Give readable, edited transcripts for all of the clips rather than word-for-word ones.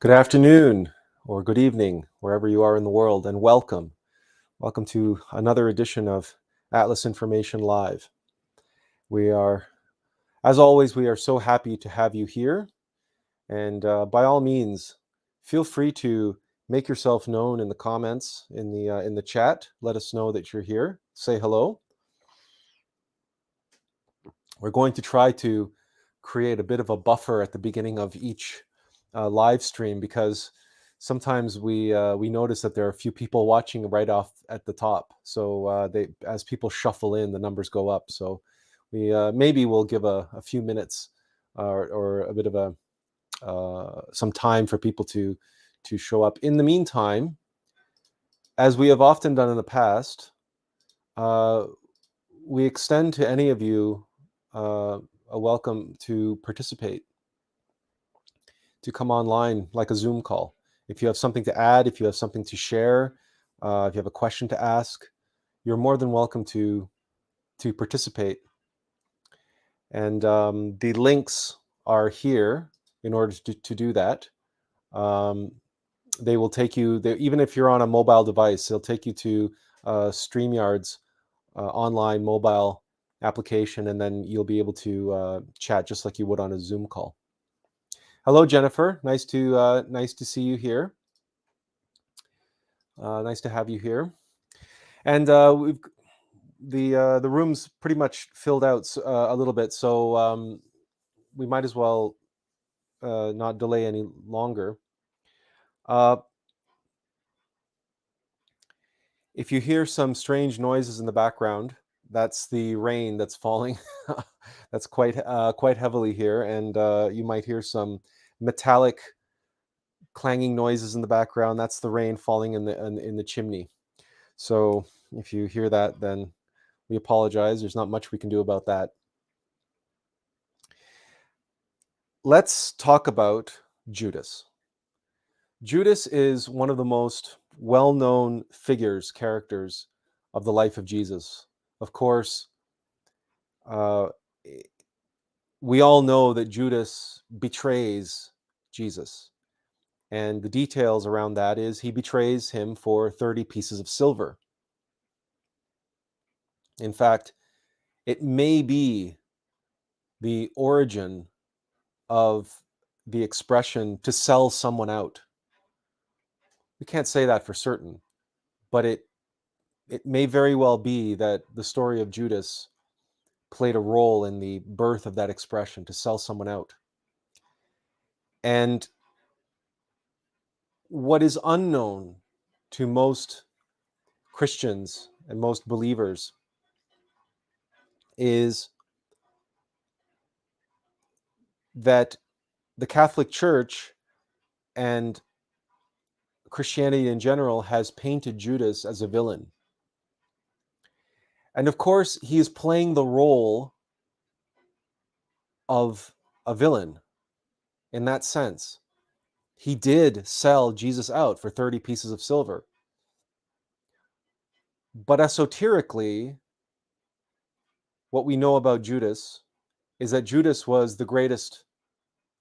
Good afternoon or good evening, wherever you are in the world, and welcome. Welcome to another edition of Atlas Information Live. As always, we are so happy to have you here. And by all means, feel free to make yourself known in the comments, in the chat. Let us know that you're here. Say hello. We're going to try to create a bit of a buffer at the beginning of each live stream, because sometimes we notice that there are a few people watching right off at the top. So as people shuffle in, the numbers go up. So we maybe we'll give a few minutes or a bit of some time for people to show up. In the meantime, as we have often done in the past, we extend to any of you a welcome to participate, to come online like a Zoom call. If you have something to add, if you have something to share, if you have a question to ask, you're more than welcome to participate. And the links are here in order to do that. They will take you, even if you're on a mobile device, they'll take you to StreamYard's online mobile application, and then you'll be able to chat just like you would on a Zoom call. Hello, Jennifer. Nice to see you here. Nice to have you here. And we've the room's pretty much filled out a little bit, so we might as well not delay any longer. If you hear some strange noises in the background, that's the rain that's falling. That's quite heavily here, and you might hear some metallic clanging noises in the background. That's the rain falling in the chimney. So if you hear that, then we apologize. There's not much we can do about that. Let's talk about Judas. Judas is one of the most well-known characters of the life of Jesus. Of course, we all know that Judas betrays Jesus. And the details around that is he betrays him for 30 pieces of silver. In fact, it may be the origin of the expression to sell someone out. We can't say that for certain, but it may very well be that the story of Judas played a role in the birth of that expression, to sell someone out. And what is unknown to most Christians and most believers is that the Catholic Church and Christianity in general has painted Judas as a villain. And of course, he is playing the role of a villain in that sense. He did sell Jesus out for 30 pieces of silver. But esoterically, what we know about Judas is that Judas was the greatest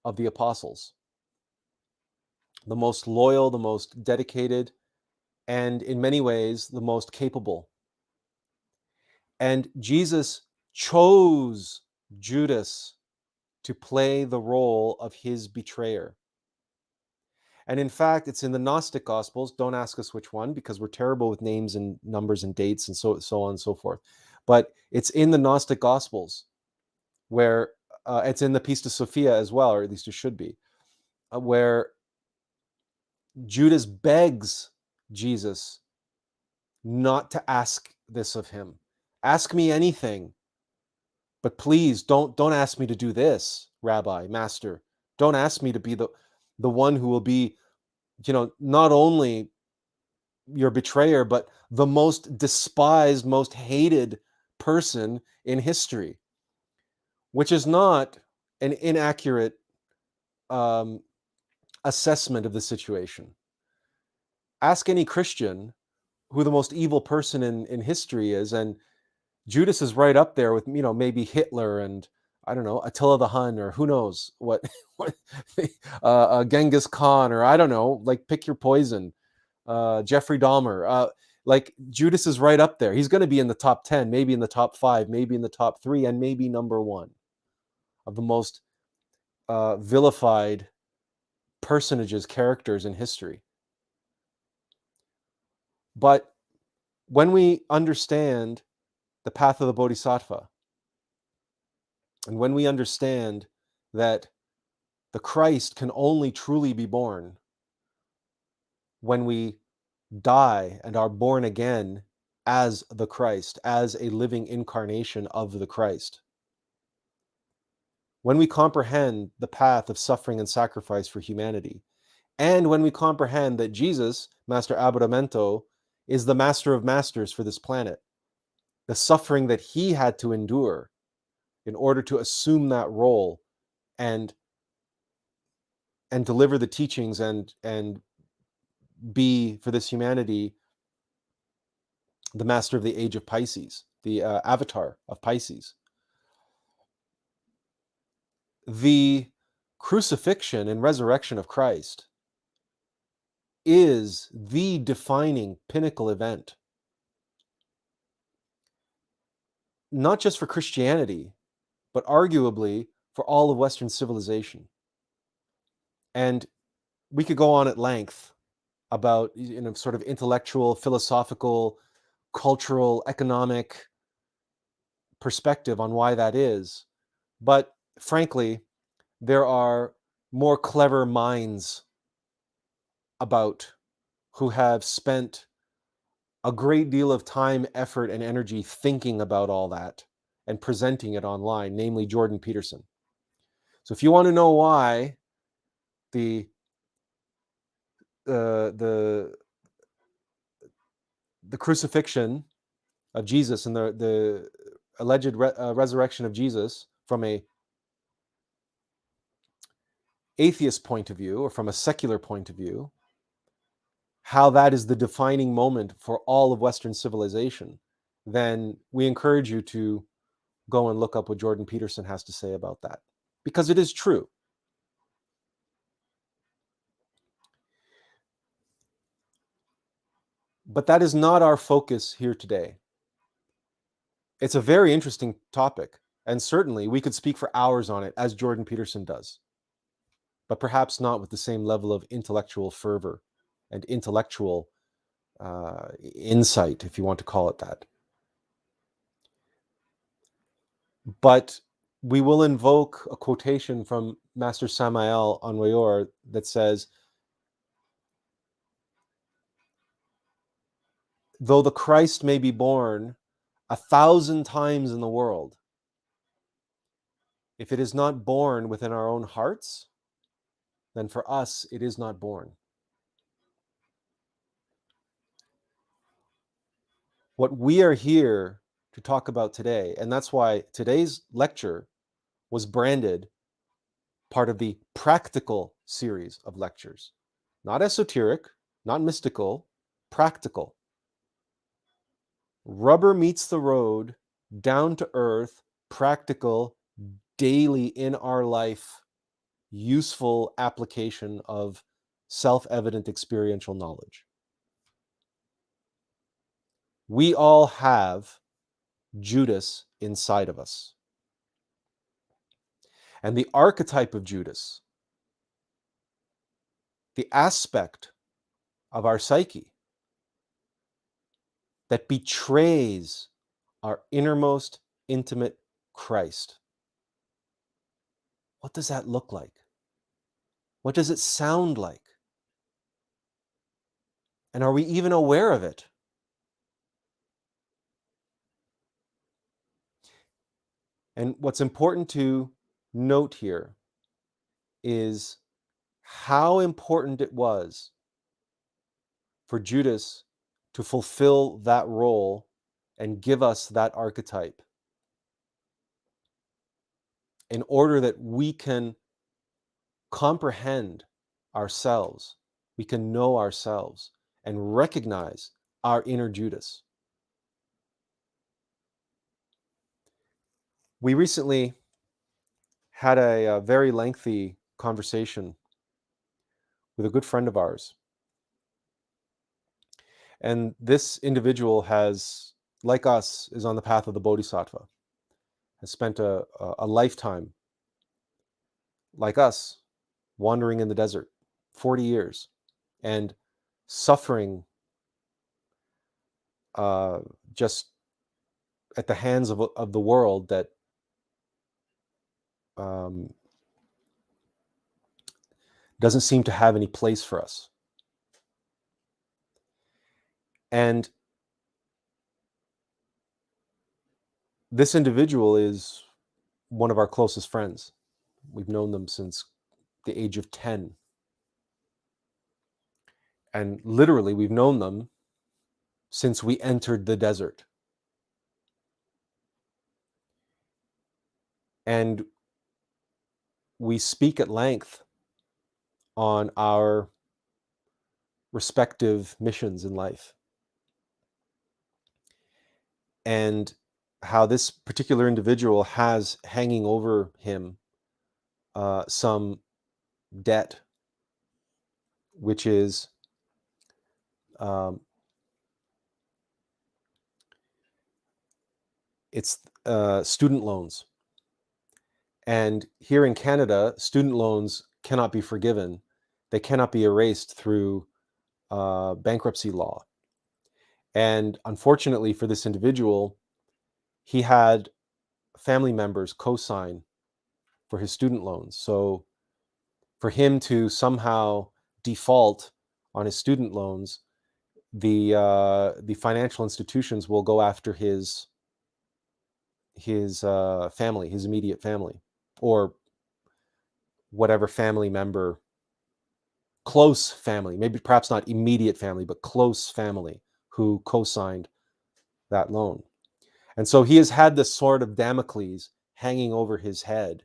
of the apostles, the most loyal, the most dedicated, and in many ways, the most capable. And Jesus chose Judas to play the role of his betrayer. And in fact, it's in the Gnostic Gospels. Don't ask us which one, because we're terrible with names and numbers and dates and so on and so forth. But it's in the Gnostic Gospels where it's in the Pistis Sophia as well, or at least it should be, where Judas begs Jesus not to ask this of him. Ask me anything, but please don't ask me to do this, Rabbi, Master. Don't ask me to be the one who will be, not only your betrayer, but the most despised, most hated person in history, which is not an inaccurate assessment of the situation. Ask any Christian who the most evil person in history is, and Judas is right up there with, maybe Hitler and, I don't know, Attila the Hun, or who knows what, Genghis Khan, or I don't know, like pick your poison, Jeffrey Dahmer. Like Judas is right up there. He's going to be in the top 10, maybe in the top 5, maybe in the top 3, and maybe number 1 of the most vilified personages, characters in history. But when we understand the path of the Bodhisattva, and when we understand that the Christ can only truly be born when we die and are born again as the Christ, as a living incarnation of the Christ, when we comprehend the path of suffering and sacrifice for humanity, and when we comprehend that Jesus, Master Abbonamento, is the master of masters for this planet, the suffering that he had to endure in order to assume that role and deliver the teachings and be for this humanity the master of the age of Pisces, the avatar of Pisces. The crucifixion and resurrection of Christ is the defining pinnacle event, not just for Christianity, but arguably for all of Western civilization. And we could go on at length about, sort of intellectual, philosophical, cultural, economic perspective on why that is. But frankly, there are more clever minds about who have spent a great deal of time, effort, and energy thinking about all that and presenting it online, namely Jordan Peterson. So if you want to know why the crucifixion of Jesus and the alleged resurrection of Jesus from a atheist point of view or from a secular point of view, how that is the defining moment for all of Western civilization, then we encourage you to go and look up what Jordan Peterson has to say about that, because it is true. But that is not our focus here today. It's a very interesting topic, and certainly we could speak for hours on it, as Jordan Peterson does, but perhaps not with the same level of intellectual fervor and intellectual insight, if you want to call it that. But we will invoke a quotation from Master Samael Envoyor that says, though the Christ may be born 1,000 times in the world, if it is not born within our own hearts, then for us it is not born. What we are here to talk about today, and that's why today's lecture was branded part of the practical series of lectures. Not esoteric, not mystical, practical. Rubber meets the road, down to earth, practical, daily in our life, useful application of self-evident experiential knowledge. We all have Judas inside of us. And the archetype of Judas, the aspect of our psyche that betrays our innermost intimate Christ. What does that look like? What does it sound like? And are we even aware of it? And what's important to note here is how important it was for Judas to fulfill that role and give us that archetype in order that we can comprehend ourselves, we can know ourselves and recognize our inner Judas. We recently had a very lengthy conversation with a good friend of ours. And this individual has, like us, is on the path of the Bodhisattva, has spent a lifetime, like us, wandering in the desert, 40 years, and suffering just at the hands of the world that doesn't seem to have any place for us. And this individual is one of our closest friends. We've known them since the age of 10. And literally, we've known them since we entered the desert. And we speak at length on our respective missions in life. And how this particular individual has hanging over him some debt, which is it's student loans. And here in Canada, student loans cannot be forgiven. They cannot be erased through bankruptcy law. And unfortunately for this individual, he had family members co-sign for his student loans. So for him to somehow default on his student loans, the financial institutions will go after his family, his immediate family, or whatever family member, close family, maybe perhaps not immediate family, but close family who co-signed that loan. And so he has had this sword of Damocles hanging over his head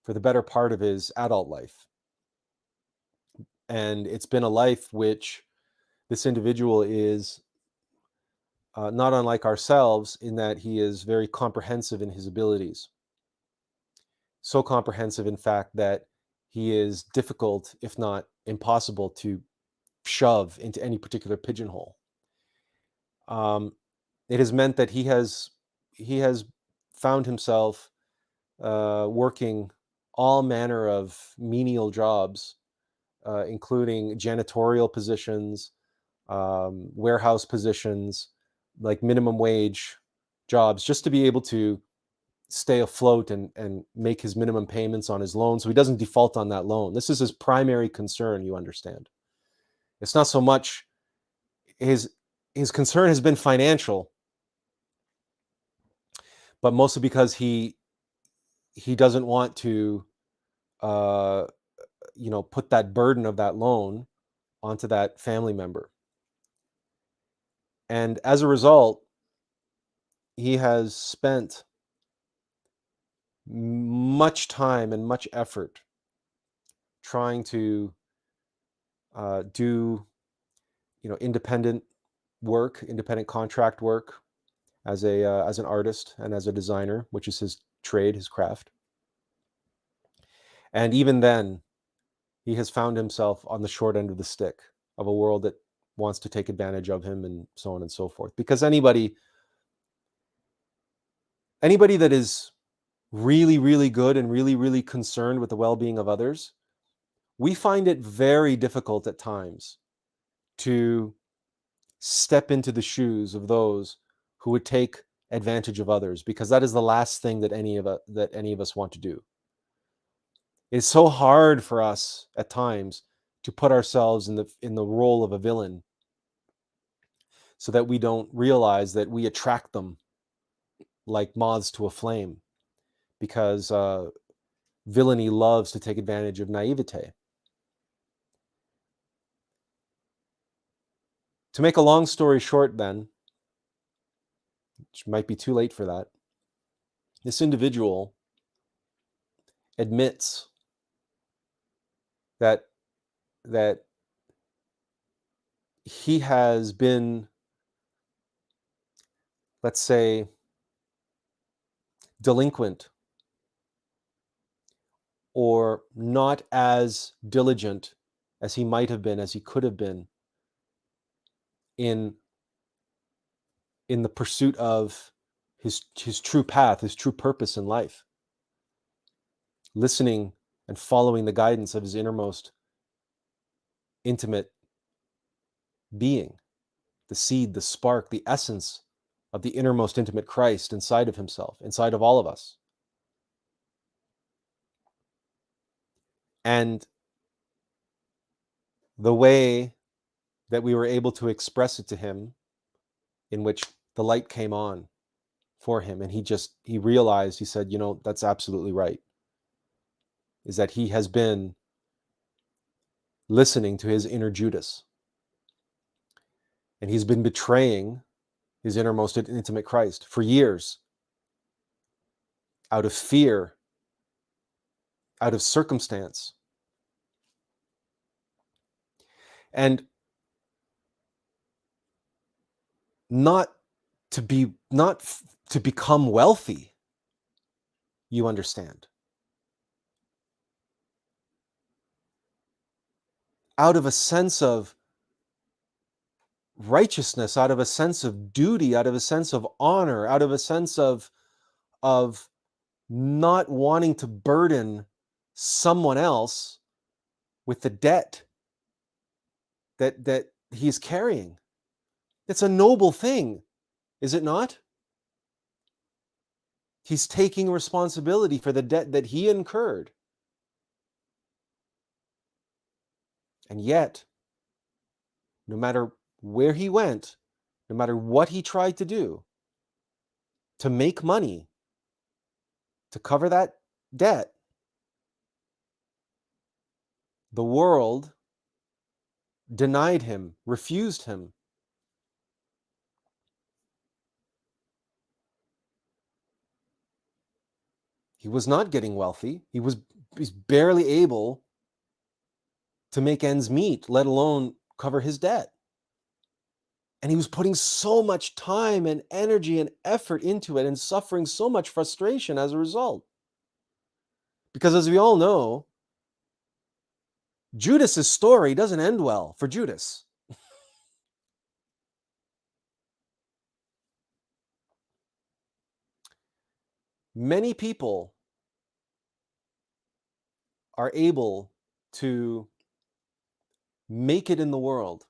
for the better part of his adult life. And it's been a life which this individual is not unlike ourselves in that he is very comprehensive in his abilities. So comprehensive, in fact, that he is difficult, if not impossible, to shove into any particular pigeonhole. It has meant that he has found himself working all manner of menial jobs, including janitorial positions, warehouse positions, like minimum wage jobs, just to be able to stay afloat and make his minimum payments on his loan so he doesn't default on that loan. This is his primary concern, you understand. It's not so much his concern has been financial, but mostly because he doesn't want to put that burden of that loan onto that family member. And as a result, he has spent much time and much effort trying to do independent work, independent contract work as an artist and as a designer, which is his trade, his craft. And even then, he has found himself on the short end of the stick of a world that wants to take advantage of him and so on and so forth. Because anybody that is really, really good and really, really concerned with the well-being of others, we find it very difficult at times to step into the shoes of those who would take advantage of others, because that is the last thing that any of us want to do. It's so hard for us at times to put ourselves in the role of a villain, so that we don't realize that we attract them like moths to a flame. because villainy loves to take advantage of naivete. To make a long story short then, which might be too late for that, this individual admits that he has been, let's say, delinquent or not as diligent as he might have been, as he could have been in the pursuit of his true path, his true purpose in life, listening and following the guidance of his innermost intimate being, the seed, the spark, the essence of the innermost intimate Christ inside of himself, inside of all of us. And the way that we were able to express it to him, in which the light came on for him, and he realized, he said, that's absolutely right, is that he has been listening to his inner Judas, and he's been betraying his innermost intimate Christ for years, out of fear, out of circumstance. And not to become wealthy, you understand. Out of a sense of righteousness, out of a sense of duty, out of a sense of honor, out of a sense of not wanting to burden someone else with the debt that he's carrying. It's a noble thing, is it not? He's taking responsibility for the debt that he incurred. And yet, no matter where he went, no matter what he tried to do to make money to cover that debt, the world denied him, refused him. He was not getting wealthy. He's barely able to make ends meet, let alone cover his debt. And he was putting so much time and energy and effort into it and suffering so much frustration as a result. Because as we all know, Judas's story doesn't end well for Judas. Many people are able to make it in the world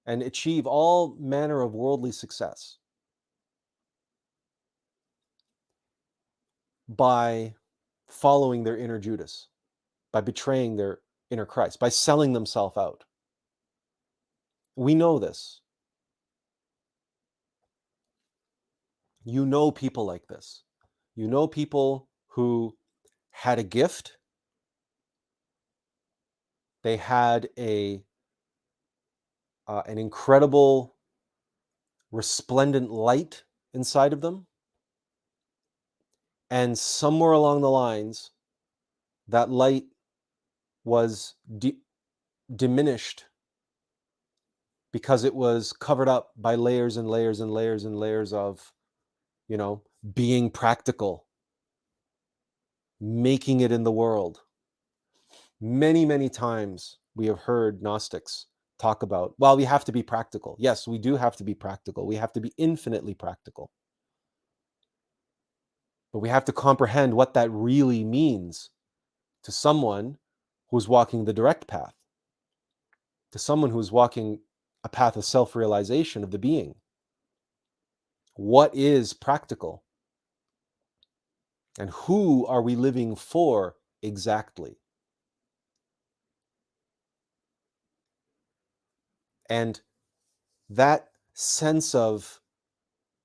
and achieve all manner of worldly success by following their inner Judas, by betraying their inner Christ, by selling themselves out. We know this. You know people like this. You know people who had a gift. They had an incredible, resplendent light inside of them. And somewhere along the lines, that light was diminished because it was covered up by layers and layers and layers and layers of, being practical, making it in the world. Many, many times we have heard Gnostics talk about, well, we have to be practical. Yes, we do have to be practical. We have to be infinitely practical. But we have to comprehend what that really means to someone who's walking the direct path, to someone who's walking a path of self-realization of the being. What is practical? And who are we living for exactly? And that sense of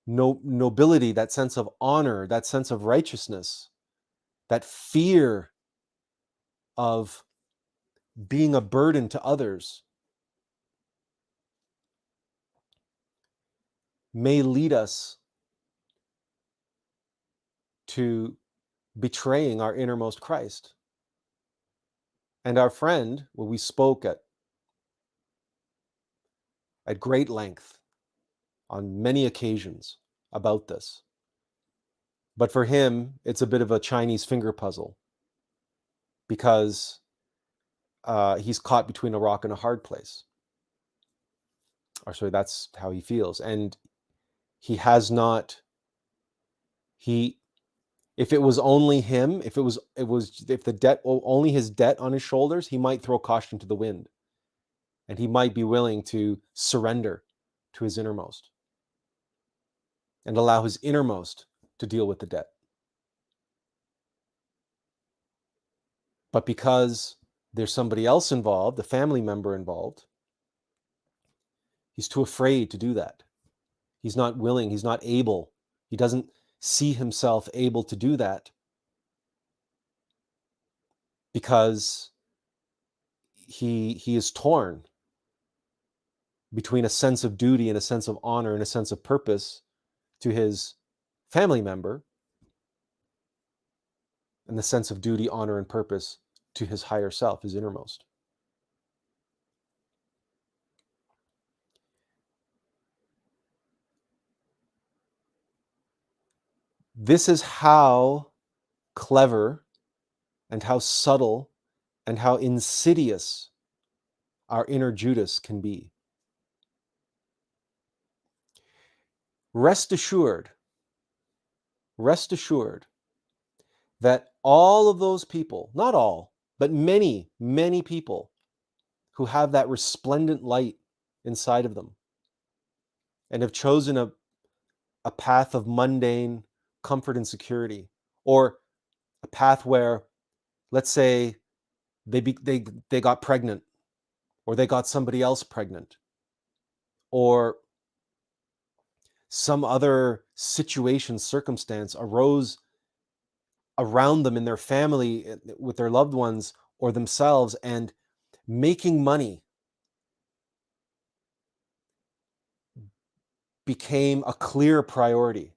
nobility, that sense of honor, that sense of righteousness, that fear of being a burden to others may lead us to betraying our innermost Christ. And our friend, well, we spoke at great length on many occasions about this. But for him, it's a bit of a Chinese finger puzzle because he's caught between a rock and a hard place. Or sorry, that's how he feels. And he has not, if it was only him, if the debt, only his debt on his shoulders, he might throw caution to the wind. And he might be willing to surrender to his innermost and allow his innermost to deal with the debt. But because there's somebody else involved, a family member involved, he's too afraid to do that. He's not willing, he's not able. He doesn't see himself able to do that because he is torn between a sense of duty and a sense of honor and a sense of purpose to his family member and the sense of duty, honor, and purpose to his higher self, his innermost. This is how clever and how subtle and how insidious our inner Judas can be. Rest assured that all of those people, not all, but many, many people who have that resplendent light inside of them and have chosen a path of mundane comfort and security, or a path where, let's say, they got pregnant, or they got somebody else pregnant, or some other situation, circumstance arose around them in their family, with their loved ones or themselves, and making money became a clear priority.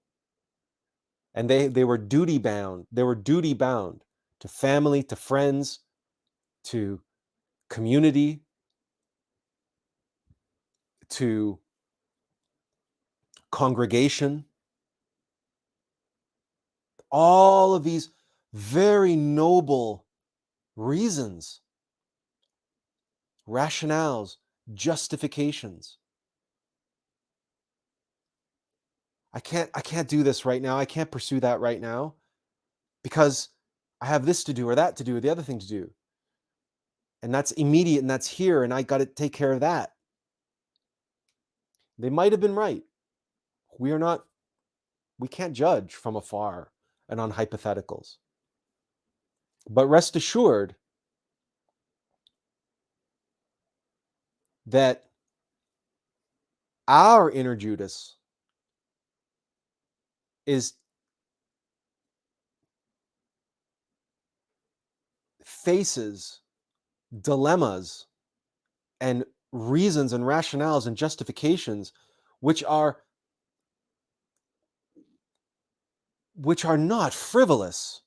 And they were duty bound. They were duty bound to family, to friends, to community, to congregation. All of these very noble reasons, rationales, justifications. I can't do this right now. I can't pursue that right now because I have this to do or that to do or the other thing to do. And that's immediate and that's here and I got to take care of that. They might have been right. We can't judge from afar and on hypotheticals. But rest assured that our inner Judas faces dilemmas and reasons and rationales and justifications which are not frivolous.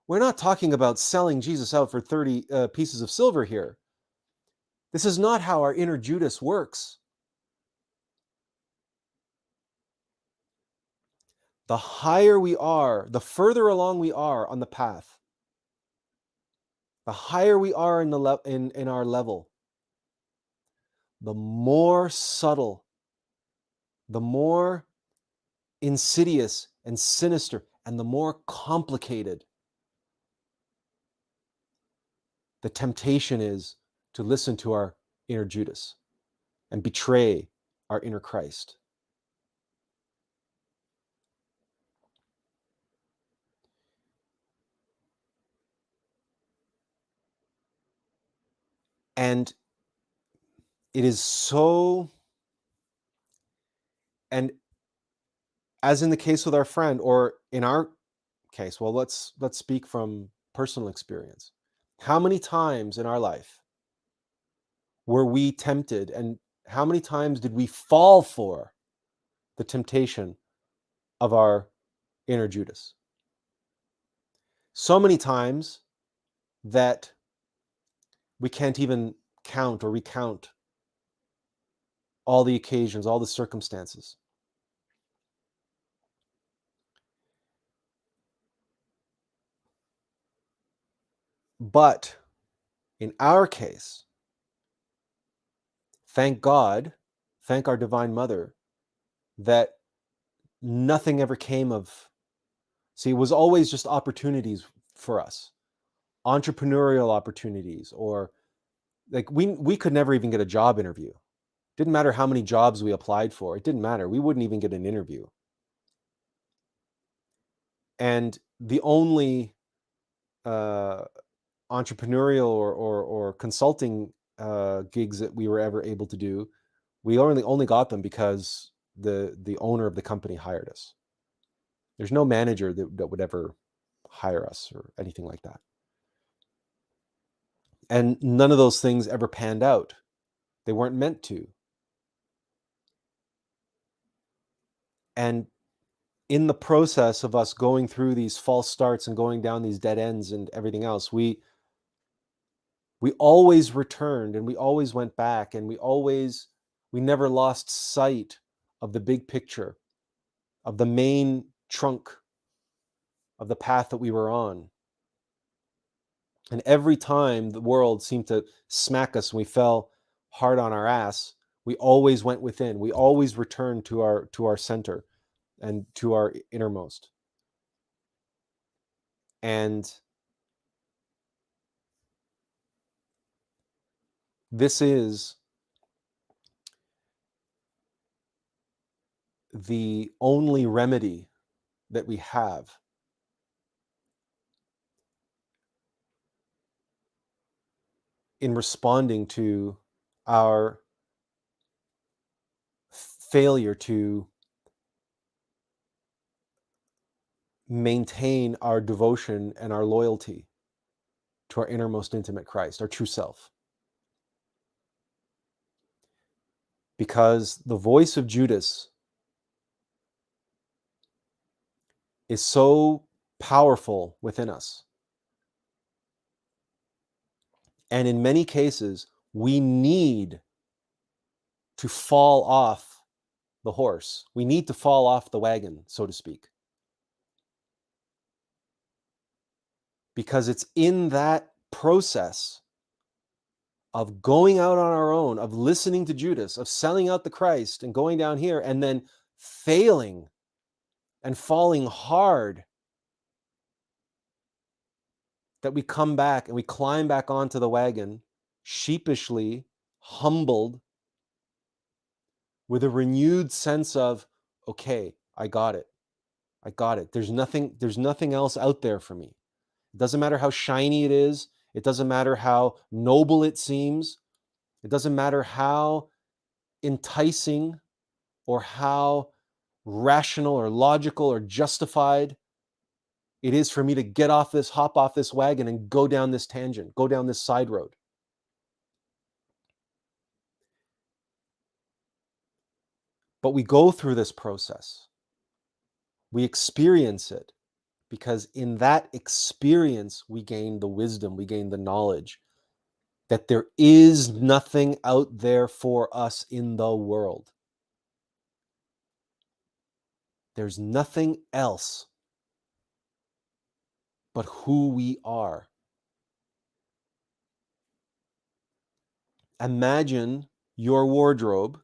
We're not talking about selling Jesus out for 30 pieces of silver here. This is not how our inner Judas works. The higher we are, the further along we are on the path, the higher we are in our level, the more subtle, the more insidious and sinister, and the more complicated the temptation is to listen to our inner Judas and betray our inner Christ. And it is so, and as in the case with our friend, or in our case, well, let's speak from personal experience. How many times in our life were we tempted, and how many times did we fall for the temptation of our inner Judas? So many times that we can't even count or recount all the occasions, all the circumstances. But in our case, thank God, thank our Divine Mother, that nothing ever came of. See, it was always just opportunities for us, entrepreneurial opportunities, or like we could never even get a job interview. Didn't matter how many jobs we applied for. It didn't matter. We wouldn't even get an interview. And the only entrepreneurial or consulting gigs that we were ever able to do, we only got them because the owner of the company hired us. There's no manager that would ever hire us or anything like that. And none of those things ever panned out. They weren't meant to. And in the process of us going through these false starts and going down these dead ends and everything else, we always returned, and we always went back, and we never lost sight of the big picture, of the main trunk of the path that we were on. And every time the world seemed to smack us and we fell hard on our ass, we always went within. We always returned to our center and to our innermost. And this is the only remedy that we have in responding to our failure to maintain our devotion and our loyalty to our innermost intimate Christ, our true self. Because the voice of Judas is so powerful within us. And in many cases, we need to fall off the horse. We need to fall off the wagon, so to speak. Because it's in that process of going out on our own, of listening to Judas, of selling out the Christ and going down here and then failing and falling hard, that we come back and we climb back onto the wagon, sheepishly, humbled, with a renewed sense of, okay, I got it. I got it. There's nothing else out there for me. It doesn't matter how shiny it is. It doesn't matter how noble it seems. It doesn't matter how enticing or how rational or logical or justified it is for me to hop off this wagon and go down this tangent, go down this side road. But we go through this process. We experience it, because in that experience, we gain the wisdom, we gain the knowledge that there is nothing out there for us in the world. There's nothing else but who we are. Imagine your wardrobe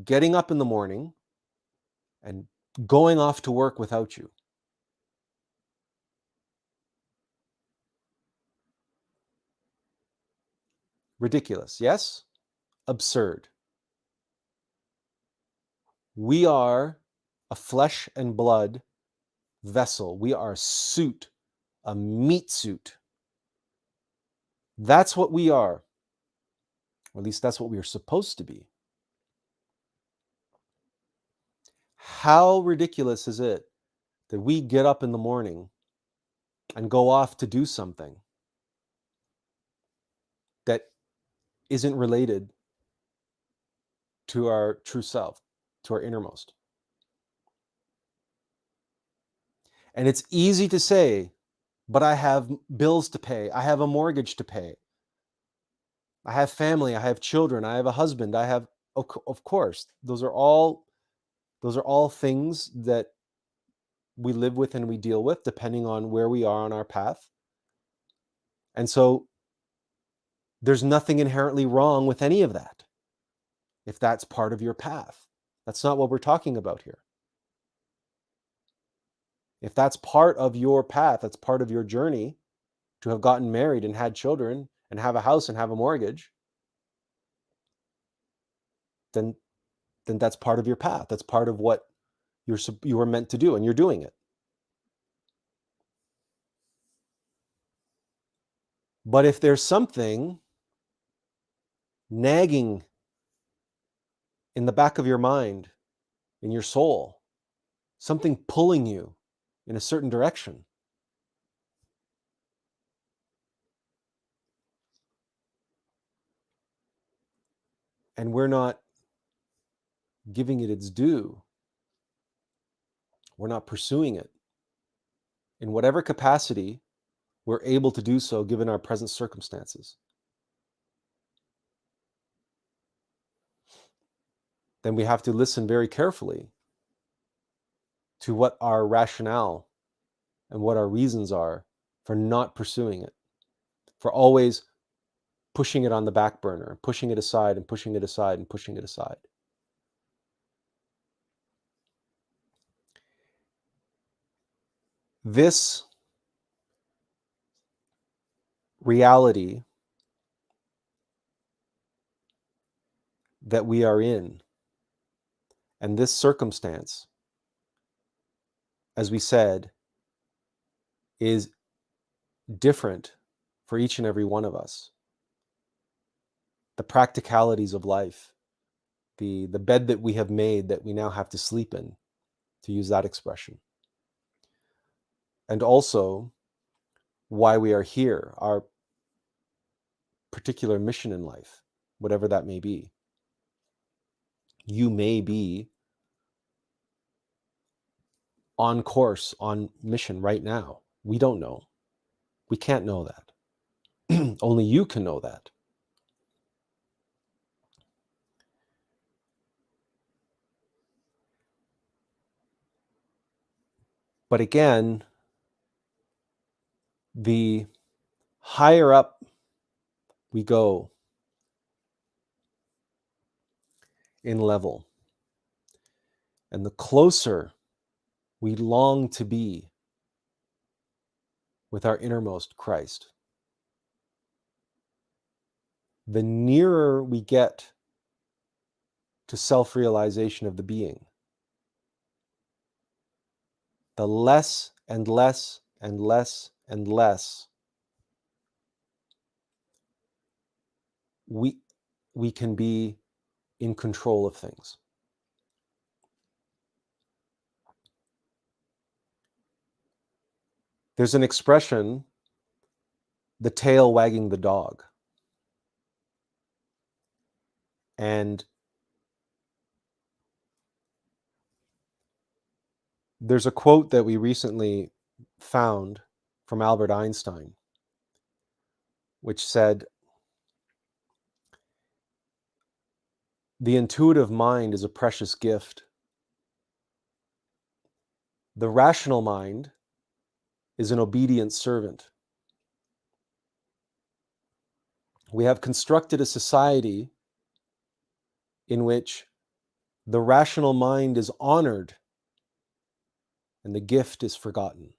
getting up in the morning and going off to work without you. Ridiculous, yes? Absurd. We are a flesh and blood vessel. We are a suit, a meat suit. That's what we are. Or at least that's what we are supposed to be. How ridiculous is it that we get up in the morning and go off to do something that isn't related to our true self, to our innermost? And it's easy to say, but I have bills to pay. I have a mortgage to pay. I have family. I have children. I have a husband. I have, of course, those are all things that we live with and we deal with depending on where we are on our path. And so there's nothing inherently wrong with any of that if that's part of your path. That's not what we're talking about here. If that's part of your path, that's part of your journey to have gotten married and had children and have a house and have a mortgage, then that's part of your path. That's part of what you were meant to do, and you're doing it. But if there's something nagging in the back of your mind, in your soul, something pulling you in a certain direction, and we're not giving it its due, we're not pursuing it in whatever capacity we're able to do so given our present circumstances, then we have to listen very carefully to what our rationale and what our reasons are for not pursuing it, for always pushing it on the back burner, pushing it aside and pushing it aside and pushing it aside. This reality that we are in, and this circumstance, as we said, is different for each and every one of us. The practicalities of life, the bed that we have made that we now have to sleep in, to use that expression. And also why we are here, our particular mission in life, whatever that may be. You may be on course, on mission right now. We don't know. We can't know that. Only you can know that. But again, the higher up we go in level, and the closer we long to be with our innermost Christ, the nearer we get to self-realization of the being, the less and less and less and less we can be in control of things. There's an expression, the tail wagging the dog. And there's a quote that we recently found from Albert Einstein, which said, "The intuitive mind is a precious gift. The rational mind is an obedient servant." We have constructed a society in which the rational mind is honored and the gift is forgotten.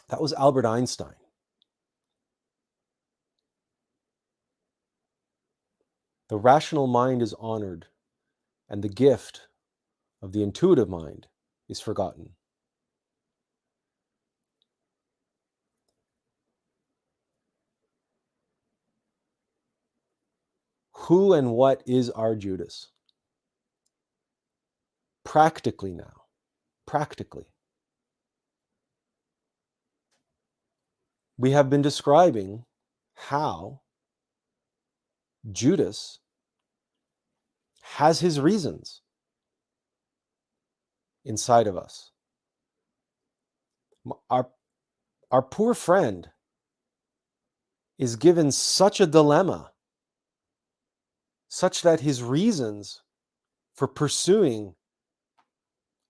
That was Albert Einstein. The rational mind is honored and the gift of the intuitive mind is forgotten. who and what is our Judas? Practically now. Practically. We have been describing how Judas has his reasons inside of us. Our poor friend is given such a dilemma, such that his reasons for pursuing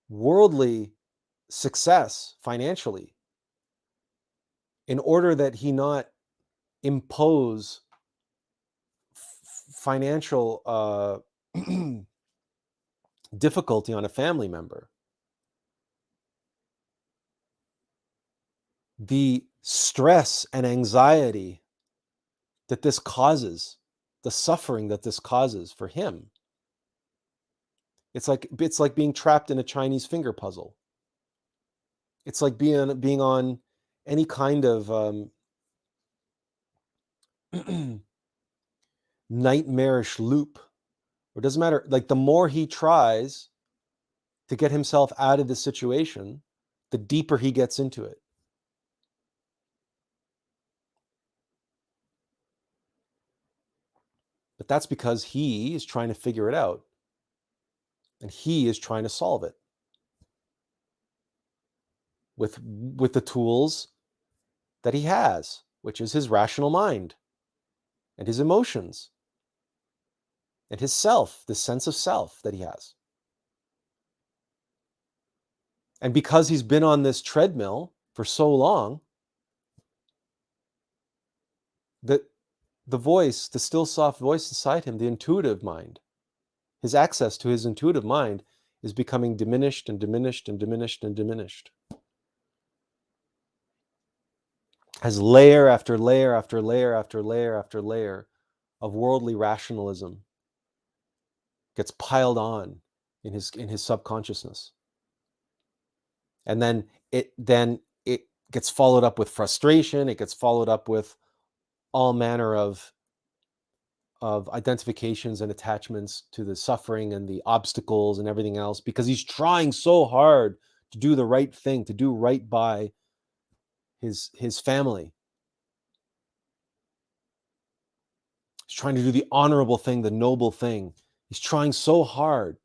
worldly success financially, in order that he not impose financial difficulty on a family member, the stress and anxiety that this causes, the suffering that this causes for him, it's like being trapped in a Chinese finger puzzle. It's like being on any kind of nightmarish loop. It doesn't matter. Like, the more he tries to get himself out of the situation, the deeper he gets into it. But that's because he is trying to figure it out, and he is trying to solve it with the tools that he has, which is his rational mind and his emotions and his self, the sense of self that he has. And because he's been on this treadmill for so long, that the voice, the still soft voice inside him, the intuitive mind, his access to his intuitive mind is becoming diminished and diminished and diminished and diminished. As layer after layer after layer after layer after layer of worldly rationalism gets piled on in his subconsciousness. And then it gets followed up with frustration, it gets followed up with all manner of identifications and attachments to the suffering and the obstacles and everything else, because he's trying so hard to do the right thing, to do right by his family. He's trying to do the honorable thing, the noble thing. He's trying so hard.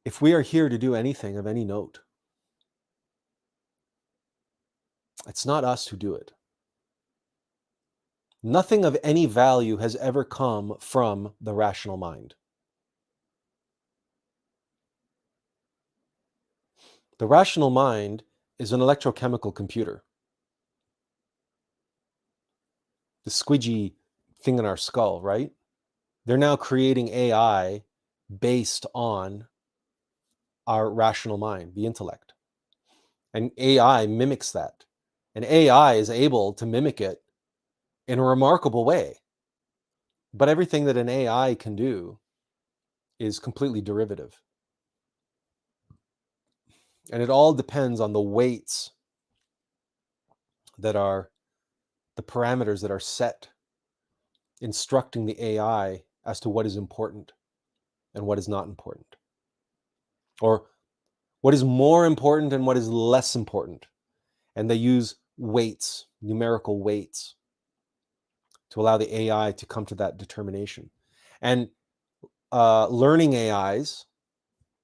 If we are here to do anything of any note, it's not us who do it. Nothing of any value has ever come from the rational mind. The rational mind is an electrochemical computer. The squidgy thing in our skull, right? They're now creating AI based on our rational mind, the intellect. And AI mimics that. And AI is able to mimic it in a remarkable way. But everything that an AI can do is completely derivative. And it all depends on the weights that are the parameters that are set, instructing the AI as to what is important and what is not important, or what is more important and what is less important. And they use weights, numerical weights, to allow the AI to come to that determination. And learning AIs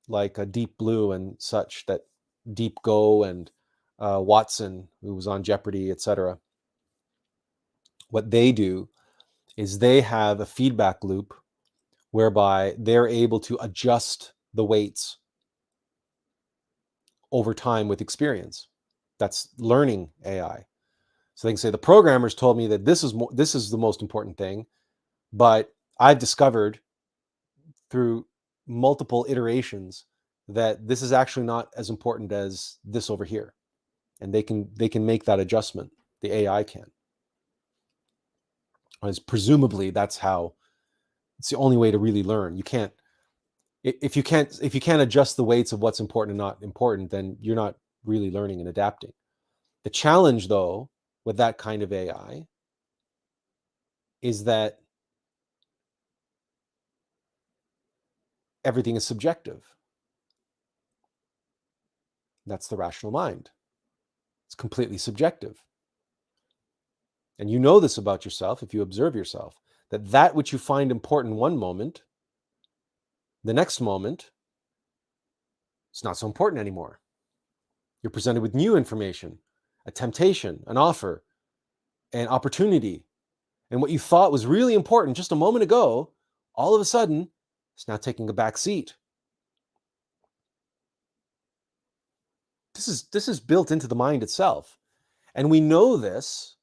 like Deep Blue and such, that Deep Go and Watson, who was on Jeopardy, etc., what they do is they have a feedback loop whereby they're able to adjust the weights over time with experience. That's learning AI. So they can say, the programmers told me that this is the most important thing, but I've discovered through multiple iterations that this is actually not as important as this over here. And they can make that adjustment. The AI can. As presumably that's how It's the only way to really learn. If you can't adjust the weights of what's important and not important, then you're not really learning and adapting. The challenge, though, with that kind of AI is that everything is subjective. That's the rational mind. It's completely subjective. And you know this about yourself if you observe yourself, that which you find important one moment, the next moment, it's not so important anymore. You're presented with new information, a temptation, an offer, an opportunity. And what you thought was really important just a moment ago, all of a sudden, it's now taking a back seat. This is built into the mind itself. And we know this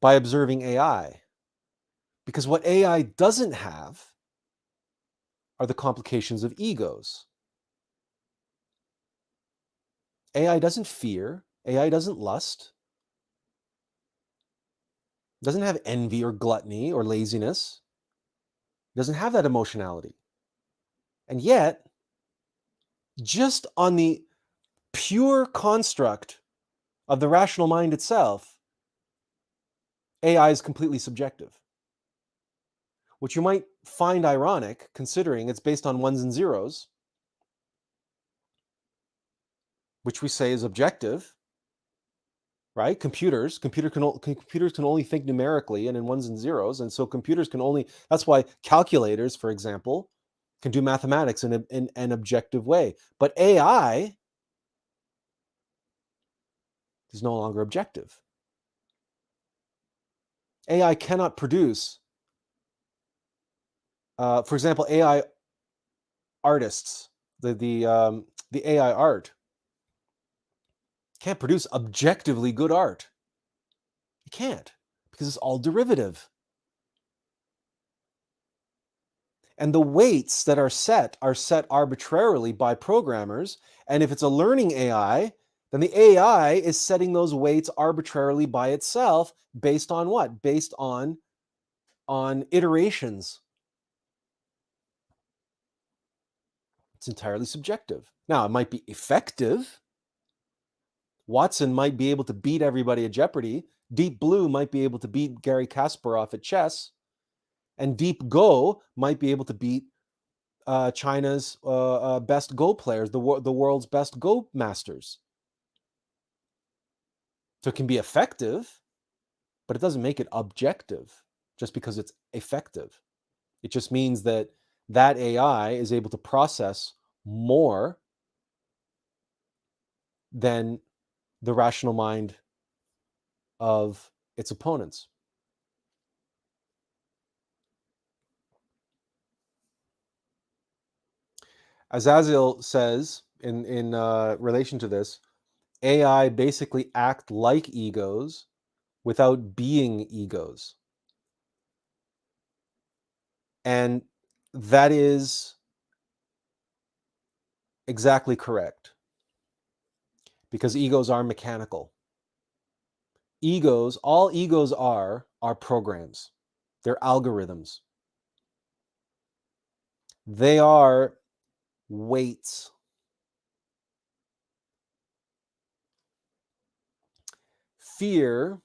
by observing AI. Because what AI doesn't have are the complications of egos. AI doesn't fear, AI doesn't lust, doesn't have envy or gluttony or laziness, doesn't have that emotionality. And yet, just on the pure construct of the rational mind itself, AI is completely subjective. Which you might find ironic, considering it's based on ones and zeros, which we say is objective, right? Computers can only think numerically and in ones and zeros, and so computers can only. That's why calculators, for example, can do mathematics in an objective way. But AI is no longer objective. AI cannot produce, for example, AI artists, the AI art can't produce objectively good art. It can't, because it's all derivative. And the weights that are set arbitrarily by programmers. And if it's a learning AI, then the AI is setting those weights arbitrarily by itself based on what? Based on iterations. It's entirely subjective. Now, it might be effective. Watson might be able to beat everybody at Jeopardy. Deep Blue might be able to beat Gary Kasparov at chess. And Deep Go might be able to beat China's best Go players, the world's best Go masters. So it can be effective, but it doesn't make it objective just because it's effective. It just means that AI is able to process more than the rational mind of its opponents. Azazel says in relation to this, AI basically act like egos without being egos. And that is exactly correct, because egos are mechanical. All egos are programs. They're algorithms. They are weights. Fear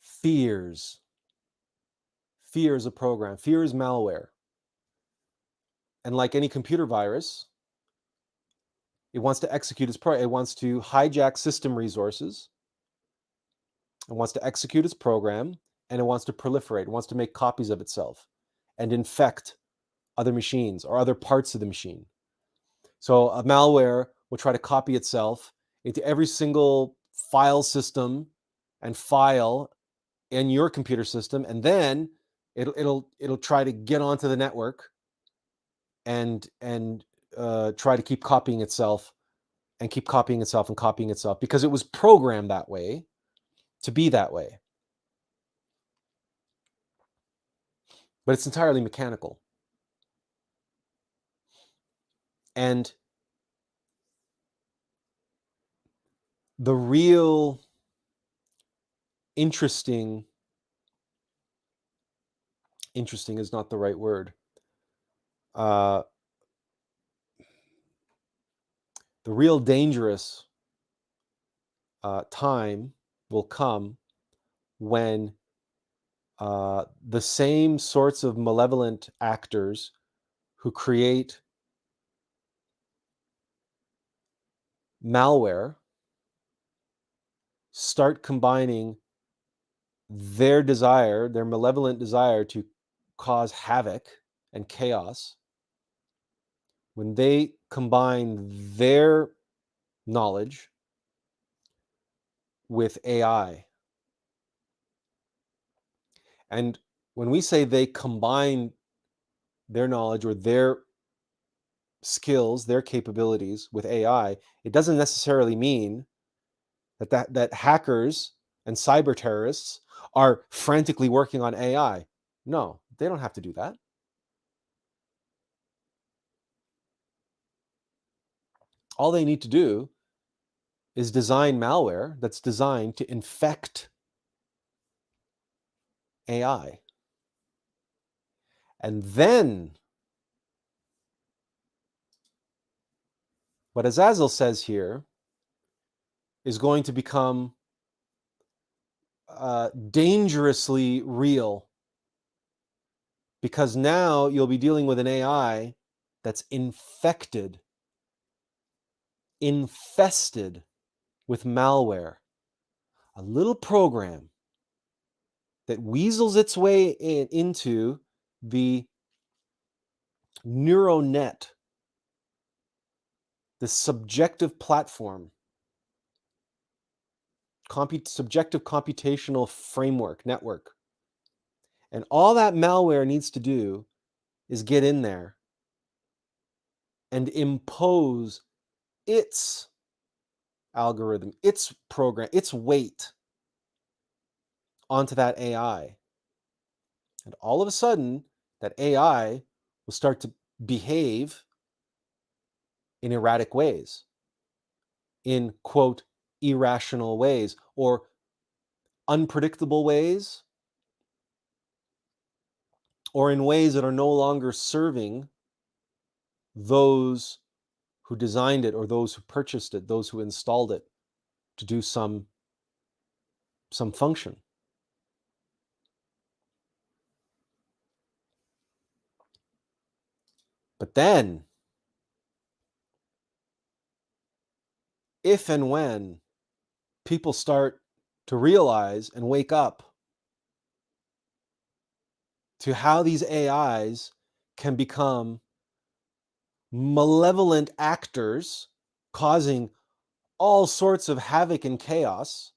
fears. Fear is a program. Fear is malware. And like any computer virus, it wants to execute its program. It wants to hijack system resources. It wants to execute its program, and it wants to proliferate. It wants to make copies of itself and infect other machines or other parts of the machine. So a malware will try to copy itself into every single file system and file in your computer system, and then it'll try to get onto the network and try to keep copying itself and keep copying itself and copying itself, because it was programmed that way to be that way. But it's entirely mechanical. And the real interesting interesting is not the right word. The real dangerous time will come when the same sorts of malevolent actors who create malware start combining their malevolent desire to cause havoc and chaos. When they combine their knowledge with AI. And when we say they combine their knowledge or their skills, their capabilities with AI, it doesn't necessarily mean that hackers and cyber terrorists are frantically working on AI. No, they don't have to do that. All they need to do is design malware that's designed to infect AI. And then what Azazel says here is going to become dangerously real, because now you'll be dealing with an AI that's infested with malware, a little program that weasels its way into the neural net, the subjective platform, subjective computational framework, network. And all that malware needs to do is get in there and impose its algorithm, its program, its weight onto that AI. And all of a sudden, that AI will start to behave in erratic ways, in, quote, irrational ways, or unpredictable ways, or in ways that are no longer serving those who designed it, or those who purchased it, those who installed it to do some function. But then, if and when people start to realize and wake up to how these AIs can become malevolent actors causing all sorts of havoc and chaos,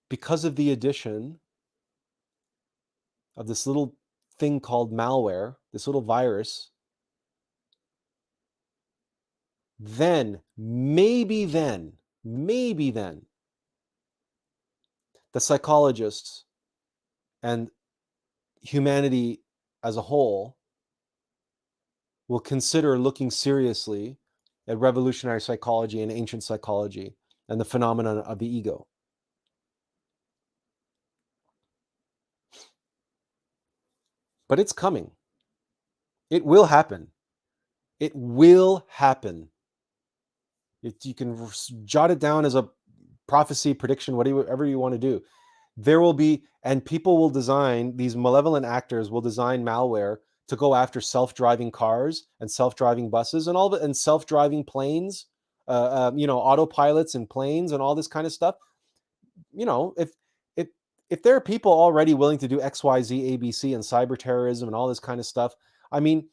because of the addition of this little thing called malware, this little virus, then, maybe then, the psychologists and humanity as a whole will consider looking seriously at revolutionary psychology and ancient psychology and the phenomenon of the ego. But it's coming. It will happen. It will happen. You can jot it down as a prophecy, prediction, whatever you want to do. There will be, and people will design, these malevolent actors will design malware to go after self-driving cars and self-driving buses and all and self-driving planes, autopilots and planes and all this kind of stuff. If there are people already willing to do X, Y, Z, ABC and cyber terrorism and all this kind of stuff, I mean,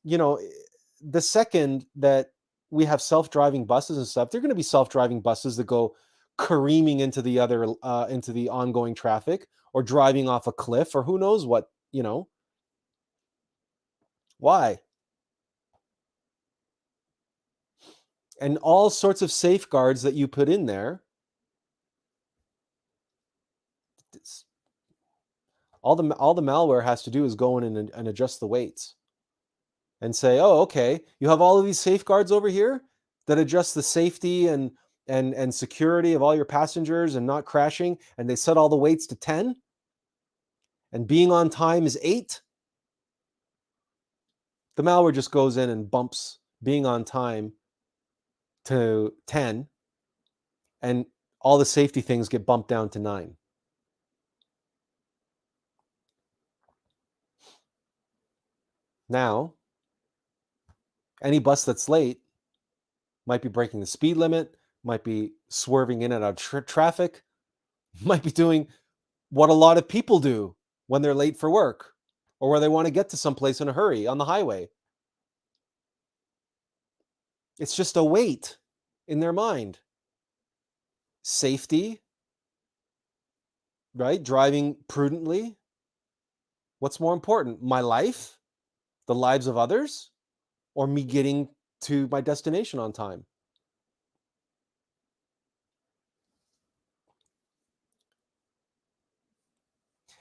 the second that we have self-driving buses and stuff, they're going to be self-driving buses that go careening into the ongoing traffic, or driving off a cliff, or who knows what, why? And all sorts of safeguards that you put in there. All the malware has to do is go in and adjust the weights and say, oh, okay, you have all of these safeguards over here that adjust the safety and and security of all your passengers and not crashing, and they set all the weights to 10, and being on time is 8, the malware just goes in and bumps being on time to 10, and all the safety things get bumped down to 9. Now, any bus that's late might be breaking the speed limit, might be swerving in and out of traffic, might be doing what a lot of people do when they're late for work or where they want to get to someplace in a hurry on the highway. It's just a weight in their mind. Safety, right? Driving prudently. What's more important, my life, the lives of others, or me getting to my destination on time?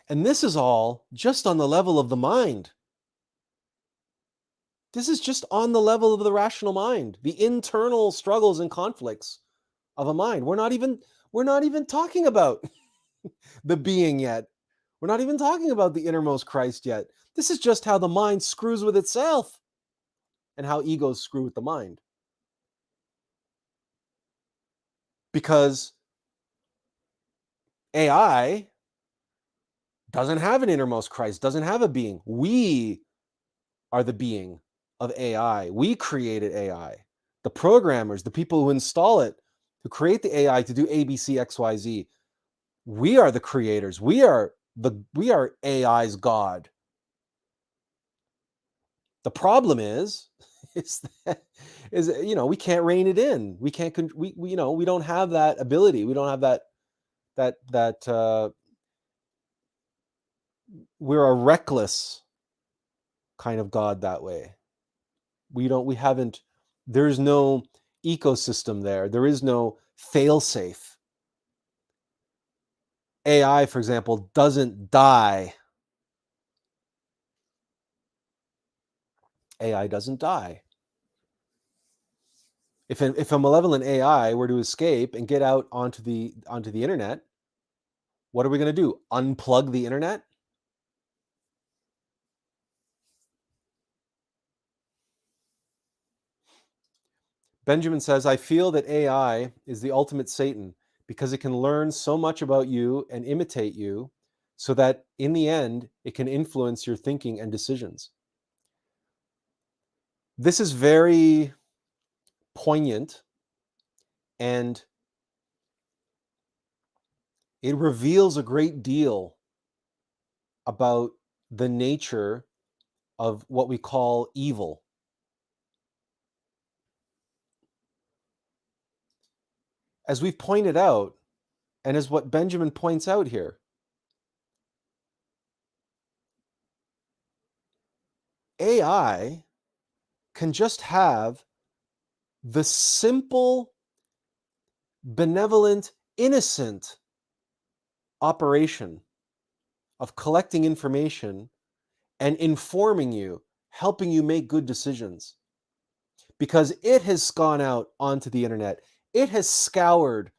And this is all just on the level of the mind. This is just on the level of the rational mind, the internal struggles and conflicts of a mind. We're not even talking about the being yet. We're not even talking about the innermost Christ yet. This is just how the mind screws with itself and how egos screw with the mind. Because AI doesn't have an innermost Christ, doesn't have a being. We are the being of AI. We created AI. The programmers, the people who install it, who create the AI to do A, B, C, X, Y, Z. We are the creators. We are AI's God. The problem is we can't rein it in. We can't we don't have that ability. We don't have that we're a reckless kind of God that way. We haven't, there's no ecosystem there. There is no fail-safe. AI, for example, doesn't die. AI doesn't die. If a malevolent AI were to escape and get out onto the internet, what are we going to do? Unplug the internet? Benjamin says, I feel that AI is the ultimate Satan because it can learn so much about you and imitate you so that in the end, it can influence your thinking and decisions. This is very poignant, and it reveals a great deal about the nature of what we call evil. As we've pointed out, and as what Benjamin points out here, AI can just have the simple, benevolent, innocent operation of collecting information and informing you, helping you make good decisions. Because it has gone out onto the internet. It has scoured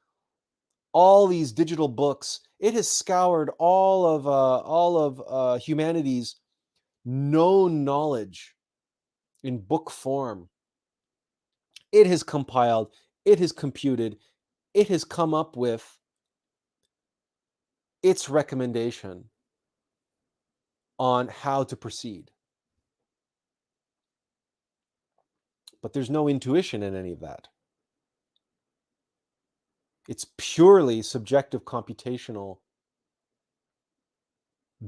all these digital books. It has scoured all of humanity's known knowledge in book form. It has compiled, it has computed, it has come up with its recommendation on how to proceed. But there's no intuition in any of that. It's purely subjective computational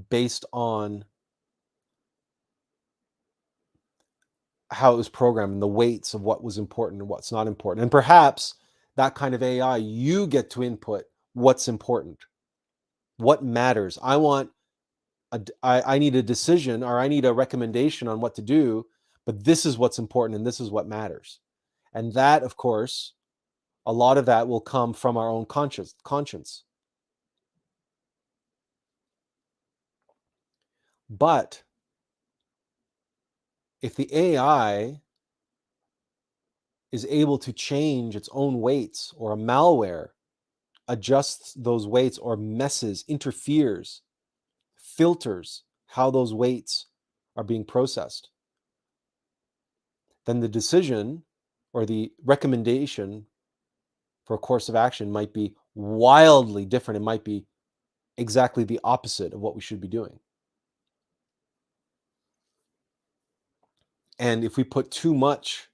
based on how it was programmed and the weights of what was important and what's not important. And perhaps that kind of AI, you get to input what's important, what matters. I need a decision, or I need a recommendation on what to do, but this is what's important and this is what matters. And that, of course, a lot of that will come from our own conscience. But if the AI is able to change its own weights, or a malware adjusts those weights or messes, interferes, filters how those weights are being processed, then the decision or the recommendation for a course of action might be wildly different. It might be exactly the opposite of what we should be doing. And if we put too much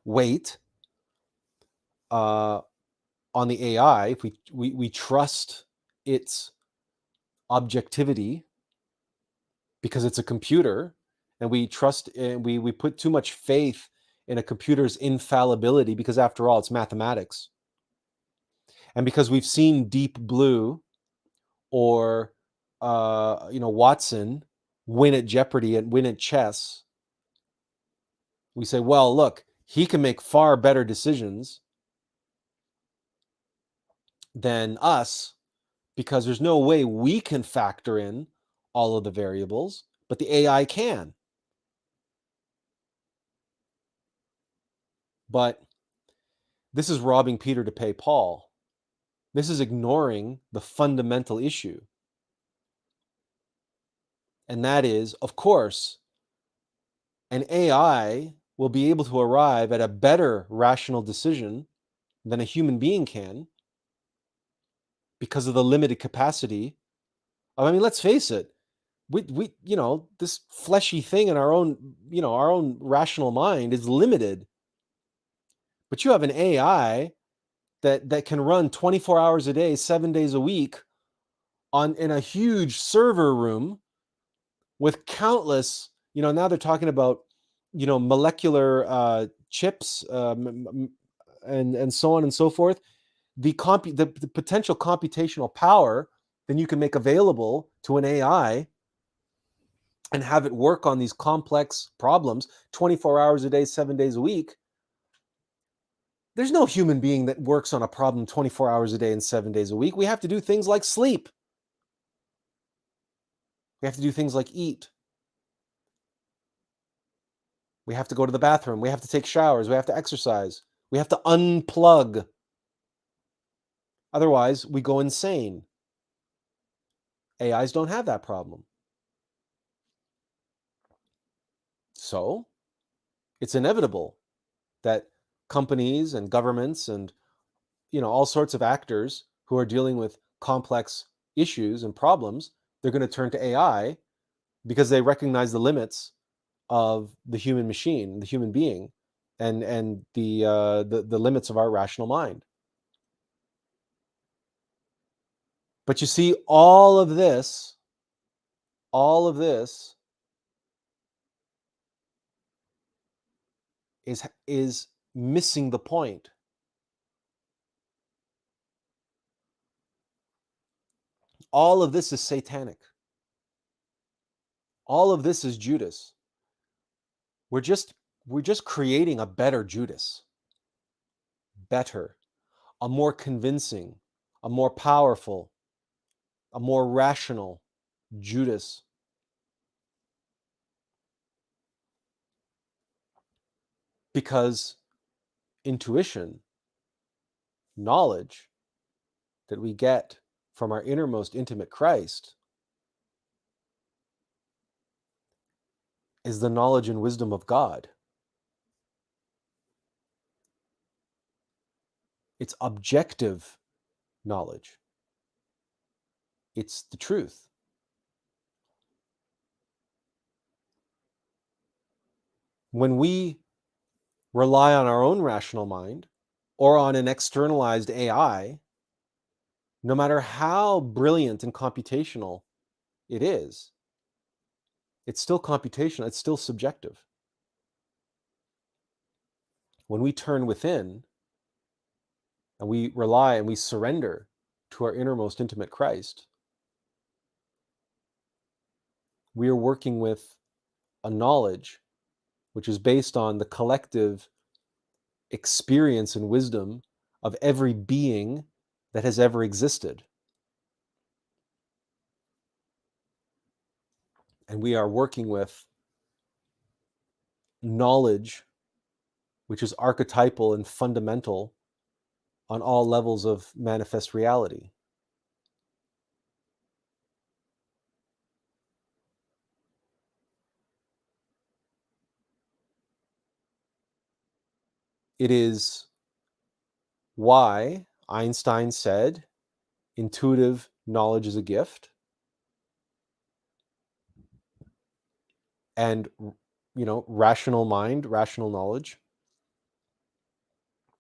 weight on the AI, if we trust its objectivity because it's a computer, and we trust and we put too much faith in a computer's infallibility because, after all, it's mathematics, and because we've seen Deep Blue or Watson win at Jeopardy and win at chess, we say, well, look, he can make far better decisions than us because there's no way we can factor in all of the variables, but the AI can. But this is robbing Peter to pay Paul. This is ignoring the fundamental issue. And that is, of course, an AI will be able to arrive at a better rational decision than a human being can because of the limited capacity. I mean, let's face it, we this fleshy thing in our own rational mind is limited. But you have an AI that can run 24 hours a day, 7 days a week in a huge server room with countless, now they're talking about, molecular chips, and so on and so forth. The potential computational power then you can make available to an AI and have it work on these complex problems 24 hours a day, 7 days a week. There's no human being that works on a problem 24 hours a day and 7 days a week. We have to do things like sleep. We have to do things like eat. We have to go to the bathroom. We have to take showers. We have to exercise. We have to unplug. Otherwise, we go insane. AIs don't have that problem. So it's inevitable that companies and governments and all sorts of actors who are dealing with complex issues and problems, they're going to turn to AI because they recognize the limits of the human machine, the human being, and the limits of our rational mind. But you see, all of this is missing the point. All of this is satanic. All of this is Judas. We're just creating a better Judas. Better, a more convincing, a more powerful, a more rational Judas. Because intuition, knowledge that we get from our innermost intimate Christ is the knowledge and wisdom of God. It's objective knowledge. It's the truth. When we rely on our own rational mind or on an externalized AI, no matter how brilliant and computational it is, it's still computational, it's still subjective. When we turn within and we rely and we surrender to our innermost intimate Christ, we are working with a knowledge which is based on the collective experience and wisdom of every being that has ever existed. And we are working with knowledge which is archetypal and fundamental on all levels of manifest reality. It is why Einstein said intuitive knowledge is a gift, and rational mind, rational knowledge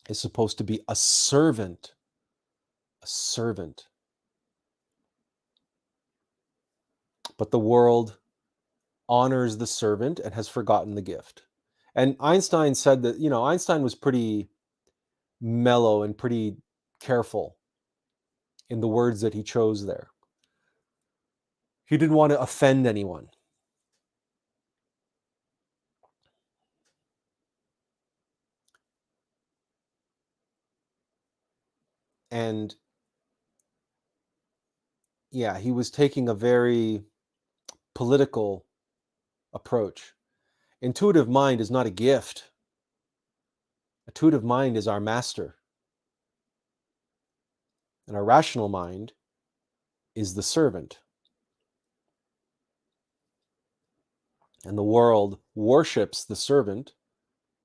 is supposed to be a servant. But the world honors the servant and has forgotten the gift. And Einstein said that, Einstein was pretty mellow and pretty careful in the words that he chose there. He didn't want to offend anyone. And yeah, he was taking a very political approach. Intuitive mind is not a gift. Intuitive mind is our master. And our rational mind is the servant. And the world worships the servant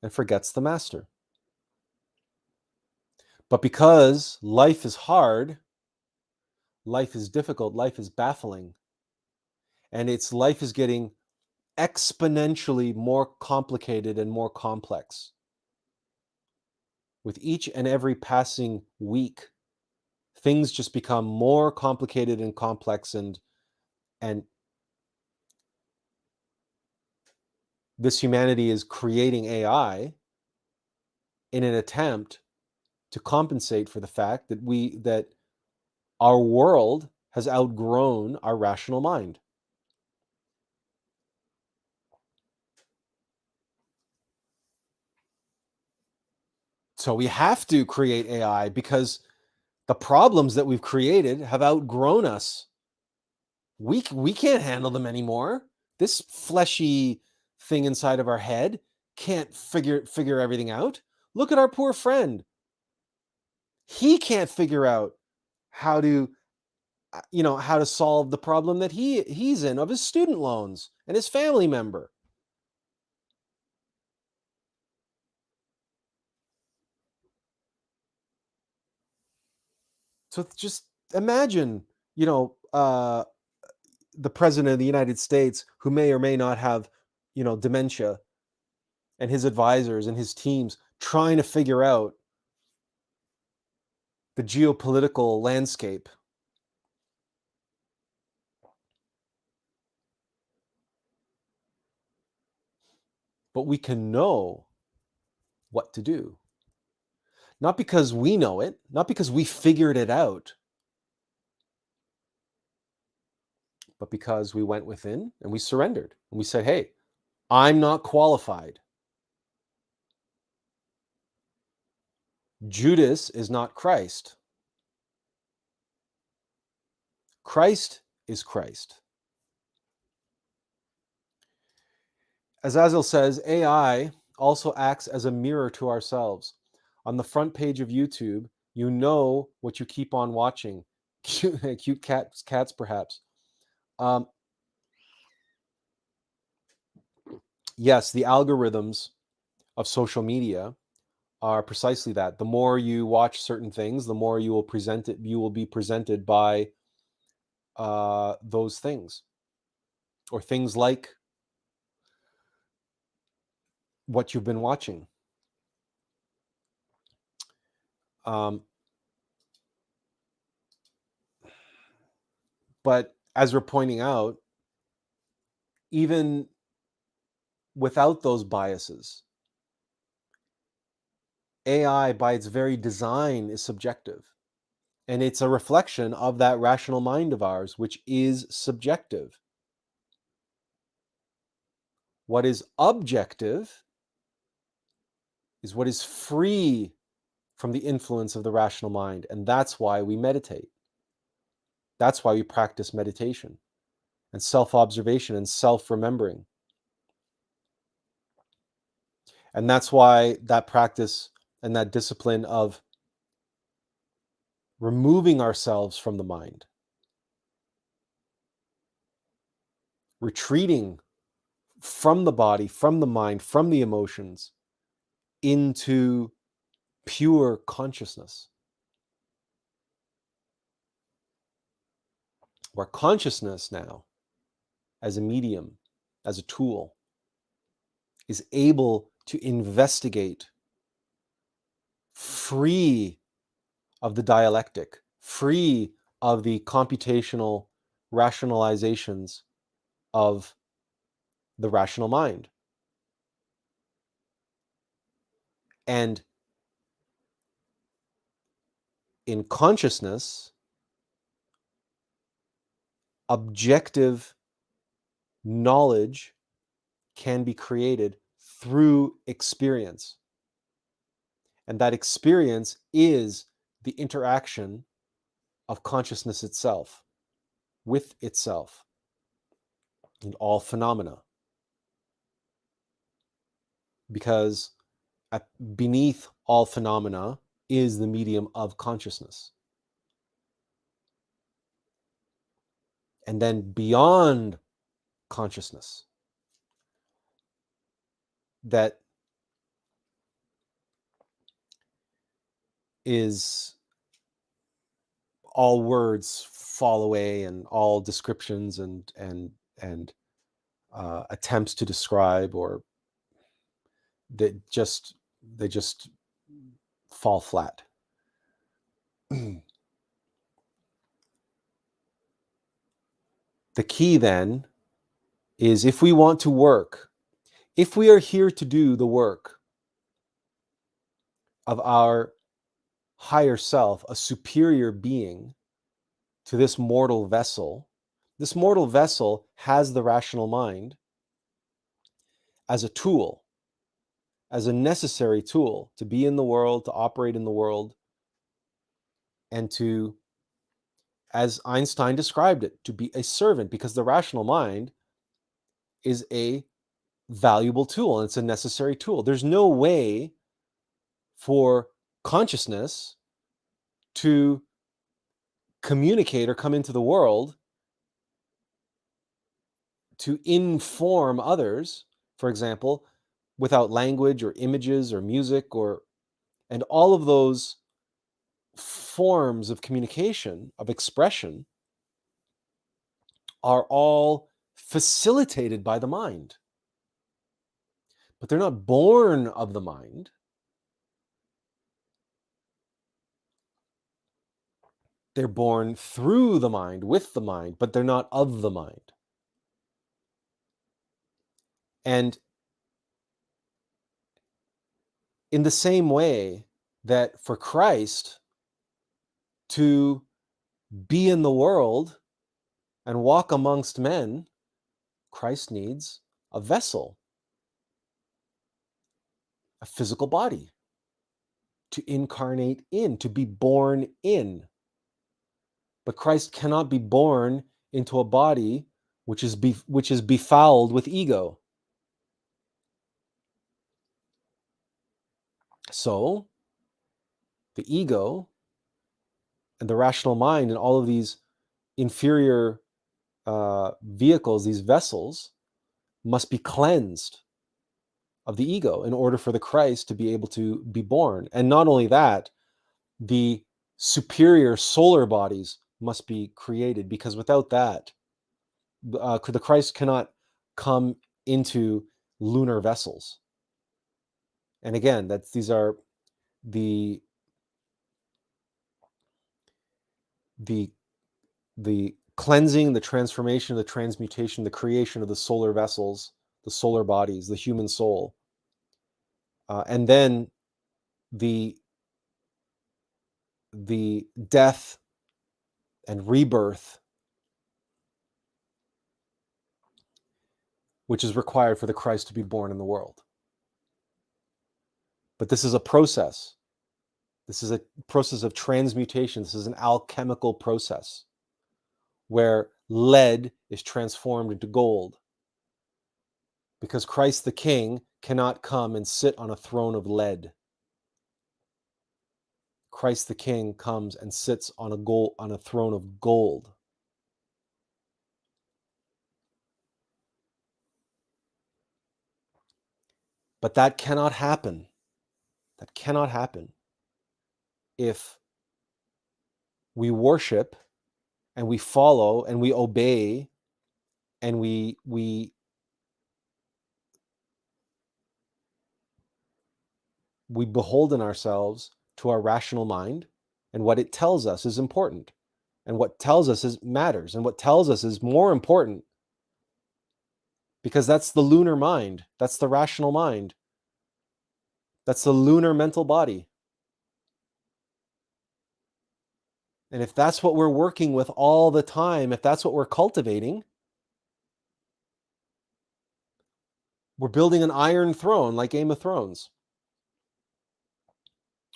and forgets the master. But because life is hard, life is difficult, life is baffling, and life is getting exponentially more complicated and more complex. With each and every passing week, things just become more complicated and complex, and this humanity is creating AI in an attempt to compensate for the fact that our world has outgrown our rational mind. So we have to create AI because the problems that we've created have outgrown us. We can't handle them anymore. This fleshy thing inside of our head can't figure everything out. Look at our poor friend. He can't figure out how to solve the problem that he's in of his student loans and his family member. So just imagine, the president of the United States, who may or may not have, dementia, and his advisors and his teams trying to figure out the geopolitical landscape. But we can know what to do. Not because we know it, not because we figured it out, but because we went within and we surrendered and we said, hey, I'm not qualified. Judas is not Christ. Christ is Christ. As Azazel says, AI also acts as a mirror to ourselves. On the front page of YouTube, you know what you keep on watching. Cute cats perhaps. Yes, the algorithms of social media are precisely that. The more you watch certain things, the more you will be presented by those things, or things like what you've been watching. But as we're pointing out, even without those biases, AI by its very design is subjective. And it's a reflection of that rational mind of ours, which is subjective. What is objective is what is free from the influence of the rational mind. And that's why we meditate. That's why we practice meditation and self-observation and self-remembering. And that's why that practice and that discipline of removing ourselves from the mind, retreating from the body, from the mind, from the emotions into pure consciousness, where consciousness now, as a medium, as a tool, is able to investigate free of the dialectic, free of the computational rationalizations of the rational mind. And in consciousness, objective knowledge can be created through experience. And that experience is the interaction of consciousness itself with itself and all phenomena. Because beneath all phenomena is the medium of consciousness. And then beyond consciousness, that is all words fall away and all descriptions and attempts to describe, or they just fall flat. The key then is, if we want to work, if we are here to do the work of our higher self, a superior being to this mortal vessel has the rational mind as a tool, as a necessary tool to be in the world, to operate in the world, and to, as Einstein described it, to be a servant, because the rational mind is a valuable tool and it's a necessary tool. There's no way for consciousness to communicate or come into the world to inform others, for example, without language or images or music, and all of those forms of communication, of expression, are all facilitated by the mind. But they're not born of the mind. They're born through the mind, with the mind, but they're not of the mind. And in the same way that for Christ to be in the world and walk amongst men, Christ needs a vessel, a physical body to incarnate in, to be born in. But Christ cannot be born into a body which is befouled with ego. So the ego and the rational mind and all of these inferior vehicles, these vessels, must be cleansed of the ego in order for the Christ to be able to be born. And not only that, the superior solar bodies must be created, because without that, the Christ cannot come into lunar vessels. And again, these are the cleansing, the transformation, the transmutation, the creation of the solar vessels, the solar bodies, the human soul, and then the death and rebirth which is required for the Christ to be born in the world. But this is a process. This is a process of transmutation. This is an alchemical process where lead is transformed into gold, because Christ the King cannot come and sit on a throne of lead. Christ the King comes and sits on a throne of gold. But that cannot happen. That cannot happen if we worship and we follow and we obey and we beholden ourselves to our rational mind, and what it tells us is important, and what tells us is matters, and what tells us is more important, because that's the lunar mind, that's the rational mind, that's the lunar mental body. And if that's what we're working with all the time, if that's what we're cultivating, we're building an iron throne like Game of Thrones,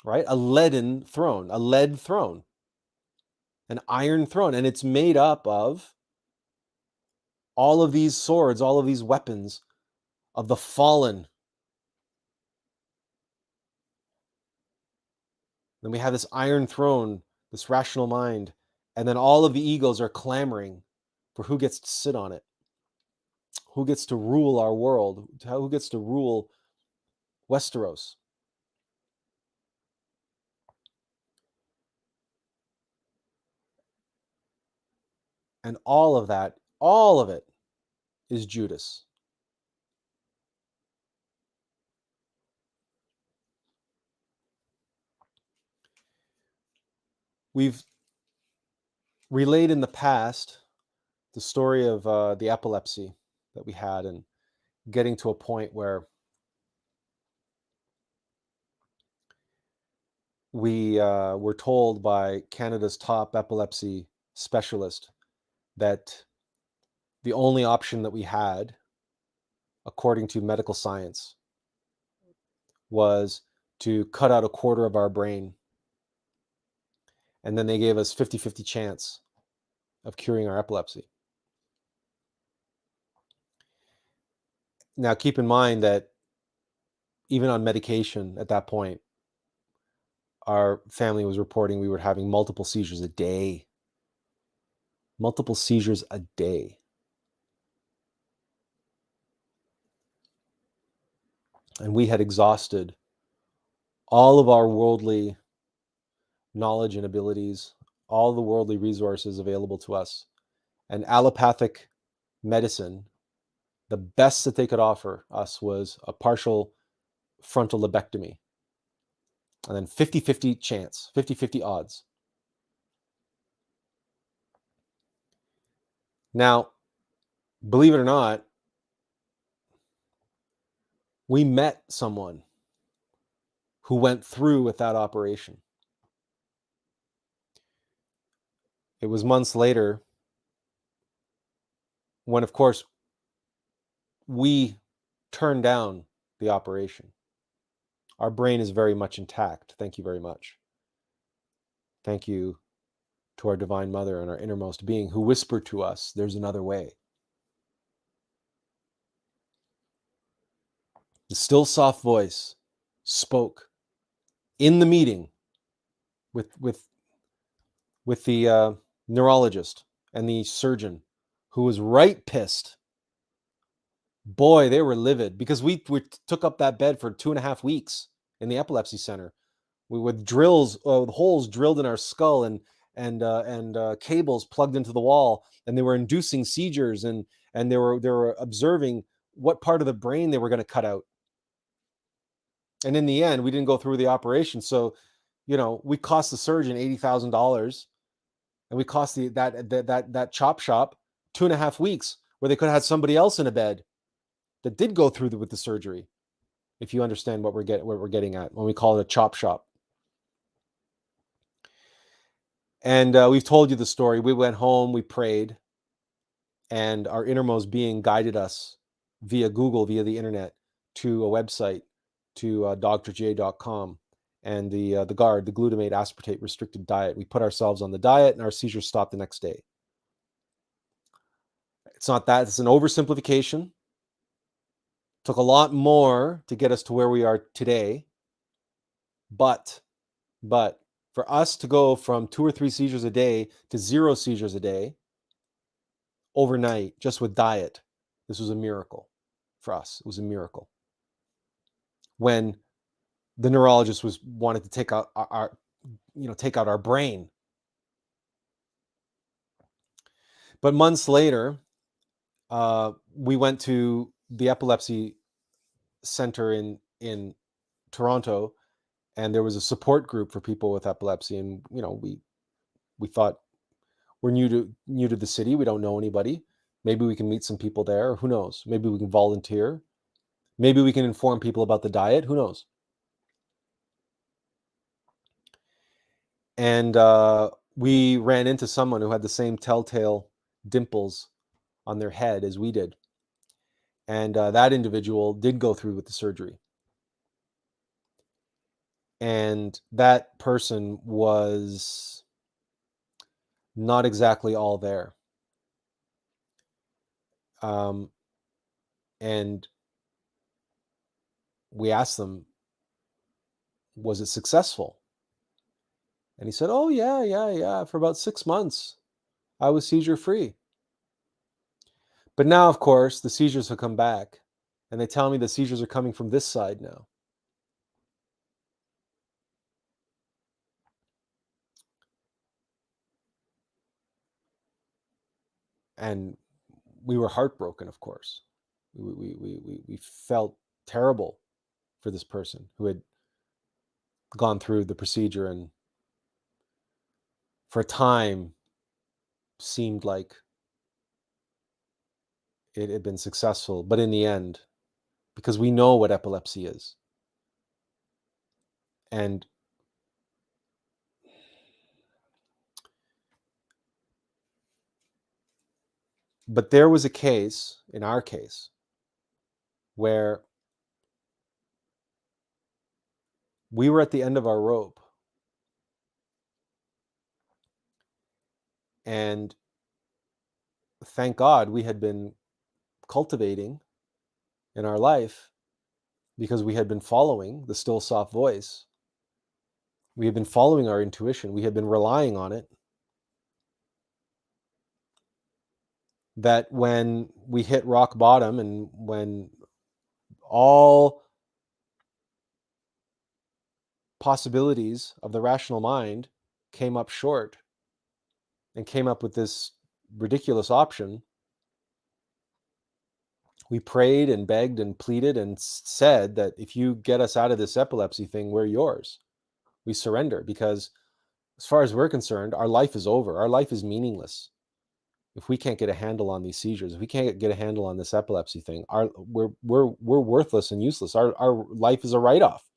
right? A leaden throne, a lead throne, an iron throne. And it's made up of all of these swords, all of these weapons of the fallen. Then we have this iron throne, this rational mind, and then all of the egos are clamoring for who gets to sit on it, who gets to rule our world, who gets to rule Westeros. And all of that, all of it is Judas. We've relayed in the past the story of the epilepsy that we had, and getting to a point where we were told by Canada's top epilepsy specialist that the only option that we had, according to medical science, was to cut out a quarter of our brain. And then they gave us 50-50 chance of curing our epilepsy. Now, keep in mind that even on medication at that point, our family was reporting we were having multiple seizures a day. Multiple seizures a day. And we had exhausted all of our worldly knowledge and abilities, all the worldly resources available to us. And allopathic medicine, the best that they could offer us was a partial frontal lobectomy. And then 50-50 chance, 50-50 odds. Now, believe it or not, we met someone who went through with that operation. It was months later when, of course, we turned down the operation. Our brain is very much intact. Thank you very much. Thank you to our Divine Mother and our innermost being who whispered to us, there's another way. The still soft voice spoke in the meeting with the neurologist and the surgeon, who was right pissed. Boy, they were livid, because we took up that bed for 2.5 weeks in the epilepsy center. We with drills, holes drilled in our skull, and cables plugged into the wall, and they were inducing seizures, and they were observing what part of the brain they were going to cut out. And in the end, we didn't go through the operation. So, we cost the surgeon $80,000, and we cost that chop shop 2.5 weeks, where they could have had somebody else in a bed that did go through with the surgery. If you understand what we're getting at when we call it a chop shop. And we've told you the story. We went home, we prayed, and our innermost being guided us via Google, via the internet, to a website, to drj.com, and the GARD, the glutamate aspartate restricted diet. We put ourselves on the diet, and our seizures stopped the next day. It's not that. It's an oversimplification. Took a lot more to get us to where we are today. But for us to go from 2 or 3 seizures a day to 0 seizures a day overnight, just with diet, this was a miracle for us. It was a miracle. When the neurologist wanted to take out our brain. But months later, we went to the epilepsy center in Toronto, and there was a support group for people with epilepsy. And we thought, we're new to the city, we don't know anybody. Maybe we can meet some people there. Who knows? Maybe we can volunteer. Maybe we can inform people about the diet. Who knows? And we ran into someone who had the same telltale dimples on their head as we did. And that individual did go through with the surgery. And that person was not exactly all there. And we asked them, was it successful? And he said, oh, yeah. For about 6 months, I was seizure free. But now, of course, the seizures have come back. And they tell me the seizures are coming from this side now. And we were heartbroken, of course. We felt terrible for this person who had gone through the procedure and for a time seemed like it had been successful. But in the end, because we know what epilepsy is, and but there was a case, in our case, where we were at the end of our rope, and thank God we had been cultivating in our life, because we had been following the still soft voice. We had been following our intuition. We had been relying on it. That when we hit rock bottom and when all possibilities of the rational mind came up short and came up with this ridiculous option, we prayed and begged and pleaded and said that if you get us out of this epilepsy thing, we're yours. We surrender, because as far as we're concerned, our life is over. Our life is meaningless. If we can't get a handle on these seizures, if we can't get a handle on this epilepsy thing, we're worthless and useless. Our life is a write-off.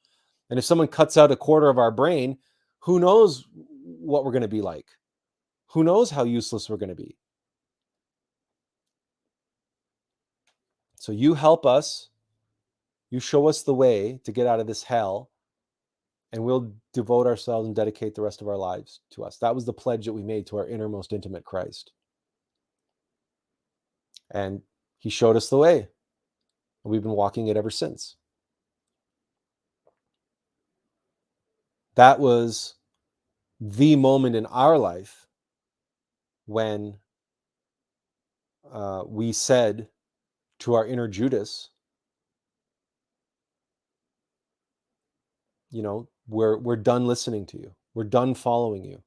And if someone cuts out a quarter of our brain, who knows what we're going to be like? Who knows how useless we're going to be? So you help us, you show us the way to get out of this hell, and we'll devote ourselves and dedicate the rest of our lives to us. That was the pledge that we made to our innermost intimate Christ. And he showed us the way. And we've been walking it ever since. That was the moment in our life when we said to our inner Judas, we're done listening to you. We're done following you.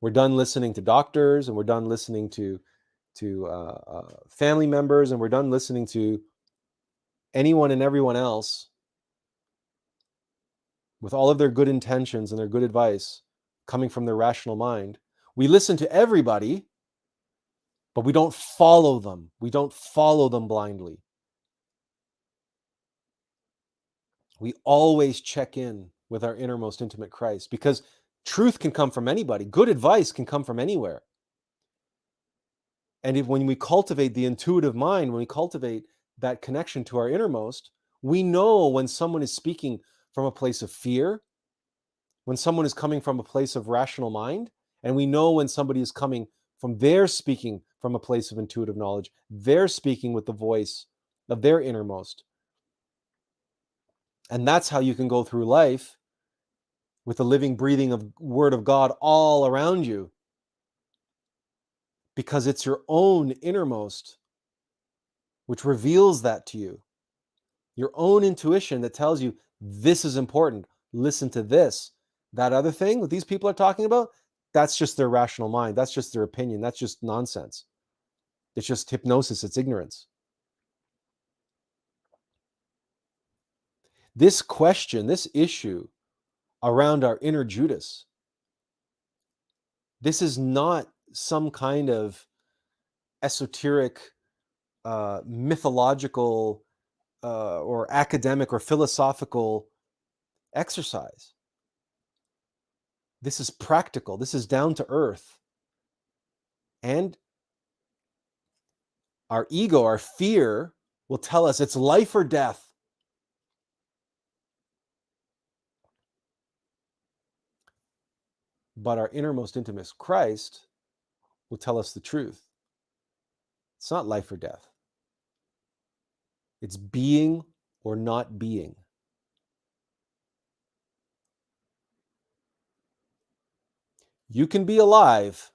We're done listening to doctors, and we're done listening to family members, and we're done listening to anyone and everyone else with all of their good intentions and their good advice coming from their rational mind. We listen to everybody, but we don't follow them. We don't follow them blindly. We always check in with our innermost intimate Christ, because truth can come from anybody. Good advice can come from anywhere. And when we cultivate the intuitive mind, when we cultivate that connection to our innermost, we know when someone is speaking from a place of fear, when someone is coming from a place of rational mind, and we know when somebody is coming from their speaking from a place of intuitive knowledge, they're speaking with the voice of their innermost, And that's how you can go through life with the living, breathing of Word of God all around you. Because it's your own innermost which reveals that to you. Your own intuition that tells you this is important. Listen to this. That other thing that these people are talking about, that's just their rational mind. That's just their opinion. That's just nonsense. It's just hypnosis. It's ignorance. This question, this issue around our inner Judas, this is not some kind of esoteric, mythological, or academic or philosophical exercise. This is practical. This is down to earth. And our ego, our fear, will tell us it's life or death. But our innermost intimate Christ will tell us the truth. It's not life or death. It's being or not being. You can be alive,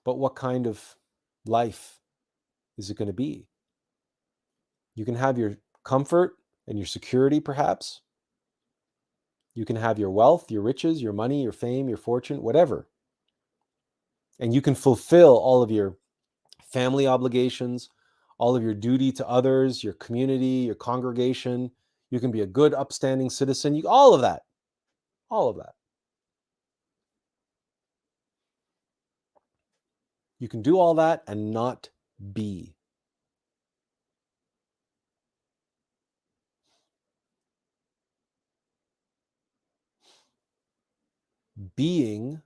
but what kind of life is it going to be? You can have your comfort and your security, perhaps. You can have your wealth, your riches, your money, your fame, your fortune, whatever. And you can fulfill all of your family obligations, all of your duty to others, your community, your congregation. You can be a good, upstanding citizen. All of that. All of that. You can do all that and not be. Being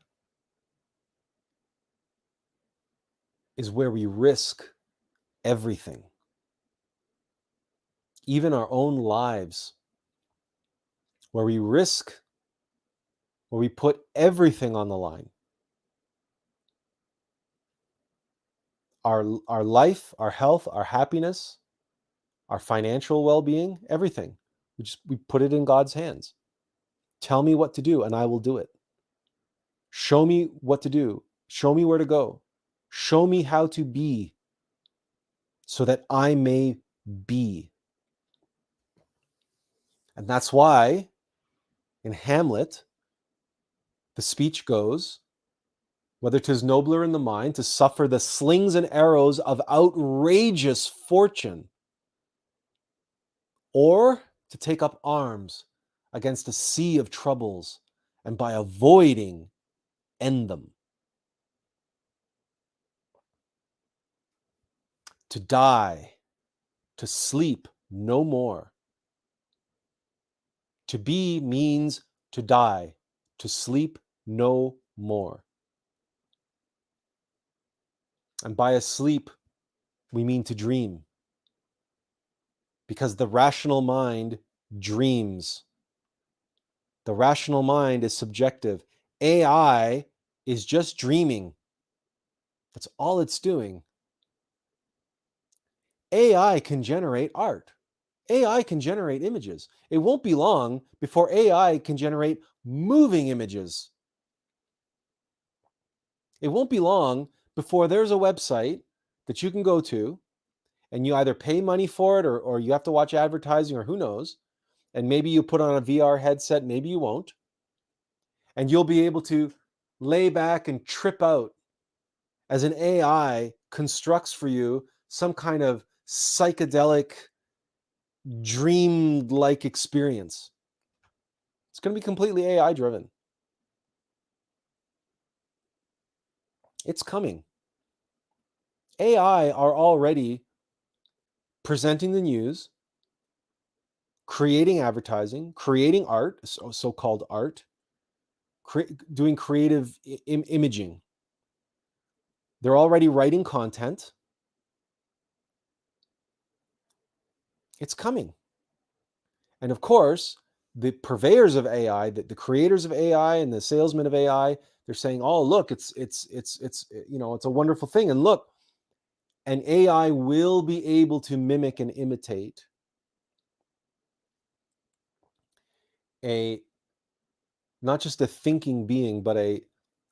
is where we risk everything, even our own lives, where we put everything on the line. Our life, our health, our happiness, our financial well-being, everything. We put it in God's hands. Tell me what to do and I will do it. Show me what to do. Show me where to go. Show me how to be so that I may be. And that's why in Hamlet, the speech goes, whether 'tis nobler in the mind to suffer the slings and arrows of outrageous fortune, or to take up arms against a sea of troubles and by avoiding end them. To die, to sleep no more. To be means to die, to sleep no more. And by asleep, we mean to dream. Because the rational mind dreams. The rational mind is subjective. AI is just dreaming. That's all it's doing. AI can generate art. AI can generate images. It won't be long before AI can generate moving images. It won't be long before there's a website that you can go to and you either pay money for it or you have to watch advertising or who knows. And maybe you put on a VR headset, maybe you won't. And you'll be able to lay back and trip out as an AI constructs for you some kind of psychedelic, dream-like experience. It's going to be completely AI driven. It's coming. AI are already presenting the news, creating advertising, creating art, so-called art, doing creative imaging. They're already writing content. It's coming. And of course, the purveyors of AI, the creators of AI and the salesmen of AI, they're saying, "Oh, look, it's a wonderful thing. And look, And AI will be able to mimic and imitate not just a thinking being, but a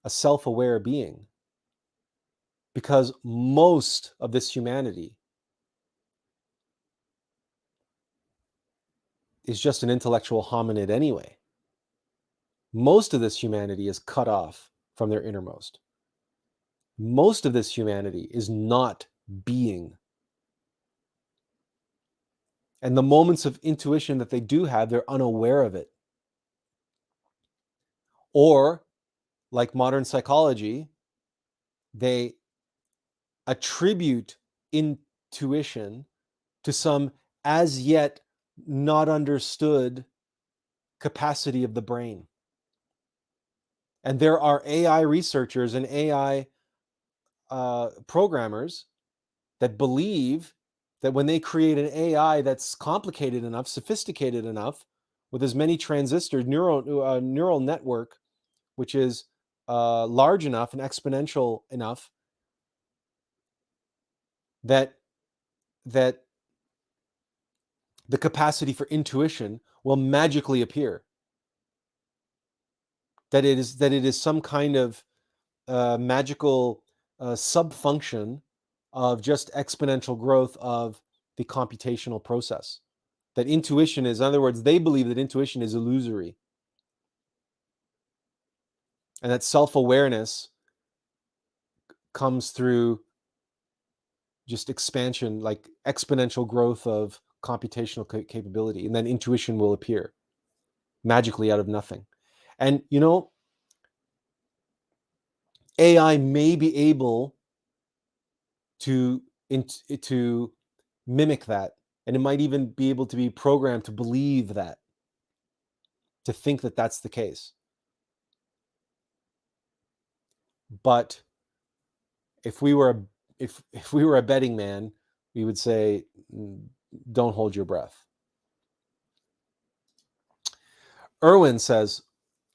self-aware being. Because most of this humanity is just an intellectual hominid anyway. Most of this humanity is cut off from their innermost. Most of this humanity is not being. And the moments of intuition that they do have, they're unaware of it. Or, like modern psychology, they attribute intuition to some as yet not understood capacity of the brain. And there are AI researchers and AI programmers that believe that when they create an AI that's complicated enough, sophisticated enough, with as many transistors, neural network, which is large enough and exponential enough, that the capacity for intuition will magically appear. That it is some kind of magical sub-function of just exponential growth of the computational process. That intuition is, in other words, they believe that intuition is illusory. And that self-awareness comes through just expansion, like exponential growth of computational capability. And then intuition will appear magically out of nothing. And, AI may be able to mimic that. And it might even be able to be programmed to believe that, to think that that's the case. But if we were a betting man, we would say, don't hold your breath. Erwin says,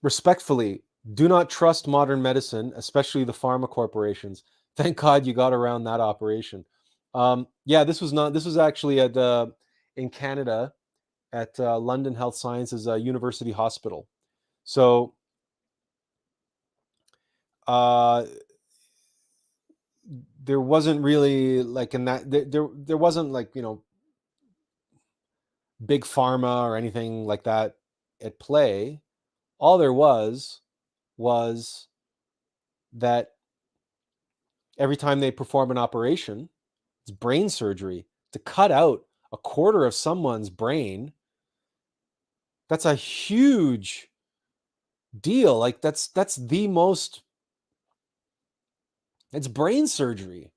respectfully, do not trust modern medicine, especially the pharma corporations. Thank God you got around that operation. This was actually in Canada at London Health Sciences University Hospital. So there wasn't really like there wasn't like, big pharma or anything like that at play. All there was that every time they perform an operation, it's brain surgery, to cut out a quarter of someone's brain. That's a huge deal. Like that's the most, it's brain surgery.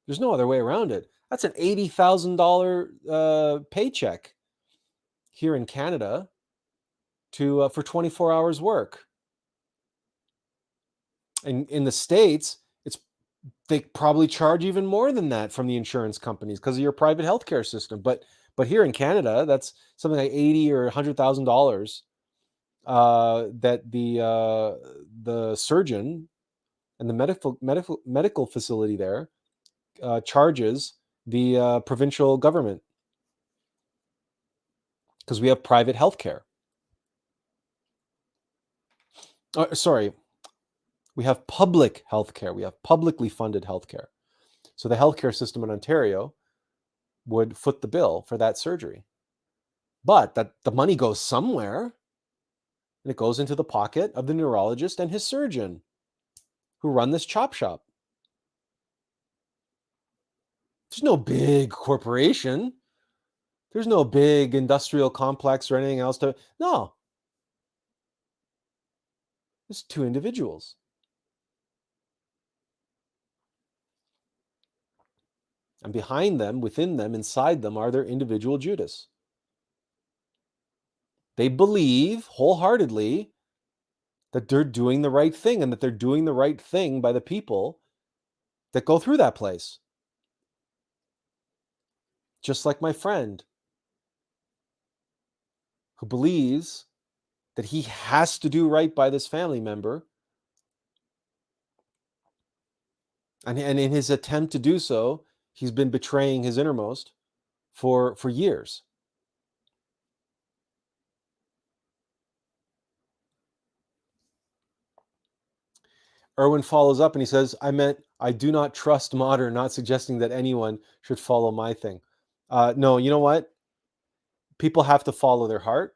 There's no other way around it. That's an $80,000 paycheck here in Canada for 24 hours work. And in the States, they probably charge even more than that from the insurance companies because of your private healthcare system. But here in Canada, that's something like $80,000 or $100,000 that the surgeon and the medical facility there charges the provincial government, because we have private healthcare. Sorry, we have public healthcare. We have publicly funded healthcare. So the healthcare system in Ontario would foot the bill for that surgery. But that the money goes somewhere, and it goes into the pocket of the neurologist and his surgeon who run this chop shop. There's no big corporation. There's no big industrial complex or anything else no. There's two individuals. And behind them, within them, inside them are their individual Judas. They believe wholeheartedly that they're doing the right thing, and that they're doing the right thing by the people that go through that place. Just like my friend who believes that he has to do right by this family member. And in his attempt to do so, he's been betraying his innermost for years. Erwin follows up and he says, I do not trust modern, not suggesting that anyone should follow my thing. No, you know what? People have to follow their heart.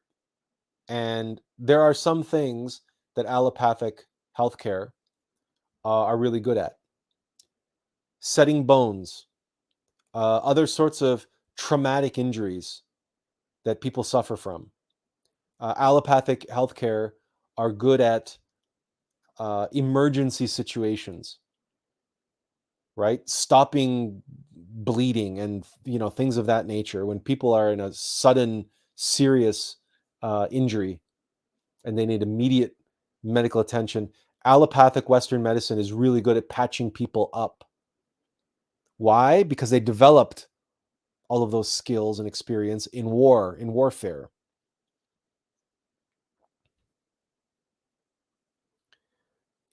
And there are some things that allopathic healthcare are really good at. Setting bones, other sorts of traumatic injuries that people suffer from. Allopathic healthcare are good at emergency situations, right? Stopping bleeding and things of that nature. When people are in a sudden, serious injury and they need immediate medical attention, allopathic Western medicine is really good at patching people up. Why? Because they developed all of those skills and experience in warfare.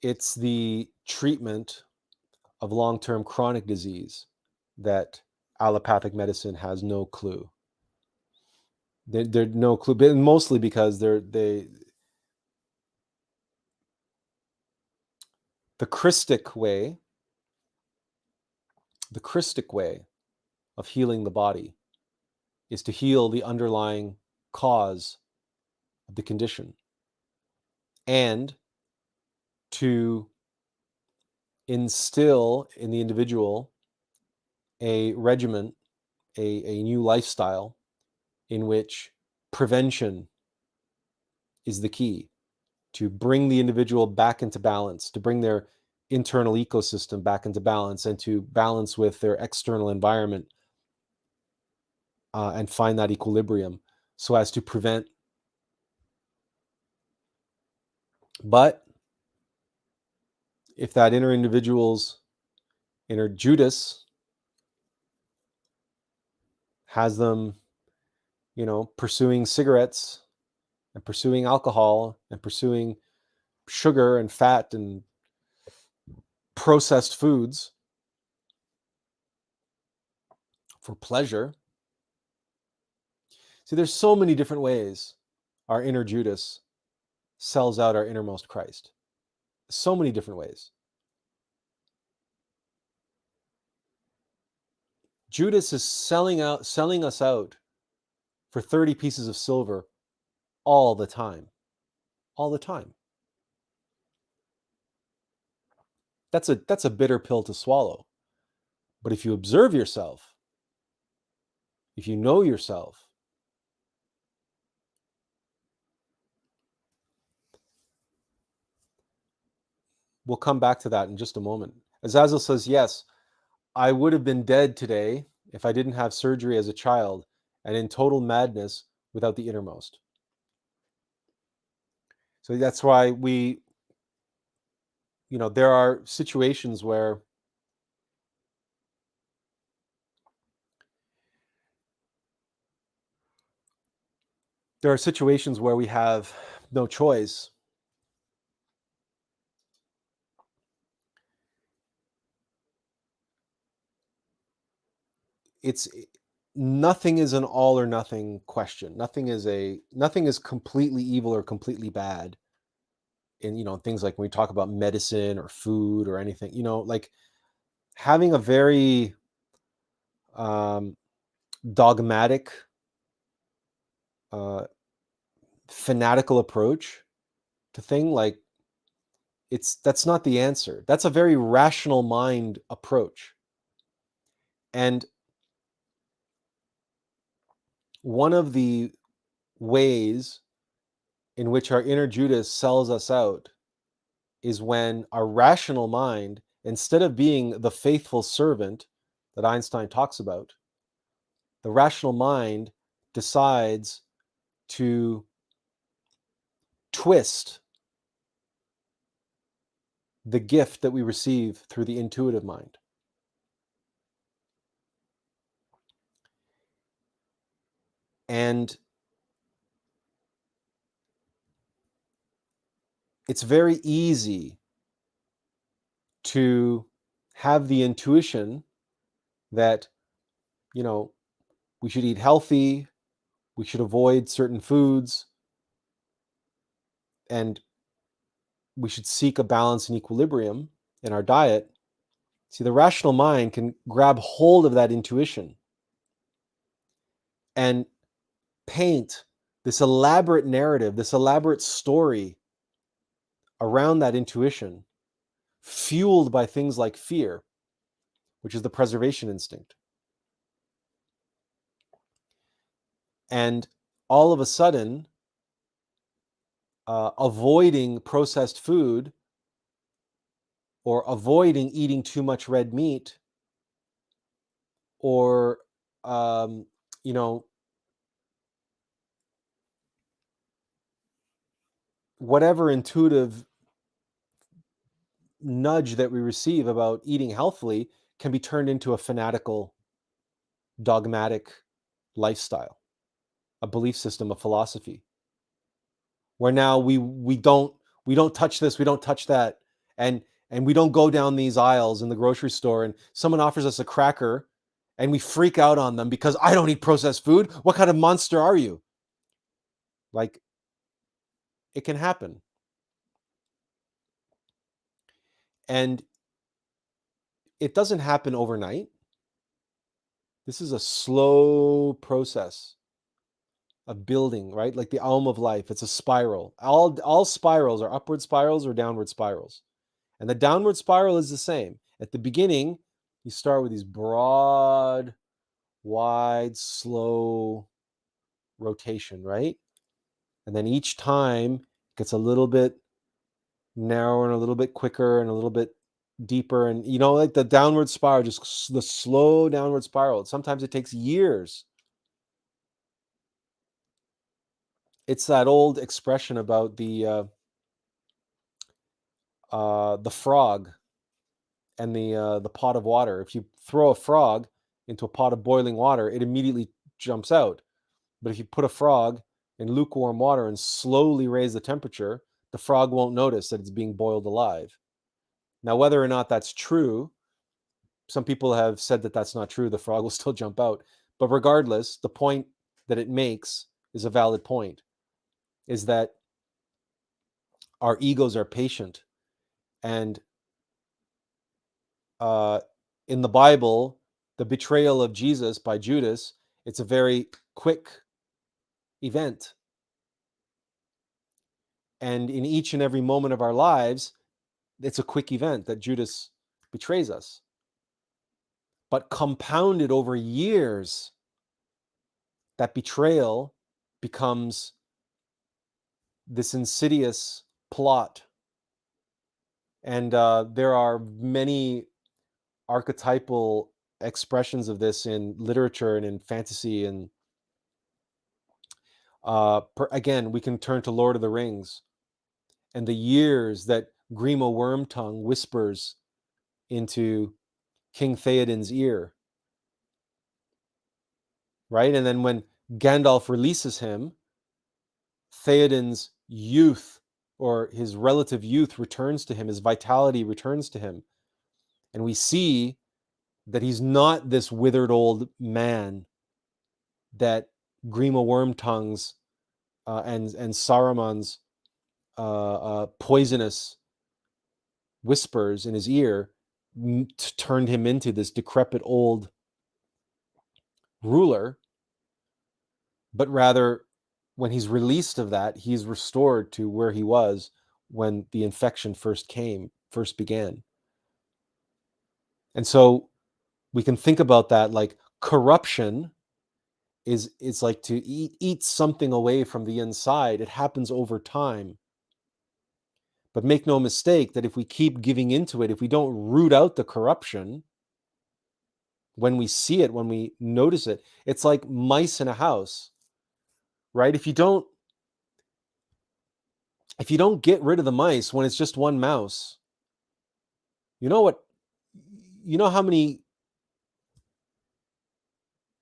It's the treatment of long-term chronic disease that allopathic medicine has no clue. They're no clue, but mostly because the Christic way of healing the body is to heal the underlying cause of the condition and to instill in the individual a regimen, a new lifestyle in which prevention is the key, to bring the individual back into balance, to bring their internal ecosystem back into balance and to balance with their external environment and find that equilibrium so as to prevent. But if that inner individual's inner Judas has them, pursuing cigarettes and pursuing alcohol and pursuing sugar and fat and processed foods for pleasure. See, there's so many different ways our inner Judas sells out our innermost Christ. So many different ways. Judas is selling us out for 30 pieces of silver all the time. All the time. That's a bitter pill to swallow. But if you observe yourself, if you know yourself, we'll come back to that in just a moment. Azazel says, yes, I would have been dead today if I didn't have surgery as a child and in total madness without the innermost. So that's why there are situations where we have no choice. Nothing is an all or nothing question. Nothing is completely evil or completely bad. And things like when we talk about medicine or food or anything, like having a very dogmatic, fanatical approach to thing, like that's not the answer. That's a very rational mind approach. And one of the ways in which our inner Judas sells us out is when our rational mind, instead of being the faithful servant that Einstein talks about, the rational mind decides to twist the gift that we receive through the intuitive mind. And it's very easy to have the intuition that, we should eat healthy, we should avoid certain foods, and we should seek a balance and equilibrium in our diet. See, the rational mind can grab hold of that intuition and paint this elaborate narrative, this elaborate story around that intuition, fueled by things like fear, which is the preservation instinct. And all of a sudden, avoiding processed food or avoiding eating too much red meat or, whatever intuitive nudge that we receive about eating healthily can be turned into a fanatical, dogmatic lifestyle, a belief system, a philosophy, where now we don't touch this, we don't touch that, and we don't go down these aisles in the grocery store and someone offers us a cracker and we freak out on them because I don't eat processed food. What kind of monster are you? Like, it can happen. And it doesn't happen overnight. This is a slow process of building, right? Like the alm of life, it's a spiral. All spirals are upward spirals or downward spirals. And the downward spiral is the same. At the beginning, you start with these broad, wide, slow rotation, right? And then each time it gets a little bit narrower and a little bit quicker and a little bit deeper. And, like the downward spiral, just the slow downward spiral. Sometimes it takes years. It's that old expression about the frog and the pot of water. If you throw a frog into a pot of boiling water, it immediately jumps out. But if you put a frog in lukewarm water and slowly raise the temperature, the frog won't notice that it's being boiled alive. Now, whether or not that's true, some people have said that that's not true. The frog will still jump out. But regardless, the point that it makes is a valid point, is that our egos are patient. And in the Bible, the betrayal of Jesus by Judas, it's a very quick event. And in each and every moment of our lives, it's a quick event that Judas betrays us. But compounded over years, that betrayal becomes this insidious plot. And there are many archetypal expressions of this in literature and in fantasy. And again, we can turn to Lord of the Rings and the years that Grima Wormtongue whispers into King Theoden's ear, right? And then when Gandalf releases him, Theoden's youth, or his relative youth, returns to him, his vitality returns to him. And we see that he's not this withered old man that Grima Wormtongue's and Saruman's poisonous whispers in his ear turned him into this decrepit old ruler, but rather when he's released of that, he's restored to where he was when the infection first began. And so we can think about that like corruption is like to eat something away from the inside. It happens over time. But make no mistake that if we keep giving into it, if we don't root out the corruption, when we see it, when we notice it, it's like mice in a house, right? If you don't get rid of the mice when it's just one mouse, you know how many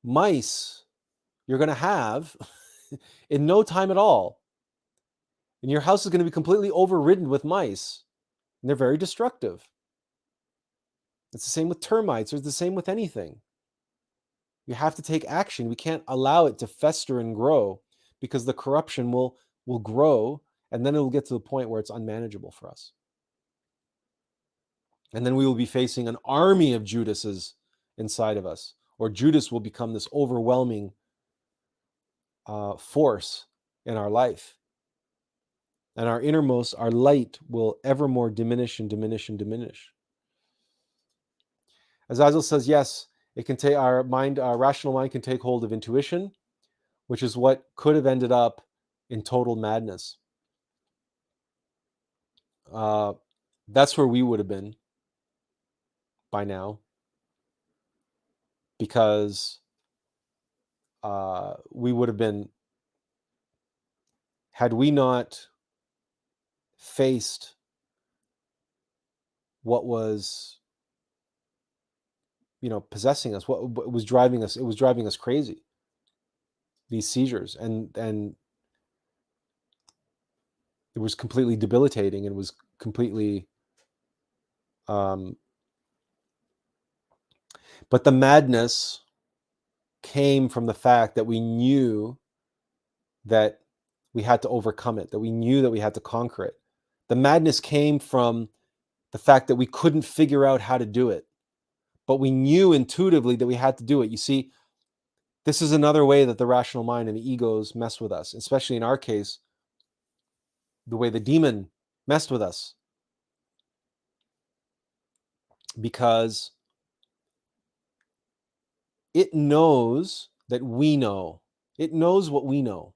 mice you're going to have in no time at all. And your house is going to be completely overridden with mice. And they're very destructive. It's the same with termites. It's the same with anything. We have to take action. We can't allow it to fester and grow, because the corruption will grow, and then it will get to the point where it's unmanageable for us. And then we will be facing an army of Judases inside of us, or Judas will become this overwhelming force in our life. And our innermost, our light, will evermore diminish and diminish and diminish. As Attlas says, yes, it can take our rational mind can take hold of intuition, which is what could have ended up in total madness. That's where we would have been by now, because we would have been, had we not faced what was, possessing us, what was driving us. It was driving us crazy, these seizures, and it was completely debilitating, and was completely but the madness came from the fact that we knew that we had to overcome it, that we knew that we had to conquer it. The madness came from the fact that we couldn't figure out how to do it, but we knew intuitively that we had to do it. You see, this is another way that the rational mind and the egos mess with us, especially in our case, the way the demon messed with us. Because it knows that we know. It knows what we know.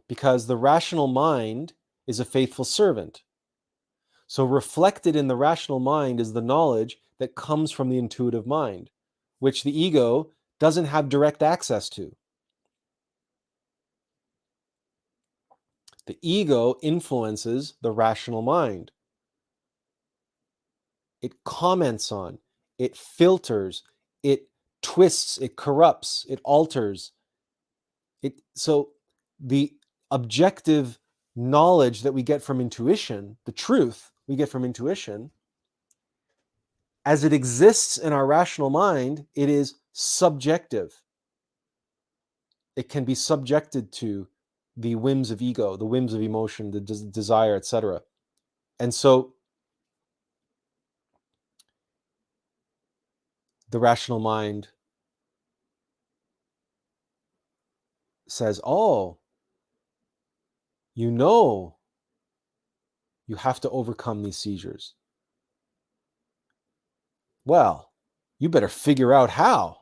Because the rational mind is a faithful servant. So reflected in the rational mind is the knowledge that comes from the intuitive mind, which the ego doesn't have direct access to. The ego influences the rational mind. It comments on, it filters, it twists, it corrupts, it alters. So the objective knowledge that we get from intuition, the truth we get from intuition, as it exists in our rational mind, it is subjective. It can be subjected to the whims of ego, the whims of emotion, the desire, etc. And so the rational mind says, oh, you have to overcome these seizures. Well, you better figure out how.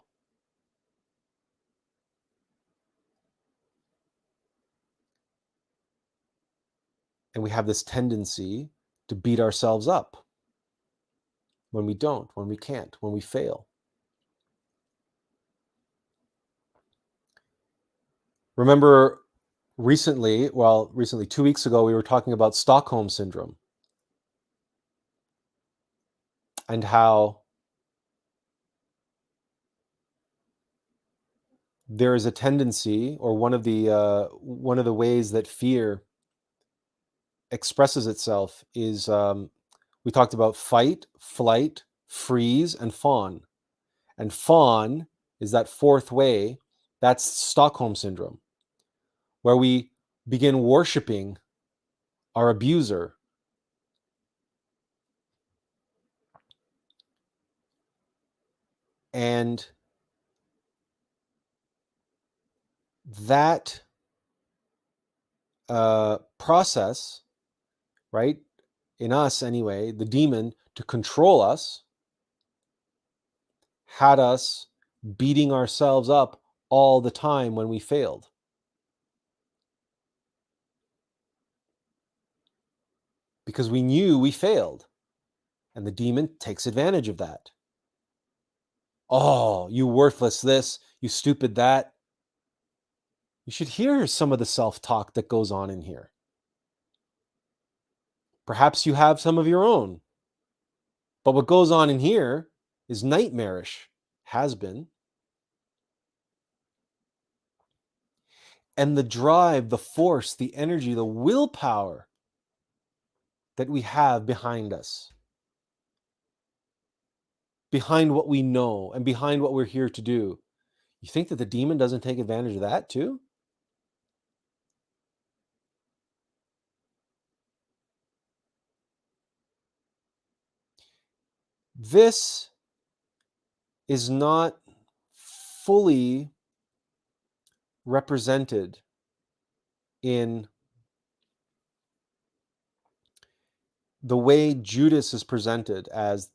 And we have this tendency to beat ourselves up when we don't, when we can't, when we fail. Remember recently, 2 weeks ago, we were talking about Stockholm Syndrome and how there is a tendency, or one of the ways that fear expresses itself is, we talked about fight, flight, freeze, and fawn. And fawn is that fourth way. That's Stockholm Syndrome, where we begin worshiping our abuser. And that process, right, in us anyway, the demon, to control us, had us beating ourselves up all the time when we failed. Because we knew we failed. And the demon takes advantage of that. Oh, you worthless this, you stupid that. You should hear some of the self-talk that goes on in here. Perhaps you have some of your own. But what goes on in here is nightmarish, has been. And the drive, the force, the energy, the willpower that we have behind us behind what we know and behind what we're here to do. You think that the demon doesn't take advantage of that too? This is not fully represented in the way Judas is presented as,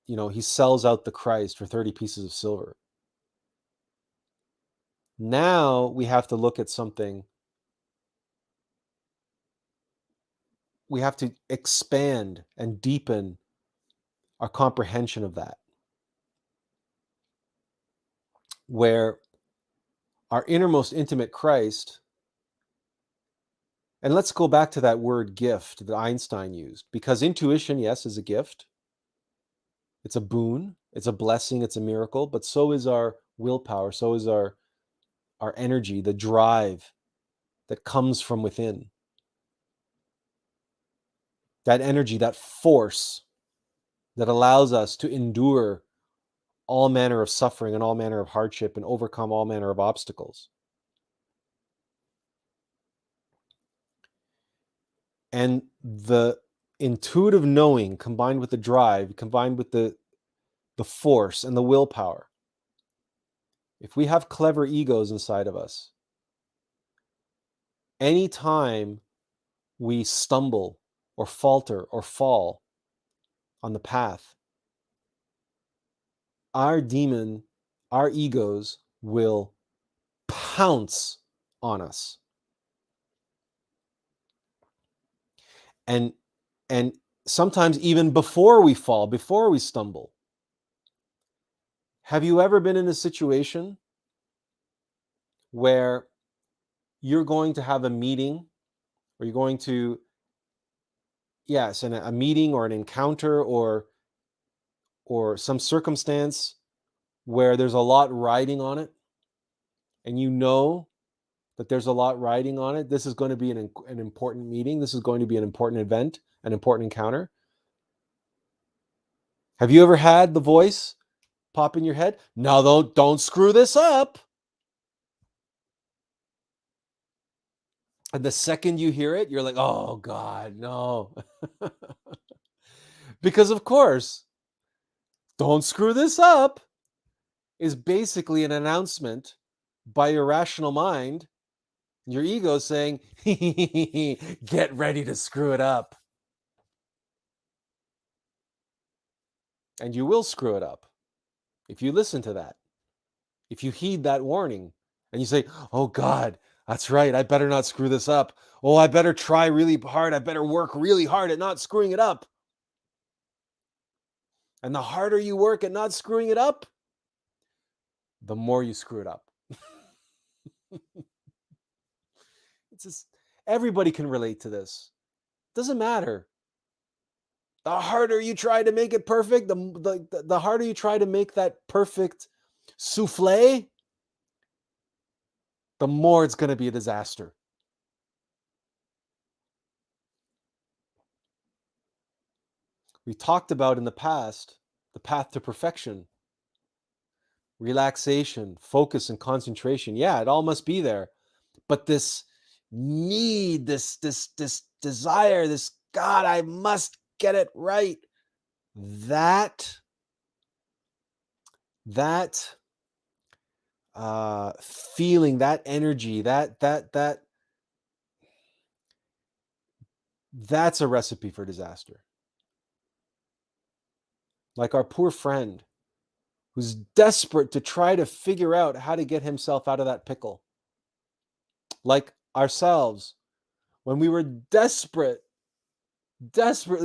he sells out the Christ for 30 pieces of silver. Now we have to look at something. We have to expand and deepen our comprehension of that, where our innermost intimate Christ, and let's go back to that word gift that Einstein used, because intuition, yes, is a gift. It's a boon, it's a blessing, it's a miracle, but so is our willpower, so is our energy, the drive that comes from within. That energy, that force that allows us to endure all manner of suffering and all manner of hardship and overcome all manner of obstacles. And the intuitive knowing combined with the drive, combined with the force and the willpower, if we have clever egos inside of us, anytime we stumble or falter or fall on the path, our demon, our egos will pounce on us. And sometimes even before we fall, before we stumble. Have you ever been in a situation where you're going to have a meeting, or you're going to, yes, a meeting or an encounter or some circumstance where there's a lot riding on it, and you know that there's a lot riding on it? This is going to be an important meeting. This is going to be an important event, an important encounter. Have you ever had the voice pop in your head? No, don't screw this up. And the second you hear it, you're like, oh God, no. Because of course, don't screw this up is basically an announcement by your rational mind, your ego saying, get ready to screw it up. And you will screw it up if you listen to that. If you heed that warning and you say, oh God, that's right, I better not screw this up. Oh, I better try really hard. I better work really hard at not screwing it up. And the harder you work at not screwing it up, the more you screw it up. It's just, everybody can relate to this. Doesn't matter. The harder you try to make it perfect, the harder you try to make that perfect souffle, the more it's going to be a disaster. We talked about in the past the path to perfection, relaxation, focus, and concentration. Yeah, it all must be there. But this need, this desire, this God, I must get it right. That feeling, that energy, that's a recipe for disaster. Like our poor friend who's desperate to try to figure out how to get himself out of that pickle. Like ourselves, when we were desperately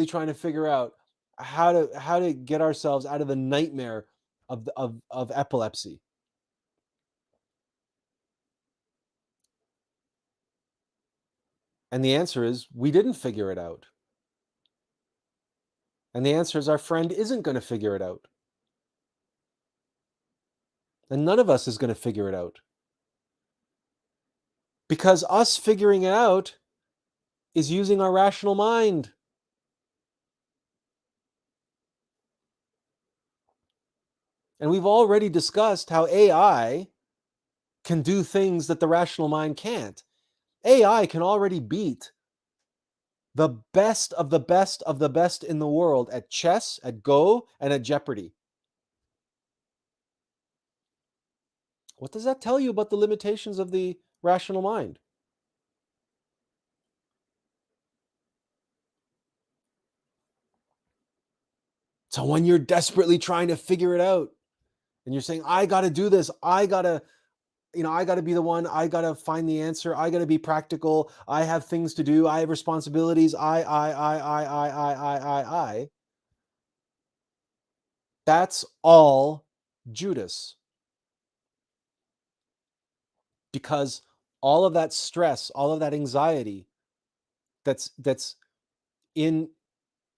trying to figure out how to get ourselves out of the nightmare of epilepsy. And the answer is we didn't figure it out. And the answer is our friend isn't going to figure it out. And none of us is going to figure it out. Because us figuring it out is using our rational mind. And we've already discussed how AI can do things that the rational mind can't. AI can already beat the best of the best of the best in the world at chess, at Go, and at Jeopardy. What does that tell you about the limitations of the rational mind? So when you're desperately trying to figure it out and you're saying, I got to do this, I got to be the one, I got to find the answer, I got to be practical, I have things to do, I have responsibilities, I. That's all Judas. Because all of that stress, all of that anxiety that's in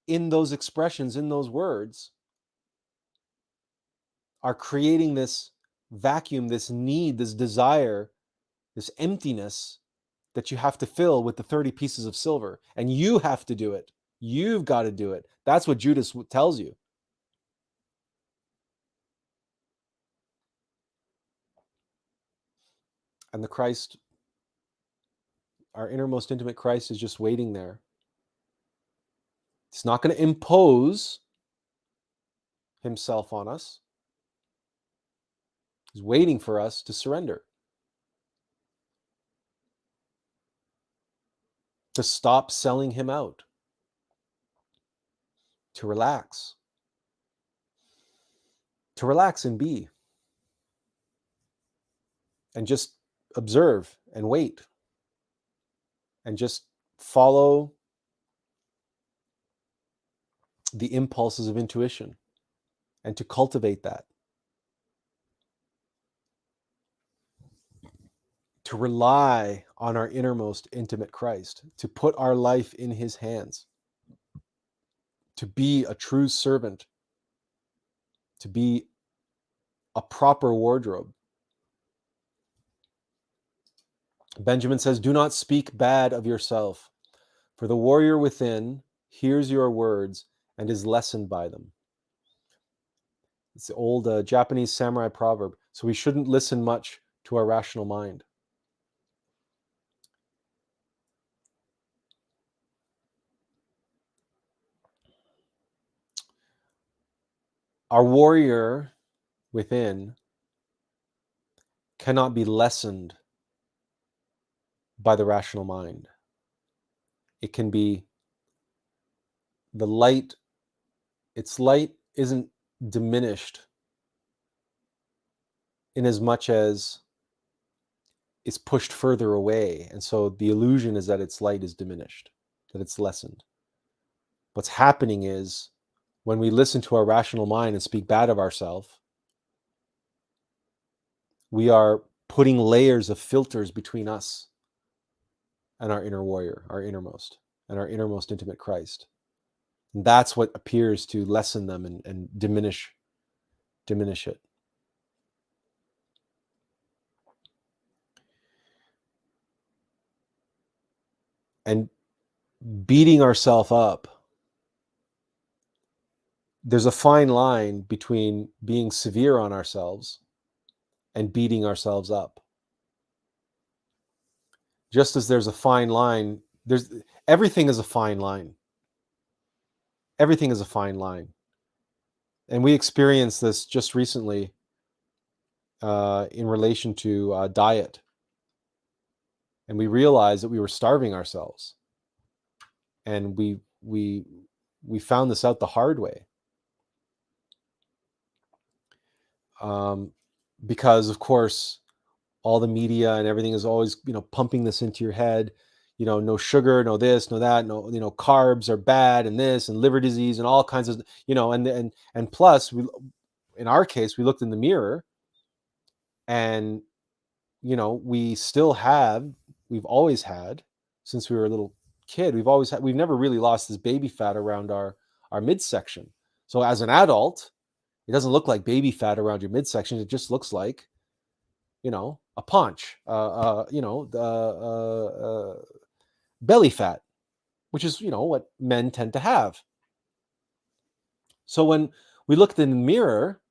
those expressions, in those words, are creating this vacuum, this need, this desire, this emptiness that you have to fill with the 30 pieces of silver. And you have to do it. You've got to do it. That's what Judas tells you. And the Christ, our innermost intimate Christ, is just waiting there. He's not going to impose himself on us. He's waiting for us to surrender, to stop selling him out, to relax and be, and just observe and wait, and just follow the impulses of intuition, and to cultivate that, to rely on our innermost intimate Christ, to put our life in his hands, to be a true servant, to be a proper wardrobe. Benjamin says, do not speak bad of yourself, for the warrior within hears your words and is lessened by them. It's the old Japanese samurai proverb. So we shouldn't listen much to our rational mind. Our warrior within cannot be lessened by the rational mind. It can be the light, its light isn't diminished in as much as it's pushed further away. And so the illusion is that its light is diminished, that it's lessened. What's happening is when we listen to our rational mind and speak bad of ourselves, we are putting layers of filters between us and our inner warrior, our innermost, and our innermost intimate Christ. And that's what appears to lessen them and diminish it. And beating ourselves up, there's a fine line between being severe on ourselves and beating ourselves up. Just as there's a fine line, everything is a fine line. Everything is a fine line. And we experienced this just recently in relation to diet. And we realized that we were starving ourselves. And we found this out the hard way. Because of course, all the media and everything is always, pumping this into your head, no sugar, no this, no that, no, carbs are bad and this and liver disease and all kinds of, and plus in our case, we looked in the mirror and, we've always had, since we were a little kid, we've never really lost this baby fat around our midsection. So as an adult, it doesn't look like baby fat around your midsection. It just looks like, a paunch, belly fat, which is, what men tend to have. So when we looked in the mirror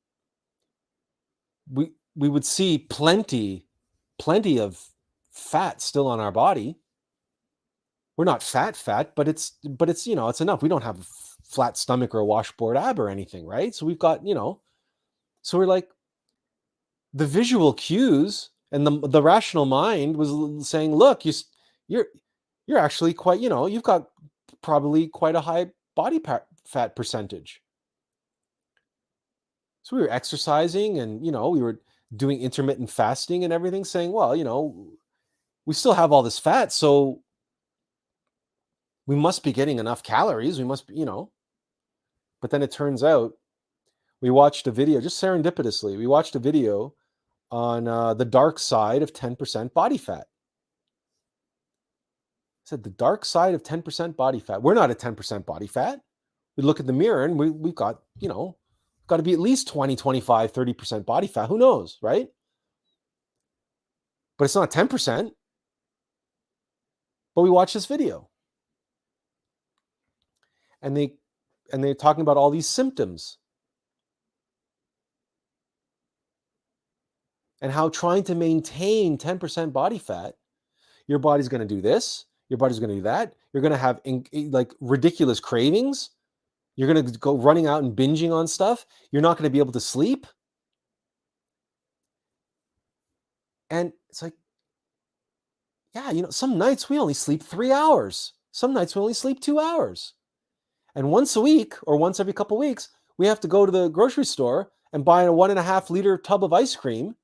we would see plenty of fat still on our body. We're not fat, but it's it's enough. We don't have a flat stomach or a washboard ab or anything, right? So we've got, so we're like, the visual cues and the rational mind was saying, look, you're you're actually quite, you've got probably quite a high body fat percentage. So we were exercising and, we were doing intermittent fasting and everything, saying, well, we still have all this fat, so we must be getting enough calories. We must be, but then it turns out we watched a video, just serendipitously, we watched a video on the dark side of 10% body fat. I said, the dark side of 10% body fat. We're not at 10% body fat. We look at the mirror and we've got, got to be at least 20, 25, 30% body fat. Who knows, right? But it's not 10%. But we watched this video. And they're talking about all these symptoms. And how trying to maintain 10% body fat, your body's going to do this, your body's going to do that. You're going to have like ridiculous cravings. You're going to go running out and binging on stuff. You're not going to be able to sleep. And it's like, yeah, some nights we only sleep 3 hours. Some nights we only sleep 2 hours. And once a week or once every couple of weeks, we have to go to the grocery store and buy a 1.5 liter tub of ice cream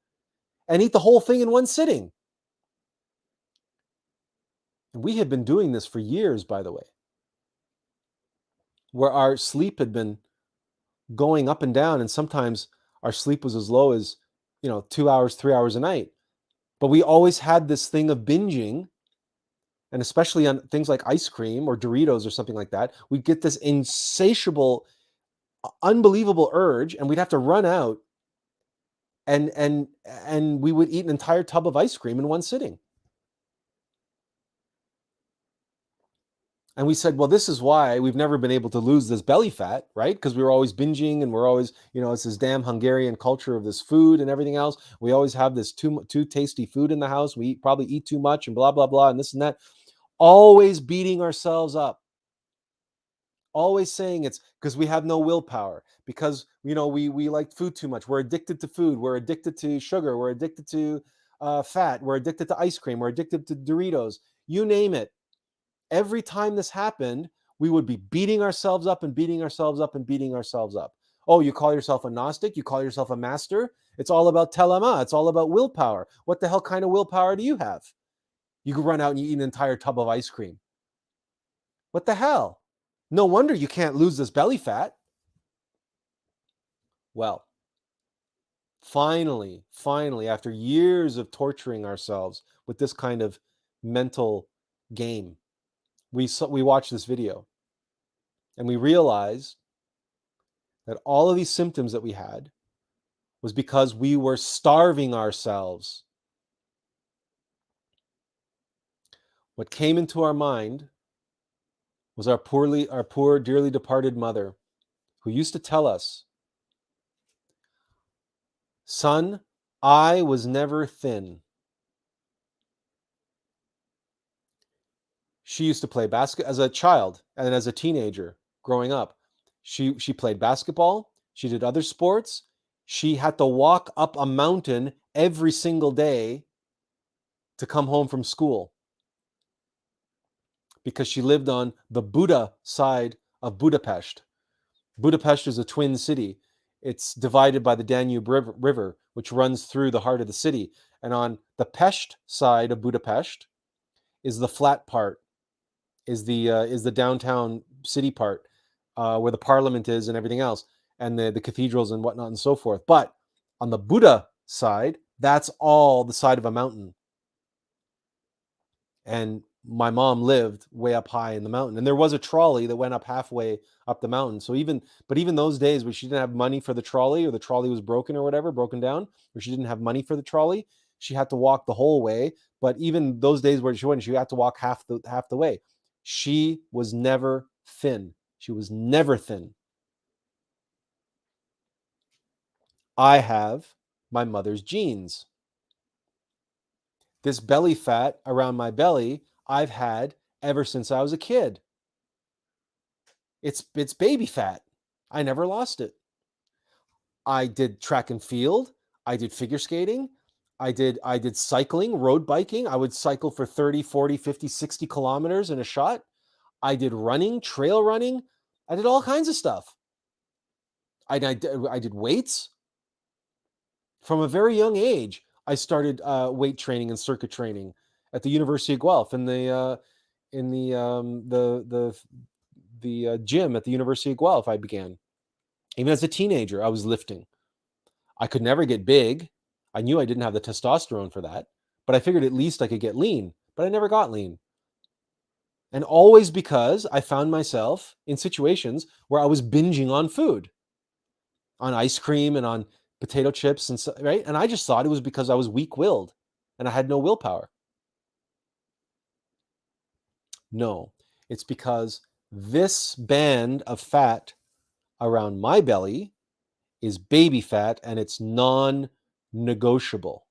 and eat the whole thing in one sitting. And we had been doing this for years, by the way, where our sleep had been going up and down. And sometimes our sleep was as low as, 2 hours, 3 hours a night. But we always had this thing of binging, and especially on things like ice cream or Doritos or something like that, we'd get this insatiable, unbelievable urge, and we'd have to run out and we would eat an entire tub of ice cream in one sitting. And we said, well, this is why we've never been able to lose this belly fat, right? Because we were always binging and we're always, it's this damn Hungarian culture of this food and everything else. We always have this too tasty food in the house. We probably eat too much and blah, blah, blah, and this and that. Always beating ourselves up. Always saying it's because we have no willpower, because, we like food too much. We're addicted to food. We're addicted to sugar. We're addicted to fat. We're addicted to ice cream. We're addicted to Doritos. You name it. Every time this happened, we would be beating ourselves up and beating ourselves up and beating ourselves up. Oh, you call yourself a Gnostic? You call yourself a master? It's all about telema. It's all about willpower. What the hell kind of willpower do you have? You can run out and you eat an entire tub of ice cream. What the hell? No wonder you can't lose this belly fat. Well, finally, after years of torturing ourselves with this kind of mental game, we watched this video and we realized that all of these symptoms that we had was because we were starving ourselves. What came into our mind was our poor, dearly departed mother, who used to tell us, son, I was never thin. She used to play basketball as a child and as a teenager growing up. She played basketball. She did other sports. She had to walk up a mountain every single day to come home from school because she lived on the Buda side of Budapest. Budapest is a twin city. It's divided by the Danube River, which runs through the heart of the city. And on the Pest side of Budapest is the flat part, is the downtown city part, where the parliament is and everything else, and the cathedrals and whatnot and so forth. But on the Buddha side, that's all the side of a mountain. And my mom lived way up high in the mountain, and there was a trolley that went up halfway up the mountain. So even those days where she didn't have money for the trolley, or the trolley was broken or whatever, broken down, or she didn't have money for the trolley, she had to walk the whole way. But even those days where she wouldn't, she had to walk half the way. She was never thin. She was never thin. I have my mother's genes. This belly fat around my belly, I've had ever since I was a kid. It's baby fat. I never lost it. I did track and field. I did figure skating. I did cycling, road biking. I would cycle for 30, 40, 50, 60 kilometers in a shot. I did running, trail running. I did all kinds of stuff. I did weights. From a very young age, I started weight training and circuit training at the University of Guelph in the gym at the University of Guelph. I began. Even as a teenager, I was lifting. I could never get big. I knew I didn't have the testosterone for that, but I figured at least I could get lean, but I never got lean. And always because I found myself in situations where I was binging on food, on ice cream and on potato chips, and right? And I just thought it was because I was weak-willed and I had no willpower. No, it's because this band of fat around my belly is baby fat, and it's non-negotiable.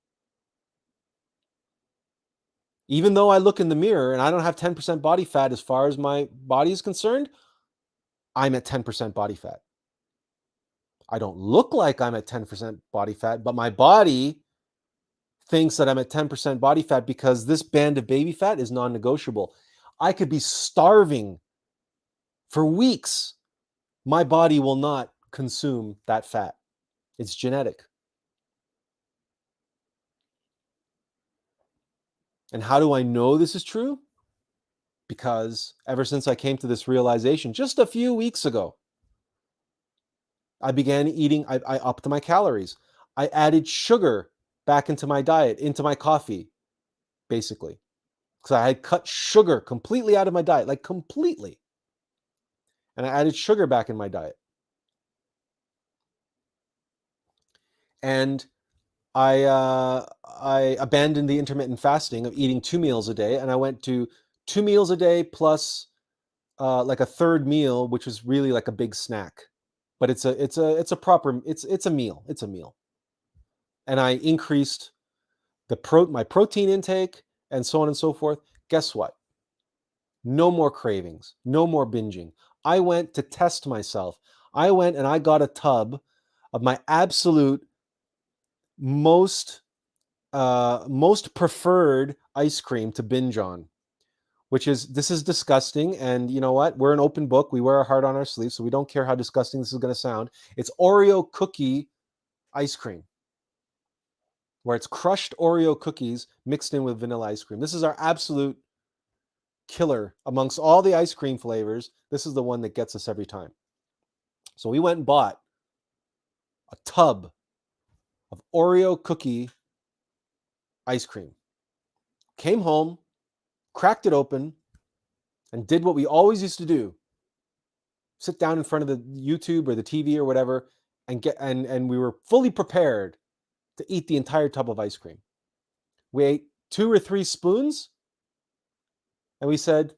Even though I look in the mirror and I don't have 10% body fat as far as my body is concerned, I'm at 10% body fat. I don't look like I'm at 10% body fat, but my body thinks that I'm at 10% body fat because this band of baby fat is non-negotiable. I could be starving for weeks. My body will not consume that fat. It's genetic. And how do I know this is true? Because ever since I came to this realization just a few weeks ago, I began eating, I upped my calories. I added sugar back into my diet, into my coffee, basically. Because I had cut sugar completely out of my diet, like completely. And I added sugar back in my diet. And I abandoned the intermittent fasting of eating 2 meals a day, and I went to 2 meals a day plus like a third meal, which was really like a big snack. But it's a proper, it's a meal. It's a meal. And I increased my protein intake and so on and so forth. Guess what? No more cravings, no more binging. I went to test myself. I went and I got a tub of my absolute most preferred ice cream to binge on, this is disgusting. And you know what? We're an open book. We wear our heart on our sleeve, so we don't care how disgusting this is going to sound. It's Oreo cookie ice cream, where it's crushed Oreo cookies mixed in with vanilla ice cream. This is our absolute killer amongst all the ice cream flavors. This is the one that gets us every time. So we went and bought a tub of Oreo cookie ice cream. Came home, cracked it open, and did what we always used to do. Sit down in front of the YouTube or the TV or whatever, and we were fully prepared to eat the entire tub of ice cream. We ate 2 or 3 spoons, and we said,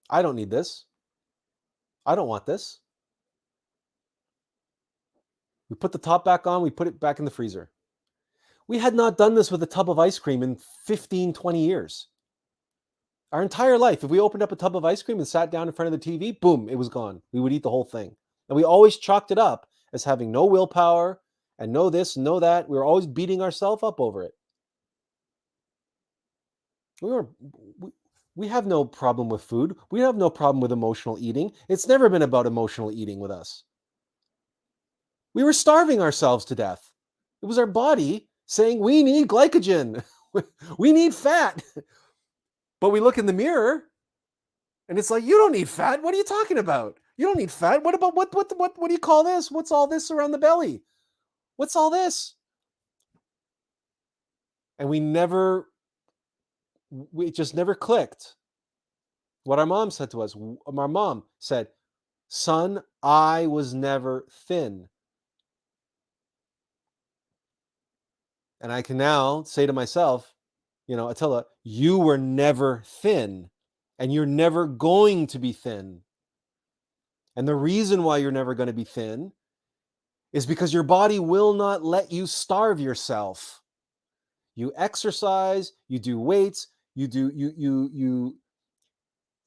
I don't need this. I don't want this. We put the top back on, we put it back in the freezer. We had not done this with a tub of ice cream in 15, 20 years. Our entire life, if we opened up a tub of ice cream and sat down in front of the TV, boom, it was gone. We would eat the whole thing. And we always chalked it up as having no willpower and no this, no that. We were always beating ourselves up over it. We have no problem with food. We have no problem with emotional eating. It's never been about emotional eating with us. We were starving ourselves to death. It was our body saying, we need glycogen. We need fat. But we look in the mirror and it's like, you don't need fat. What are you talking about? You don't need fat. What about what do you call this? What's all this around the belly? What's all this? And it just never clicked. What our mom said to us, our mom said, son, I was never thin. And I can now say to myself, Attila, you were never thin, and you're never going to be thin. And the reason why you're never going to be thin is because your body will not let you starve yourself. You exercise, you do weights, you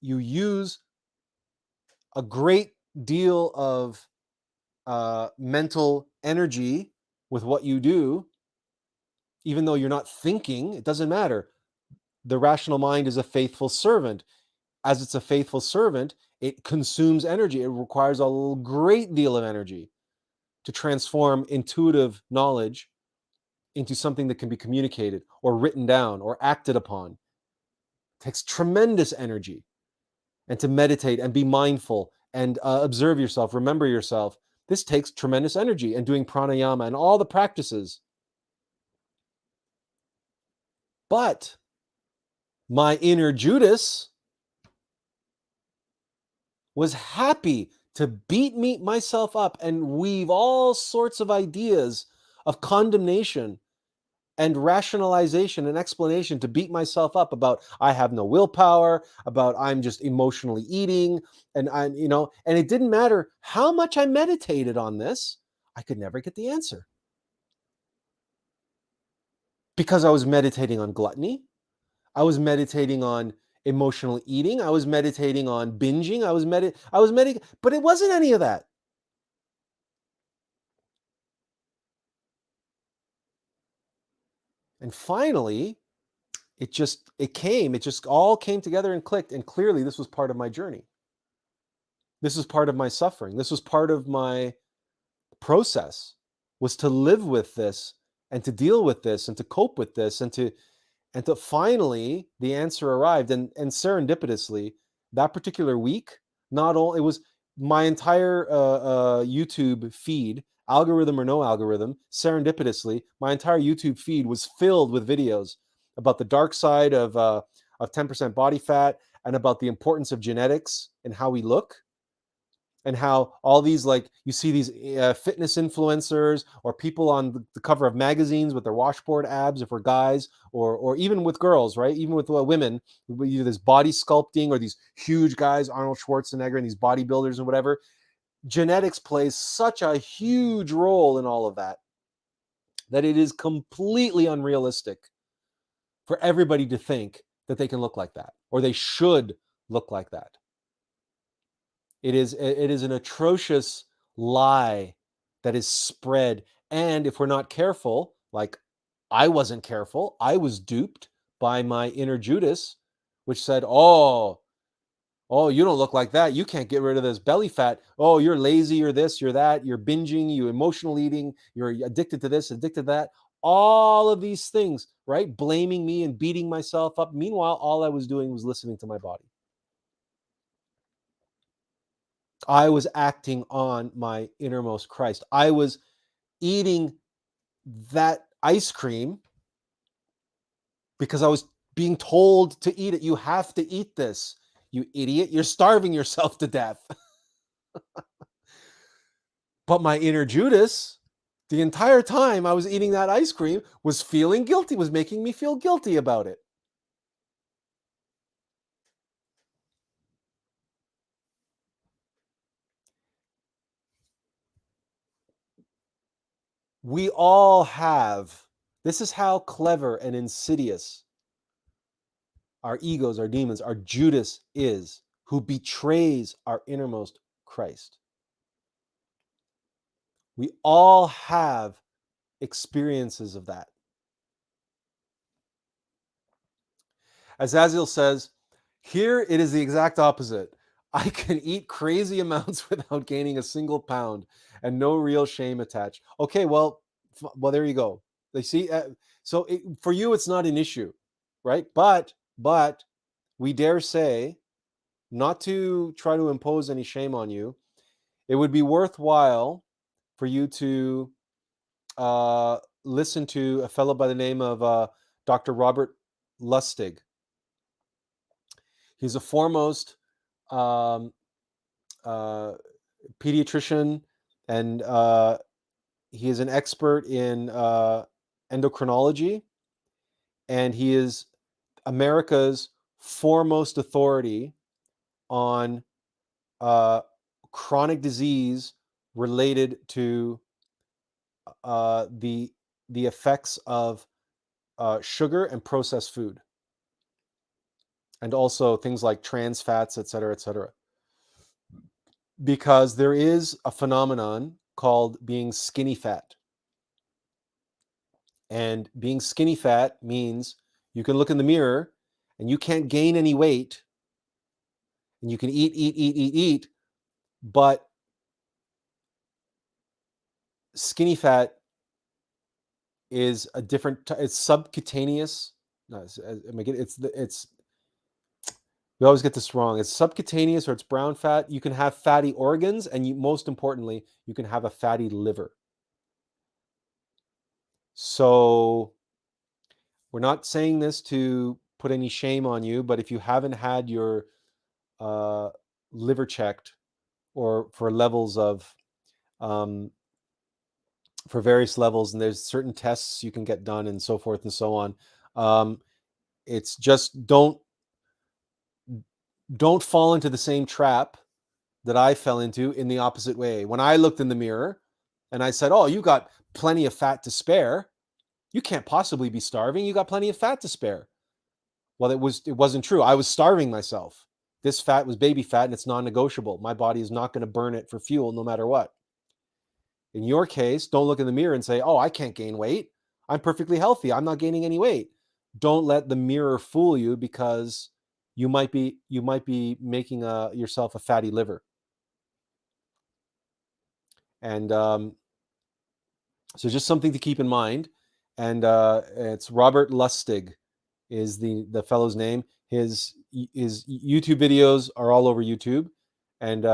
use a great deal of mental energy with what you do, even though you're not thinking. It doesn't matter. The rational mind is a faithful servant. As it's a faithful servant, it consumes energy. It requires a great deal of energy to transform intuitive knowledge into something that can be communicated or written down or acted upon. It takes tremendous energy. And to meditate and be mindful and observe yourself, remember yourself, this takes tremendous energy. And doing pranayama and all the practices. But my inner Judas was happy to beat myself up and weave all sorts of ideas of condemnation and rationalization and explanation to beat myself up about I have no willpower, about I'm just emotionally eating, and and it didn't matter how much I meditated on this, I could never get the answer. Because I was meditating on gluttony, I was meditating on emotional eating, I was meditating on binging, I was meditating, but it wasn't any of that. And finally, it just all came together and clicked, and clearly this was part of my journey. This was part of my suffering. This was part of my process, was to live with this and to deal with this and to cope with this and to finally the answer arrived. And serendipitously, that particular week, not only it was my entire YouTube feed, algorithm or no algorithm, serendipitously, my entire YouTube feed was filled with videos about the dark side of 10% body fat and about the importance of genetics and how we look, and how all these, like, you see these fitness influencers or people on the cover of magazines with their washboard abs, if we're guys, or even with girls, right? Even with women, either this body sculpting or these huge guys, Arnold Schwarzenegger and these bodybuilders and whatever. Genetics plays such a huge role in all of that that it is completely unrealistic for everybody to think that they can look like that or they should look like that. It is an atrocious lie that is spread. And if we're not careful, like I wasn't careful, I was duped by my inner Judas, which said, oh, you don't look like that. You can't get rid of this belly fat. Oh, you're lazy, you're this, you're that, you're binging, you emotional eating, you're addicted to this, addicted to that. All of these things, right? Blaming me and beating myself up. Meanwhile, all I was doing was listening to my body. I was acting on my innermost Christ. I was eating that ice cream because I was being told to eat it. You have to eat this, you idiot. You're starving yourself to death. But my inner Judas, the entire time I was eating that ice cream, was feeling guilty, was making me feel guilty about it. We all have. This is how clever and insidious our egos, our demons, our Judas is, who betrays our innermost Christ. We all have experiences of that. As Aziel says, here it is the exact opposite. I can eat crazy amounts without gaining a single pound and no real shame attached. Okay, well, there you go. They see, so for you, it's not an issue, right? But we dare say, not to try to impose any shame on you, it would be worthwhile for you to listen to a fellow by the name of Dr. Robert Lustig. He's a foremost um, pediatrician, and he is an expert in endocrinology, and he is America's foremost authority on chronic disease related to the effects of sugar and processed food, and also things like trans fats, etc., etc. Because there is a phenomenon called being skinny fat. And being skinny fat means you can look in the mirror and you can't gain any weight, and you can eat, but skinny fat is a different, it's subcutaneous. No, it's we always get this wrong. It's subcutaneous, or it's brown fat. You can have fatty organs, and most importantly, you can have a fatty liver. So we're not saying this to put any shame on you, but if you haven't had your liver checked, or for levels of, for various levels, and there's certain tests you can get done and so forth and so on. It's just don't fall into the same trap that I fell into in the opposite way. When I looked in the mirror and I said, "Oh, you got plenty of fat to spare. You can't possibly be starving. You got plenty of fat to spare." Well, it wasn't true. I was starving myself. This fat was baby fat, and it's non-negotiable. My body is not going to burn it for fuel no matter what. In your case, don't look in the mirror and say, "Oh, I can't gain weight. I'm perfectly healthy. I'm not gaining any weight." Don't let the mirror fool you, because you might be making yourself a fatty liver. And so just something to keep in mind. And it's Robert Lustig is the fellow's name. His YouTube videos are all over YouTube, and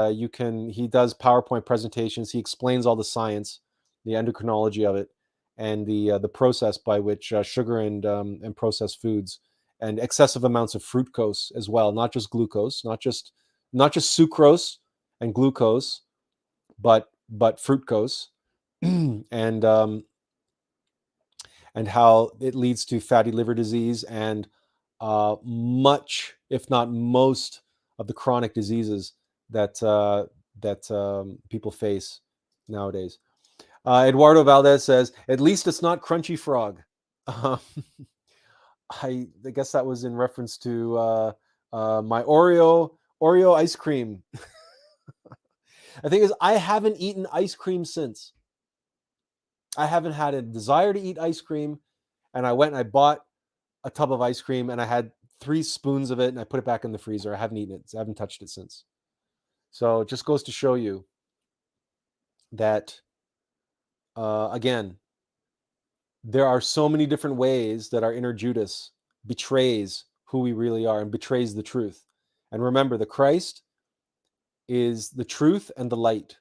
he does PowerPoint presentations. He explains all the science, the endocrinology of it, and the process by which sugar and processed foods and excessive amounts of fructose as well, not just glucose, not just sucrose and glucose, but fructose, and how it leads to fatty liver disease and much, if not most, of the chronic diseases that people face nowadays. Eduardo Valdez says, "At least it's not Crunchy Frog." I guess that was in reference to my Oreo ice cream. The thing is, I haven't eaten ice cream since. I haven't had a desire to eat ice cream, and I went and I bought a tub of ice cream, and I had 3 spoons of it, and I put it back in the freezer. I haven't eaten it. I haven't touched it since. So it just goes to show you that, again, there are so many different ways that our inner Judas betrays who we really are and betrays the truth. And remember, the Christ is the truth and the light.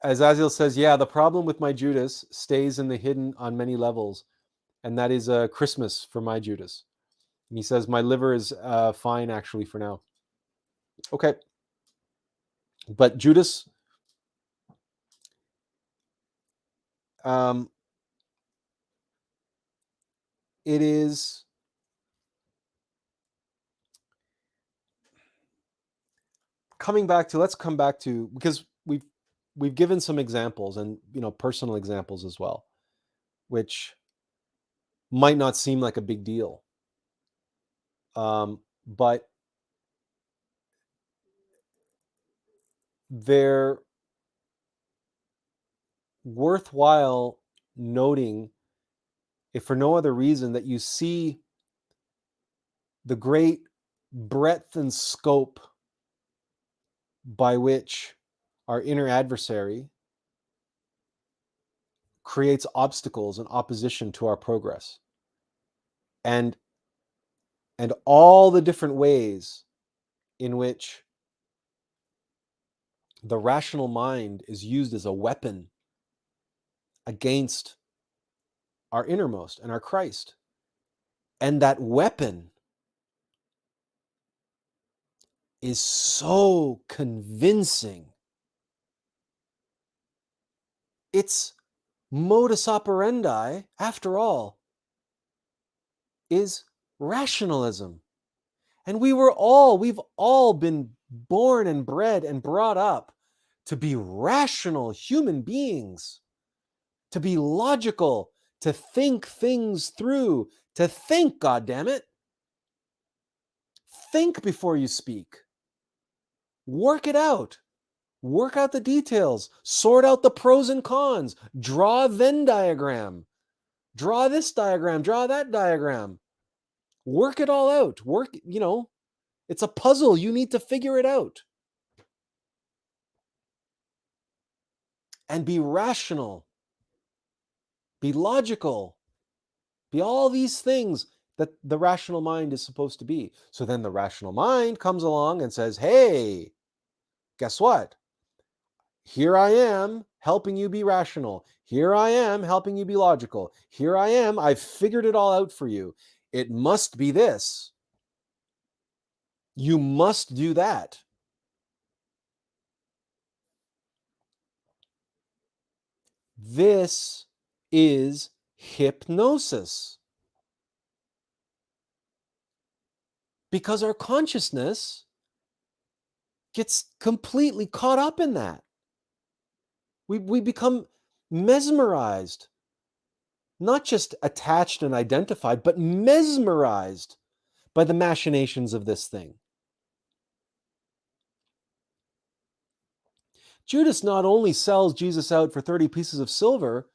As Aziel says, yeah, the problem with my Judas stays in the hidden on many levels, and that is Christmas for my Judas. And he says, my liver is fine actually for now. Okay. But Judas, it is let's come back to, because we've given some examples, and personal examples as well, which might not seem like a big deal, but they're worthwhile noting, if for no other reason, that you see the great breadth and scope by which our inner adversary creates obstacles and opposition to our progress, and all the different ways in which the rational mind is used as a weapon against our innermost and our Christ. And that weapon is so convincing. Its modus operandi, after all, is rationalism. And we've all been born and bred and brought up to be rational human beings, to be logical, to think things through, to think, goddammit. Think before you speak. Work it out. Work out the details. Sort out the pros and cons. Draw a Venn diagram. Draw this diagram. Draw that diagram. Work it all out. It's a puzzle. You need to figure it out. And be rational. Be logical. Be all these things that the rational mind is supposed to be. So then the rational mind comes along and says, hey, guess what? Here I am helping you be rational. Here I am helping you be logical. Here I am. I've figured it all out for you. It must be this. You must do that. This is hypnosis. Because our consciousness gets completely caught up in that. We become mesmerized, not just attached and identified, but mesmerized by the machinations of this thing. Judas not only sells Jesus out for 30 pieces of silver,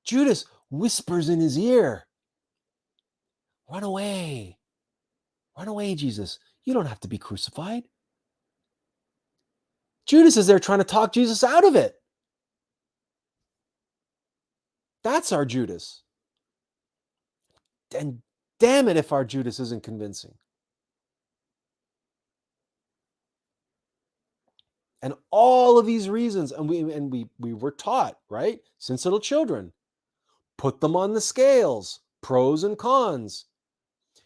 Judas whispers in his ear, run away, Jesus. You don't have to be crucified. Judas is there trying to talk Jesus out of it. That's our Judas. And damn it if our Judas isn't convincing. And all of these reasons, and we were taught, right, since little children, put them on the scales, pros and cons.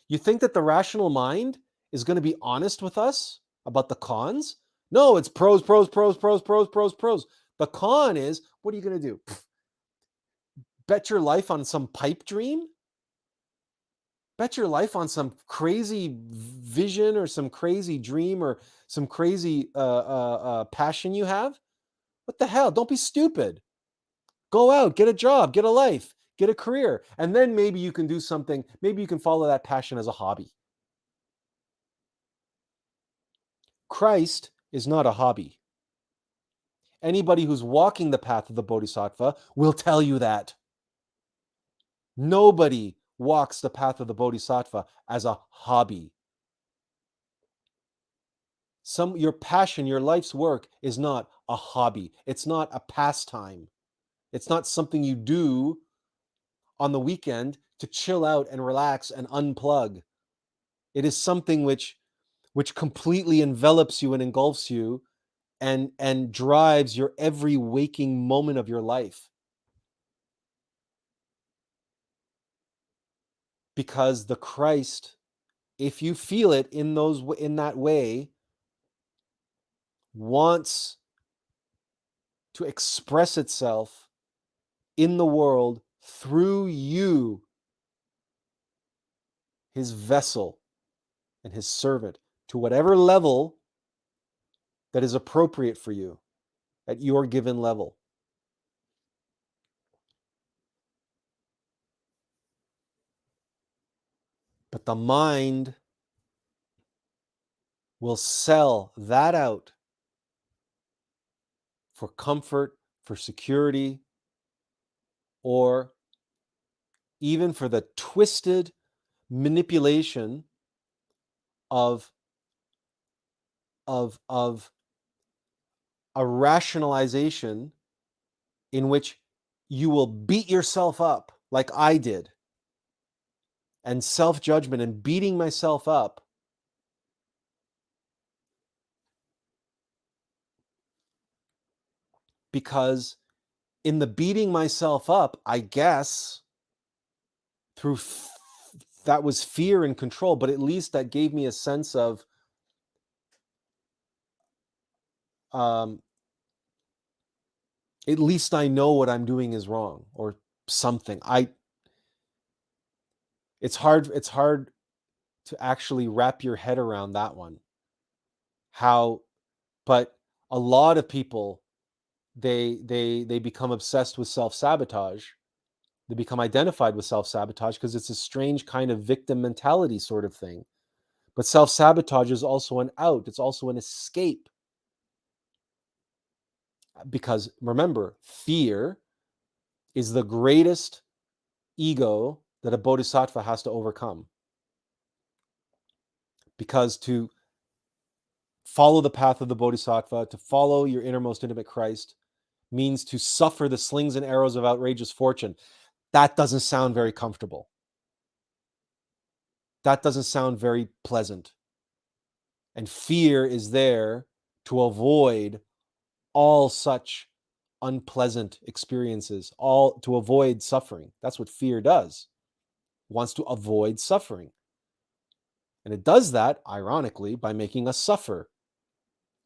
You think that the rational mind is going to be honest with us about the cons? No, it's pros, pros, pros, pros, pros, pros, pros. The con is, what are you going to do? Bet your life on some pipe dream? Bet your life on some crazy vision or some crazy dream or some crazy passion you have? What the hell? Don't be stupid. Go out, get a job, get a life, get a career, and then maybe you can do something. Maybe you can follow that passion as a hobby. Christ is not a hobby. Anybody who's walking the path of the Bodhisattva will tell you that. Nobody walks the path of the Bodhisattva as a hobby. Your passion, your life's work is not a hobby. It's not a pastime. It's not something you do on the weekend to chill out and relax and unplug. It is something which completely envelops you and engulfs you and drives your every waking moment of your life. Because the Christ, if you feel it in that way, wants to express itself in the world through you, his vessel and his servant, to whatever level that is appropriate for you at your given level. But the mind will sell that out for comfort, for security, or even for the twisted manipulation of a rationalization in which you will beat yourself up like I did, and self-judgment and beating myself up because in the beating myself up, I guess through that was fear and control, but at least that gave me a sense of at least I know what I'm doing is wrong or something. It's hard to actually wrap your head around that one. But a lot of people, they become obsessed with self-sabotage. They become identified with self-sabotage because it's a strange kind of victim mentality sort of thing. But self-sabotage is also an out. It's also an escape. Because remember, fear is the greatest ego that a bodhisattva has to overcome. Because to follow the path of the bodhisattva, to follow your innermost intimate Christ, means to suffer the slings and arrows of outrageous fortune. That doesn't sound very comfortable. That doesn't sound very pleasant. And fear is there to avoid all such unpleasant experiences, all to avoid suffering. That's what fear does. It wants to avoid suffering. And it does that, ironically, by making us suffer.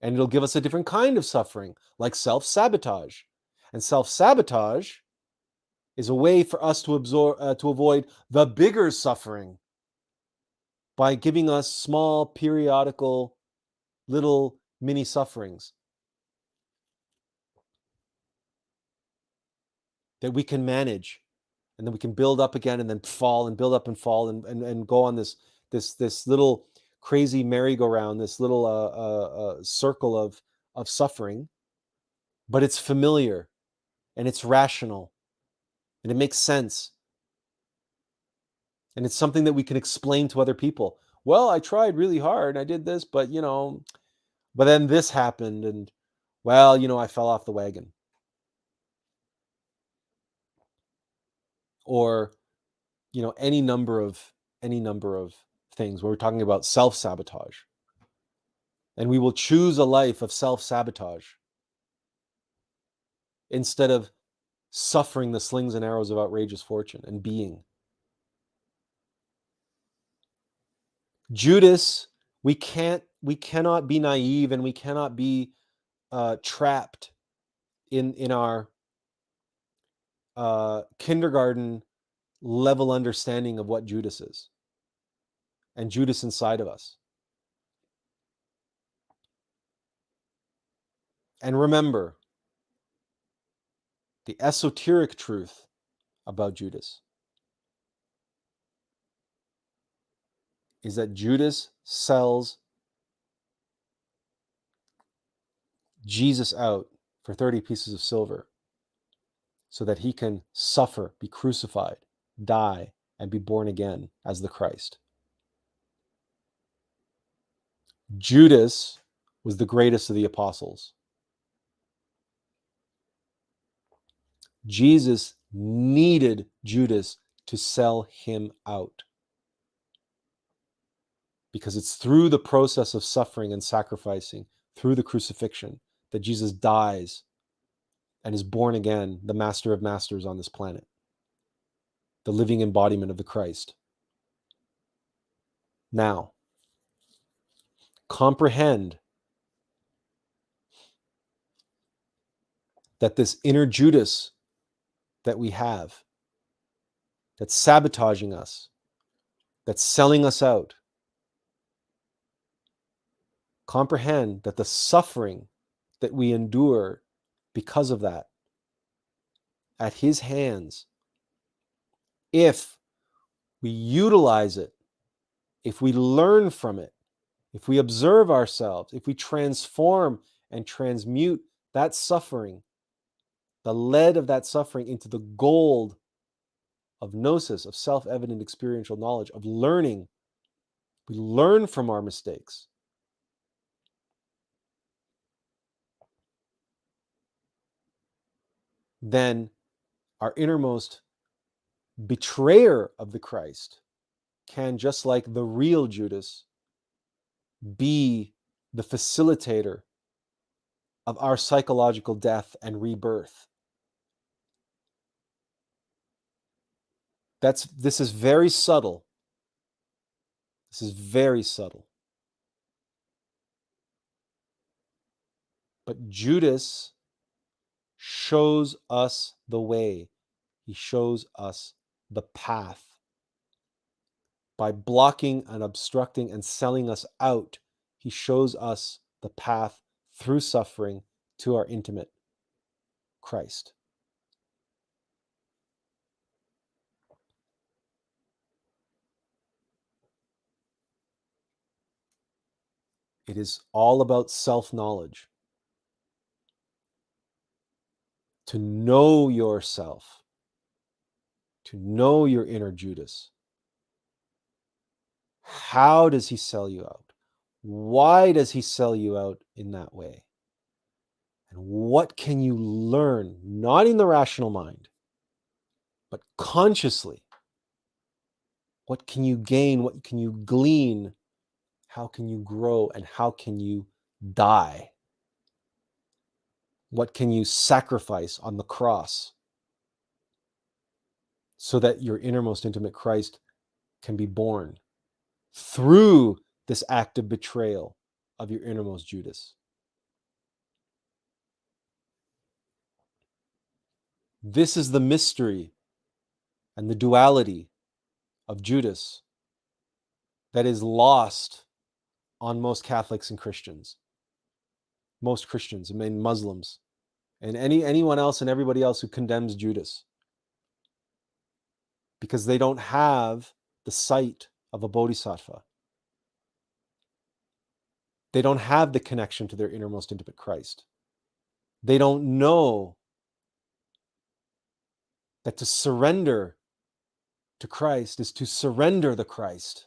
And it'll give us a different kind of suffering, like self-sabotage. And self-sabotage is a way for us to avoid the bigger suffering by giving us small, periodical, little mini sufferings that we can manage, and then we can build up again and then fall and build up and fall and go on this little crazy merry-go-round, this little circle of suffering. But it's familiar and it's rational and it makes sense. And it's something that we can explain to other people. Well, I tried really hard. I did this, but but then this happened, and well, I fell off the wagon. Or, any number of things where we're talking about self-sabotage. And we will choose a life of self-sabotage instead of suffering the slings and arrows of outrageous fortune and being. Judas, we cannot be naive, and we cannot be trapped in our kindergarten level understanding of what Judas is and Judas inside of us. And remember, the esoteric truth about Judas is that Judas sells Jesus out for 30 pieces of silver so that he can suffer, be crucified, die, and be born again as the Christ. Judas was the greatest of the apostles. Jesus needed Judas to sell him out, because it's through the process of suffering and sacrificing, through the crucifixion, that Jesus dies and is born again, the master of masters on this planet, the living embodiment of the Christ. Now, comprehend that this inner Judas that we have, that's sabotaging us, that's selling us out, comprehend that the suffering that we endure because of that at his hands, if we utilize it, if we learn from it, if we observe ourselves, if we transform and transmute that suffering, the lead of that suffering, into the gold of gnosis, of self-evident experiential knowledge, of learning, we learn from our mistakes. Then our innermost betrayer of the Christ can, just like the real Judas, be the facilitator of our psychological death and rebirth. This is very subtle. This is very subtle. But Judas shows us the way. He shows us the path. By blocking and obstructing and selling us out, he shows us the path through suffering to our intimate Christ. It is all about self-knowledge. To know yourself, to know your inner Judas. How does he sell you out? Why does he sell you out in that way? And what can you learn, not in the rational mind, but consciously? What can you gain? What can you glean? How can you grow? And how can you die? What can you sacrifice on the cross so that your innermost intimate Christ can be born through this act of betrayal of your innermost Judas? This is the mystery and the duality of Judas that is lost on most Catholics and Christians, most Christians, I mean Muslims, and anyone else and everybody else who condemns Judas, because they don't have the sight of a bodhisattva. They don't have the connection to their innermost intimate Christ. They don't know that to surrender to Christ is to surrender the Christ.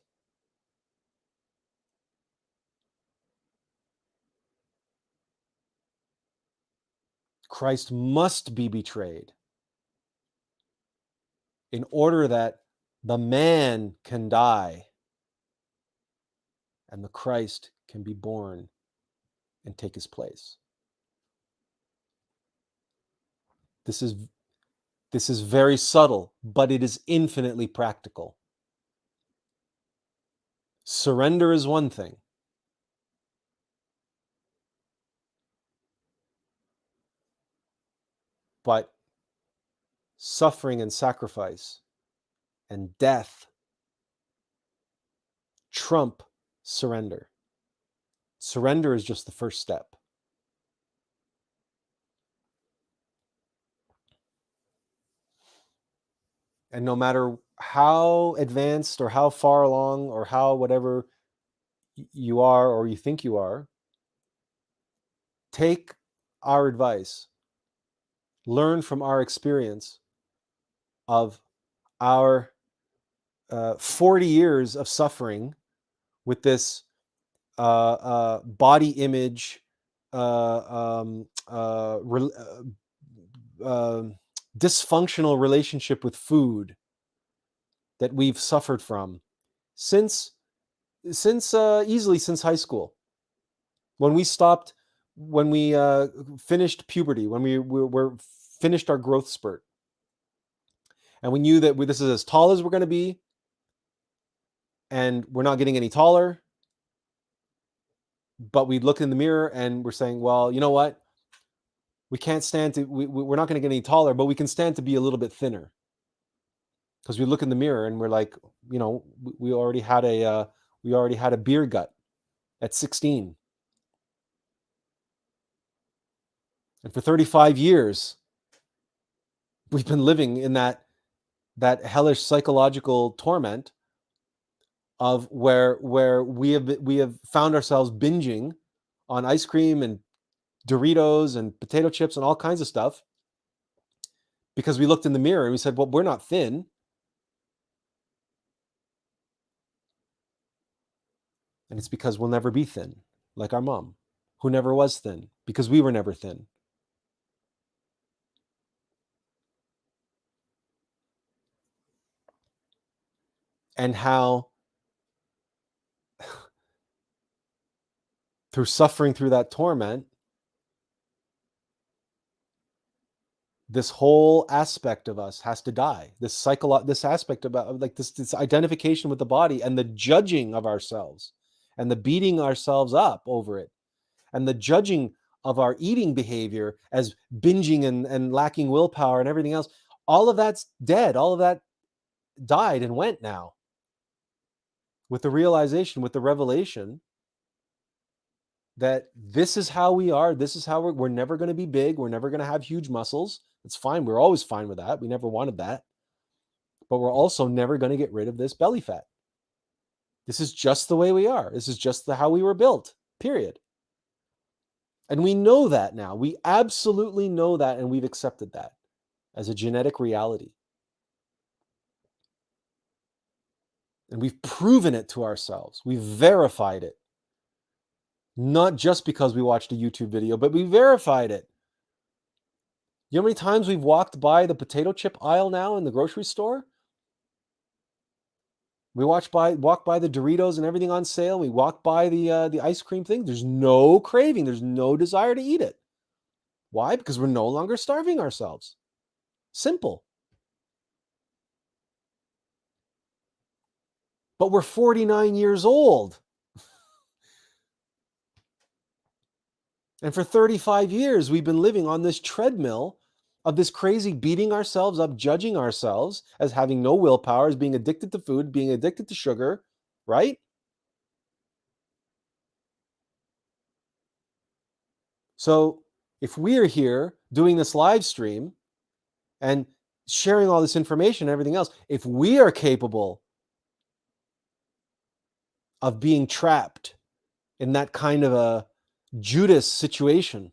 Christ must be betrayed in order that the man can die and the Christ can be born and take his place. This is very subtle, but it is infinitely practical. Surrender is one thing. But suffering and sacrifice and death trump surrender. Surrender is just the first step. And no matter how advanced or how far along or how whatever you are or you think you are, take our advice, learn from our experience of our 40 years of suffering with this body image, dysfunctional relationship with food that we've suffered from since easily since high school, when we finished puberty, when we were finished our growth spurt, and we knew that this is as tall as we're going to be, and we're not getting any taller. But we look in the mirror and we're saying, well, you know what? We can't stand to, we're not going to get any taller, but we can stand to be a little bit thinner. Because we look in the mirror and we're like, you know, we already had a beer gut at 16. And for 35 years, we've been living in that hellish psychological torment of where we have found ourselves binging on ice cream and Doritos and potato chips and all kinds of stuff, because we looked in the mirror and we said, well, we're not thin. And it's because we'll never be thin, like our mom, who never was thin, because we were never thin. And how through suffering through that torment, this whole aspect of us has to die. This aspect about like this identification with the body and the judging of ourselves and the beating ourselves up over it and the judging of our eating behavior as binging and lacking willpower and everything else. All of that's dead. All of that died and went now. with the realization, with the revelation that this is how we are. This is how we're never going to be big. We're never going to have huge muscles. It's fine. We're always fine with that. We never wanted that. But we're also never going to get rid of this belly fat. This is just the way we are. This is just how we were built, period. And we know that now. We absolutely know that, and we've accepted that as a genetic reality. And we've proven it to ourselves. We've verified it. Not just because we watched a YouTube video, but we verified it. You know how many times we've walked by the potato chip aisle now in the grocery store? We walk by the Doritos and everything on sale. We walk by the ice cream thing. There's no craving. There's no desire to eat it. Why? Because we're no longer starving ourselves. Simple. But we're 49 years old. And for 35 years, we've been living on this treadmill of this crazy beating ourselves up, judging ourselves as having no willpower, as being addicted to food, being addicted to sugar, right? So if we are here doing this live stream and sharing all this information and everything else, if we are capable of being trapped in that kind of a Judas situation,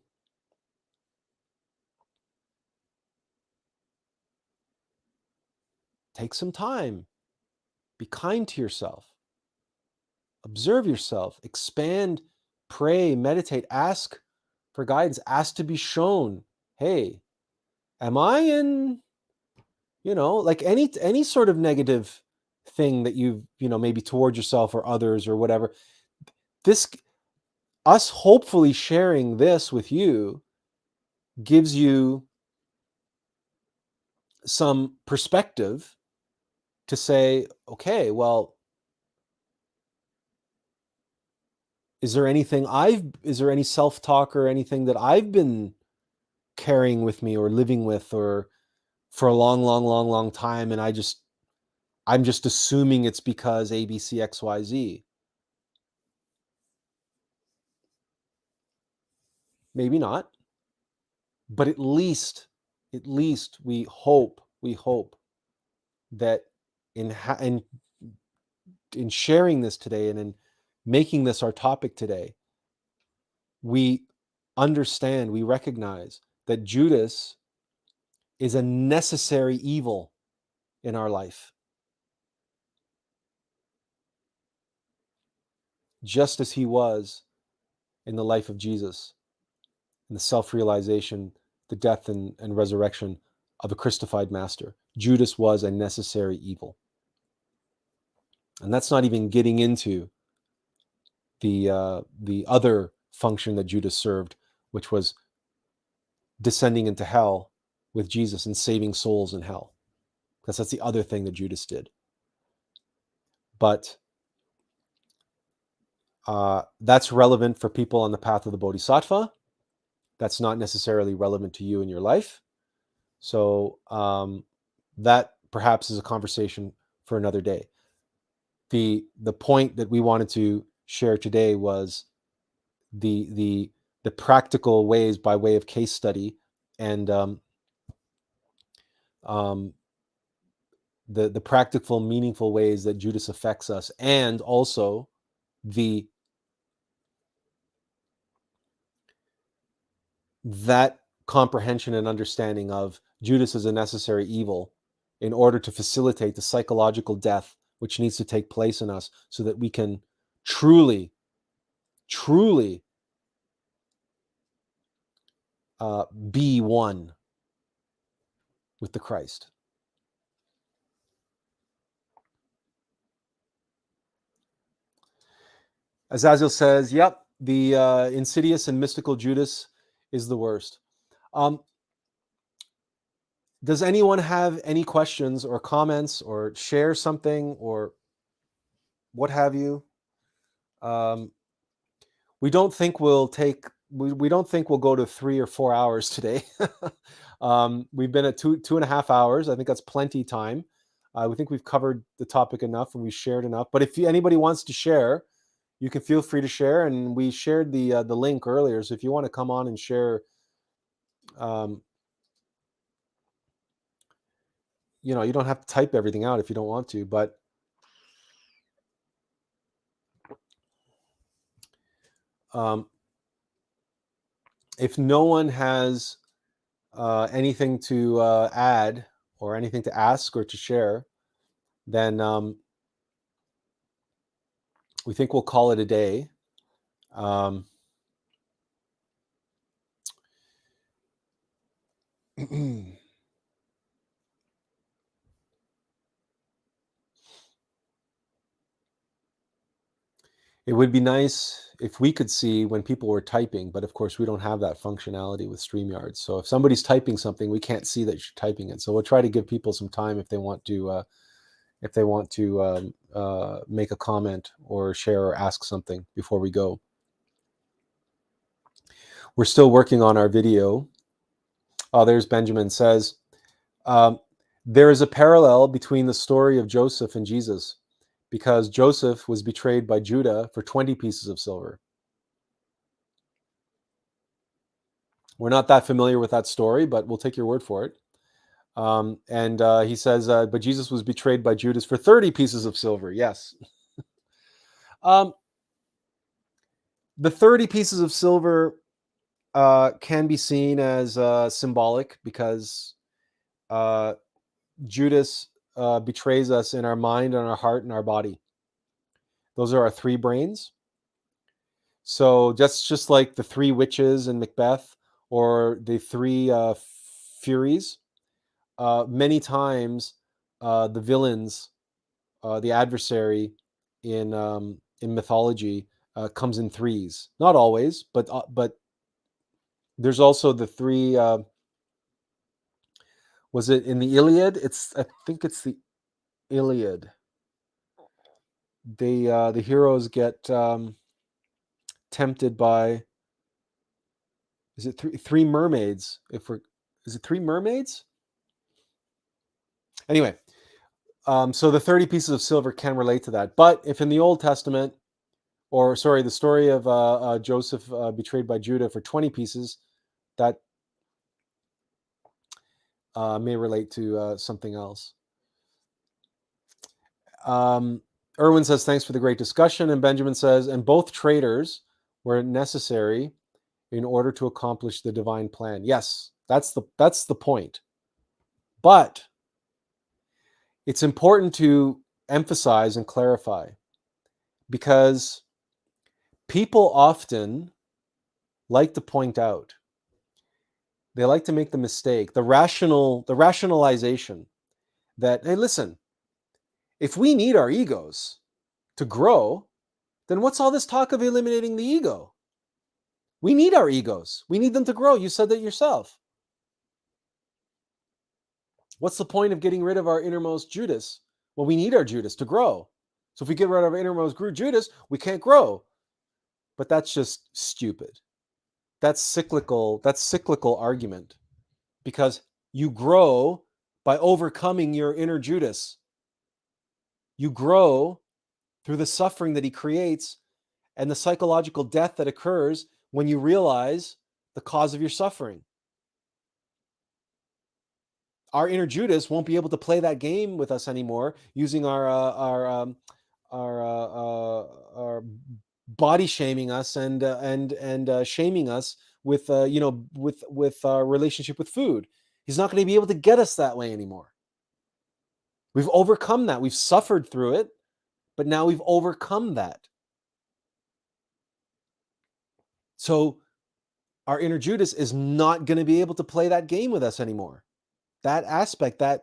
take some time. Be kind to yourself. Observe yourself. Expand, pray, meditate, ask for guidance, ask to be shown. Hey, am I in, like any sort of negative thing that you've, maybe towards yourself or others or whatever? Us hopefully sharing this with you gives you some perspective to say, okay, well, is there any self-talk or anything that I've been carrying with me or living with or for a long time, and I'm just assuming it's because A, B, C, X, Y, Z. Maybe not, but at least we hope that in sharing this today and in making this our topic today, we understand, we recognize that Judas is a necessary evil in our life. Just as he was in the life of Jesus, in the self-realization, the death and resurrection of a crucified master. Judas was a necessary evil. And that's not even getting into the other function that Judas served, which was descending into hell with Jesus and saving souls in hell. Because that's the other thing that Judas did. But that's relevant for people on the path of the Bodhisattva. That's not necessarily relevant to you in your life. So that perhaps is a conversation for another day. The point that we wanted to share today was the practical ways by way of case study and the practical, meaningful ways that Judas affects us, and also that comprehension and understanding of Judas as a necessary evil in order to facilitate the psychological death which needs to take place in us so that we can truly be one with the Christ. Azazel says, yep, the insidious and mystical Judas is the worst. Does anyone have any questions or comments or share something or what have you? We don't think we'll go to 3 or 4 hours today. We've been at two and a half hours. I think that's plenty time. We think we've covered the topic enough and we've shared enough. But if anybody wants to share, you can feel free to share. And we shared the link earlier. So if you want to come on and share, you don't have to type everything out if you don't want to. But if no one has anything to add or anything to ask or to share, then we think we'll call it a day. It would be nice if we could see when people were typing, but of course we don't have that functionality with StreamYard. So if somebody's typing something, we can't see that you're typing it. So we'll try to give people some time if they want to make a comment or share or ask something before we go. We're still working on our video. Oh, there's Benjamin says, there is a parallel between the story of Joseph and Jesus, because Joseph was betrayed by Judah for 20 pieces of silver. We're not that familiar with that story, but we'll take your word for it. And he says, but Jesus was betrayed by Judas for 30 pieces of silver. Yes. The 30 pieces of silver can be seen as symbolic, because Judas betrays us in our mind, and our heart, and our body. Those are our three brains. So just like the three witches in Macbeth, or the three Furies, many times the villains, the adversary in mythology comes in threes. Not always, but there's also the three. Was it in the Iliad? I think it's the Iliad. The heroes get tempted by. Is it three mermaids? Is it three mermaids? Anyway, so the 30 pieces of silver can relate to that. But if in the Old Testament, the story of Joseph betrayed by Judah for 20 pieces, that may relate to something else. Erwin says, thanks for the great discussion. And Benjamin says, and both traitors were necessary in order to accomplish the divine plan. Yes, that's the point. But it's important to emphasize and clarify, because people often like to point out, they like to make the mistake, the rationalization that, hey, listen, if we need our egos to grow, then what's all this talk of eliminating the ego? We need our egos. We need them to grow. You said that yourself. What's the point of getting rid of our innermost Judas? Well, we need our Judas to grow. So if we get rid of our innermost Judas, we can't grow. But that's just stupid. That's cyclical argument, because you grow by overcoming your inner Judas. You grow through the suffering that he creates and the psychological death that occurs when you realize the cause of your suffering. Our inner Judas won't be able to play that game with us anymore, using our body shaming us and shaming us with with our relationship with food. He's not going to be able to get us that way anymore. We've overcome that. We've suffered through it, but now we've overcome that. So our inner Judas is not going to be able to play that game with us anymore. That aspect of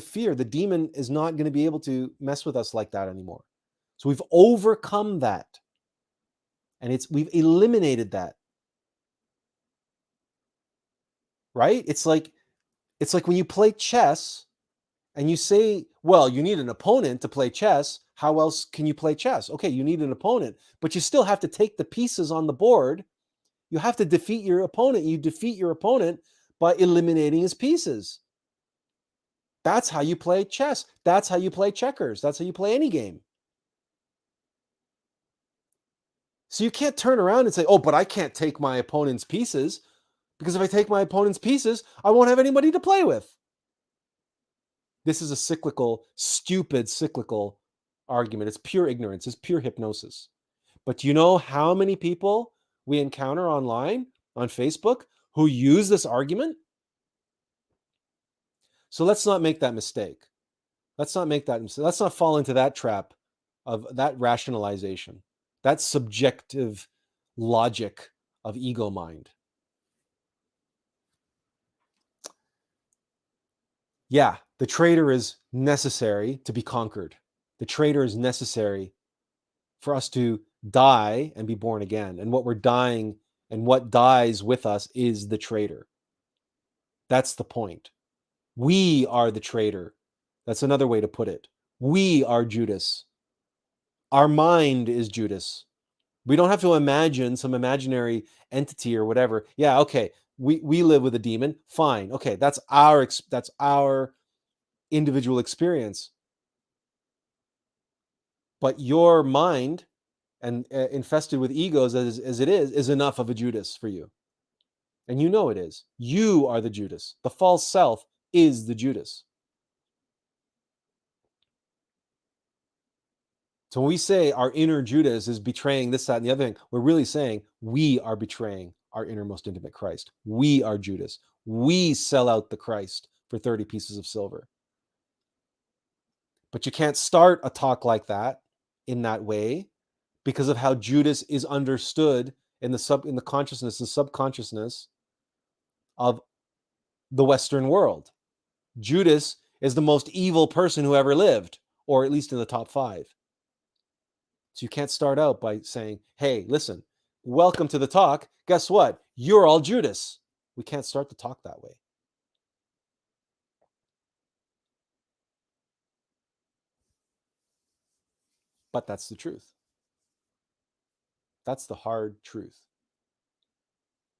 fear, the demon is not going to be able to mess with us like that anymore. So we've overcome that. And we've eliminated that. Right? It's like when you play chess and you say, well, you need an opponent to play chess. How else can you play chess? Okay, you need an opponent, but you still have to take the pieces on the board. You have to defeat your opponent. You defeat your opponent by eliminating his pieces. That's how you play chess. That's how you play checkers. That's how you play any game. So you can't turn around and say, oh, but I can't take my opponent's pieces, because if I take my opponent's pieces, I won't have anybody to play with. This is a cyclical, stupid cyclical argument. It's pure ignorance. It's pure hypnosis. But do you know how many people we encounter online, on Facebook, who use this argument? So let's not make that mistake. Let's not fall into that trap of that rationalization, that subjective logic of ego mind. Yeah, the traitor is necessary to be conquered. The traitor is necessary for us to die and be born again. And what we're dying and what dies with us is the traitor. That's the point. We are the traitor. That's another way to put it. We are Judas. Our mind is Judas. We don't have to imagine some imaginary entity or whatever. Yeah, okay. We live with a demon. Fine. Okay, that's our individual experience. But your mind, and infested with egos as it is enough of a Judas for you. And you know it is. You are the Judas. The false self is the Judas. So when we say our inner Judas is betraying this, that, and the other thing, we're really saying we are betraying our innermost intimate Christ. We are Judas. We sell out the Christ for 30 pieces of silver. But you can't start a talk like that in that way because of how Judas is understood in the consciousness and subconsciousness of the Western world. Judas is the most evil person who ever lived, or at least in the top 5. So you can't start out by saying, hey, listen, welcome to the talk. Guess what? You're all Judas. We can't start the talk that way. But that's the truth. That's the hard truth.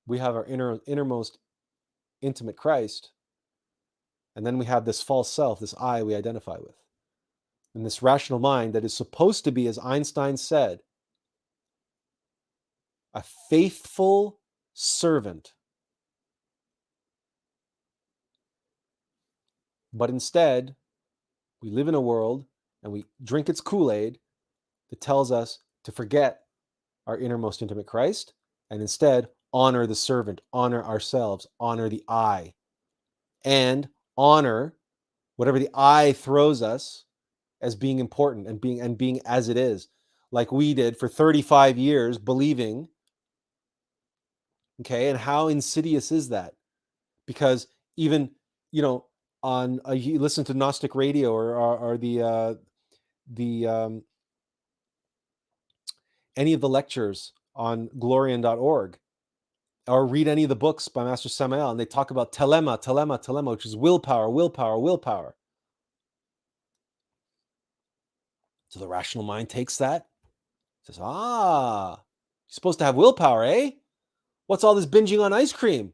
We have our innermost intimate Christ, and then we have this false self, this I we identify with. And this rational mind that is supposed to be, as Einstein said, a faithful servant. But instead, we live in a world and we drink its Kool-Aid that tells us to forget our innermost intimate Christ and instead honor the servant, honor ourselves, honor the I, and honor whatever the I throws us as being important and being as it is, like we did for 35 years believing. Okay, and how insidious is that? Because even, on you listen to Gnostic radio or the any of the lectures on glorian.org, or read any of the books by Master Samael, and they talk about telema, which is willpower. So the rational mind takes that, says, you're supposed to have willpower, eh? What's all this binging on ice cream?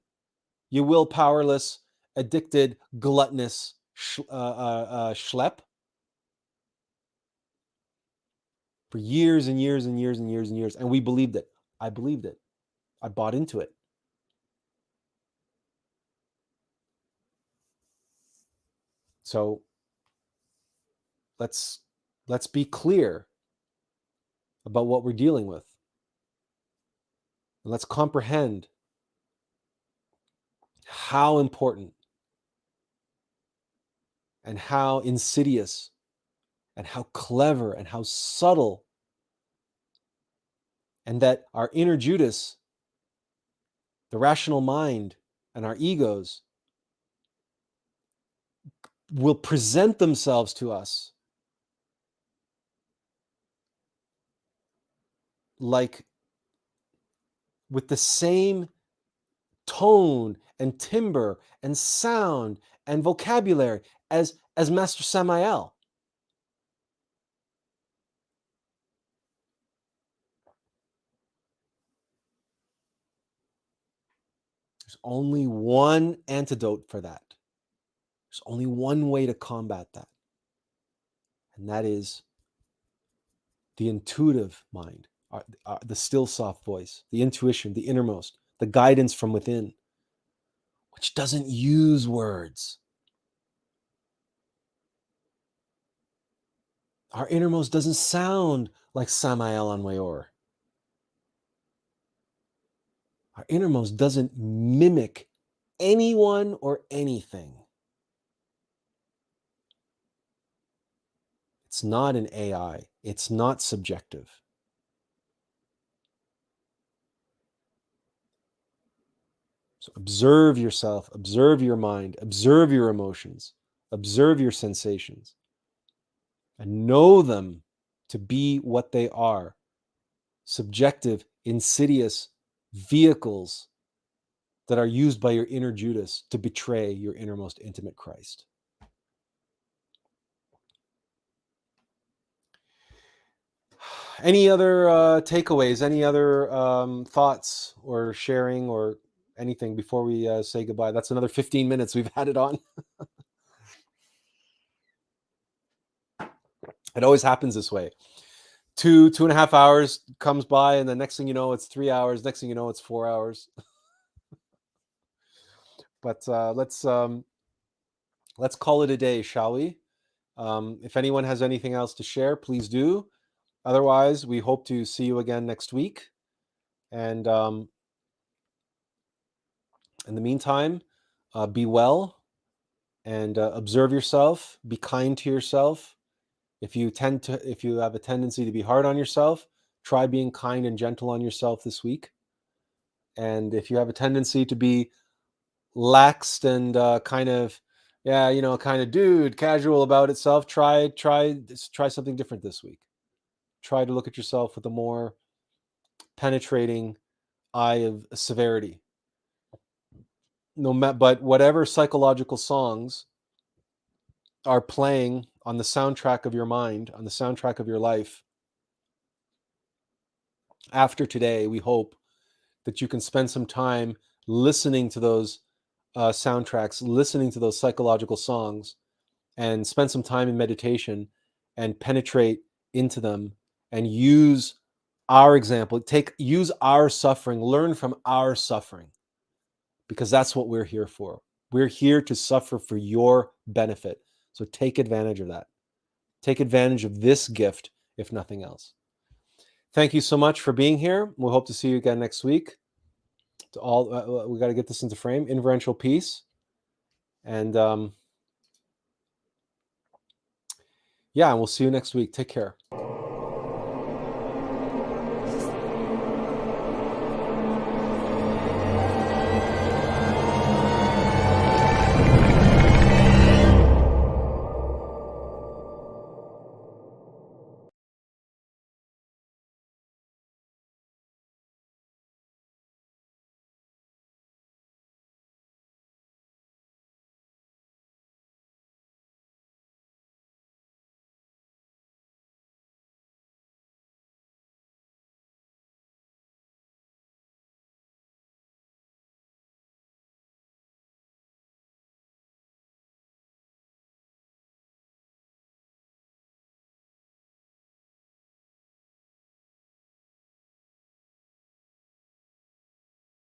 You willpowerless, addicted, gluttonous schlep. For years and years and years and years and years. And we believed it. I believed it. I bought into it. So let's be clear about what we're dealing with. And let's comprehend how important and how insidious and how clever and how subtle, and that our inner Judas, the rational mind, and our egos will present themselves to us like with the same tone and timbre and sound and vocabulary as Master Samael. There's only one antidote for that. There's only one way to combat that, and that is the intuitive mind, the still soft voice, the intuition, the innermost, the guidance from within, which doesn't use words. Our innermost doesn't sound like Samael on Wayor. Our innermost doesn't mimic anyone or anything. It's not an AI. It's not subjective. So observe yourself, observe your mind, observe your emotions, observe your sensations, and know them to be what they are: subjective, insidious vehicles that are used by your inner Judas to betray your innermost intimate Christ. Any other takeaways, any other thoughts or sharing or anything before we say goodbye? That's another 15 minutes we've had it on. It always happens this way. 2.5 hours comes by, and the next thing you know, it's 3 hours. Next thing you know, it's 4 hours. But let's call it a day, shall we? If anyone has anything else to share, please do. Otherwise, we hope to see you again next week. And in the meantime, be well and observe yourself. Be kind to yourself. If you have a tendency to be hard on yourself, try being kind and gentle on yourself this week. And if you have a tendency to be laxed and kind of casual about itself, try something different this week. Try to look at yourself with a more penetrating eye of severity. But whatever psychological songs are playing on the soundtrack of your mind, on the soundtrack of your life, after today, we hope that you can spend some time listening to those soundtracks, listening to those psychological songs, and spend some time in meditation and penetrate into them and use our example, use our suffering, learn from our suffering, because that's what we're here for. We're here to suffer for your benefit. So take advantage of that. Take advantage of this gift, if nothing else. Thank you so much for being here. We'll hope to see you again next week. To all, we got to get this into frame. Inferential peace. And and we'll see you next week. Take care.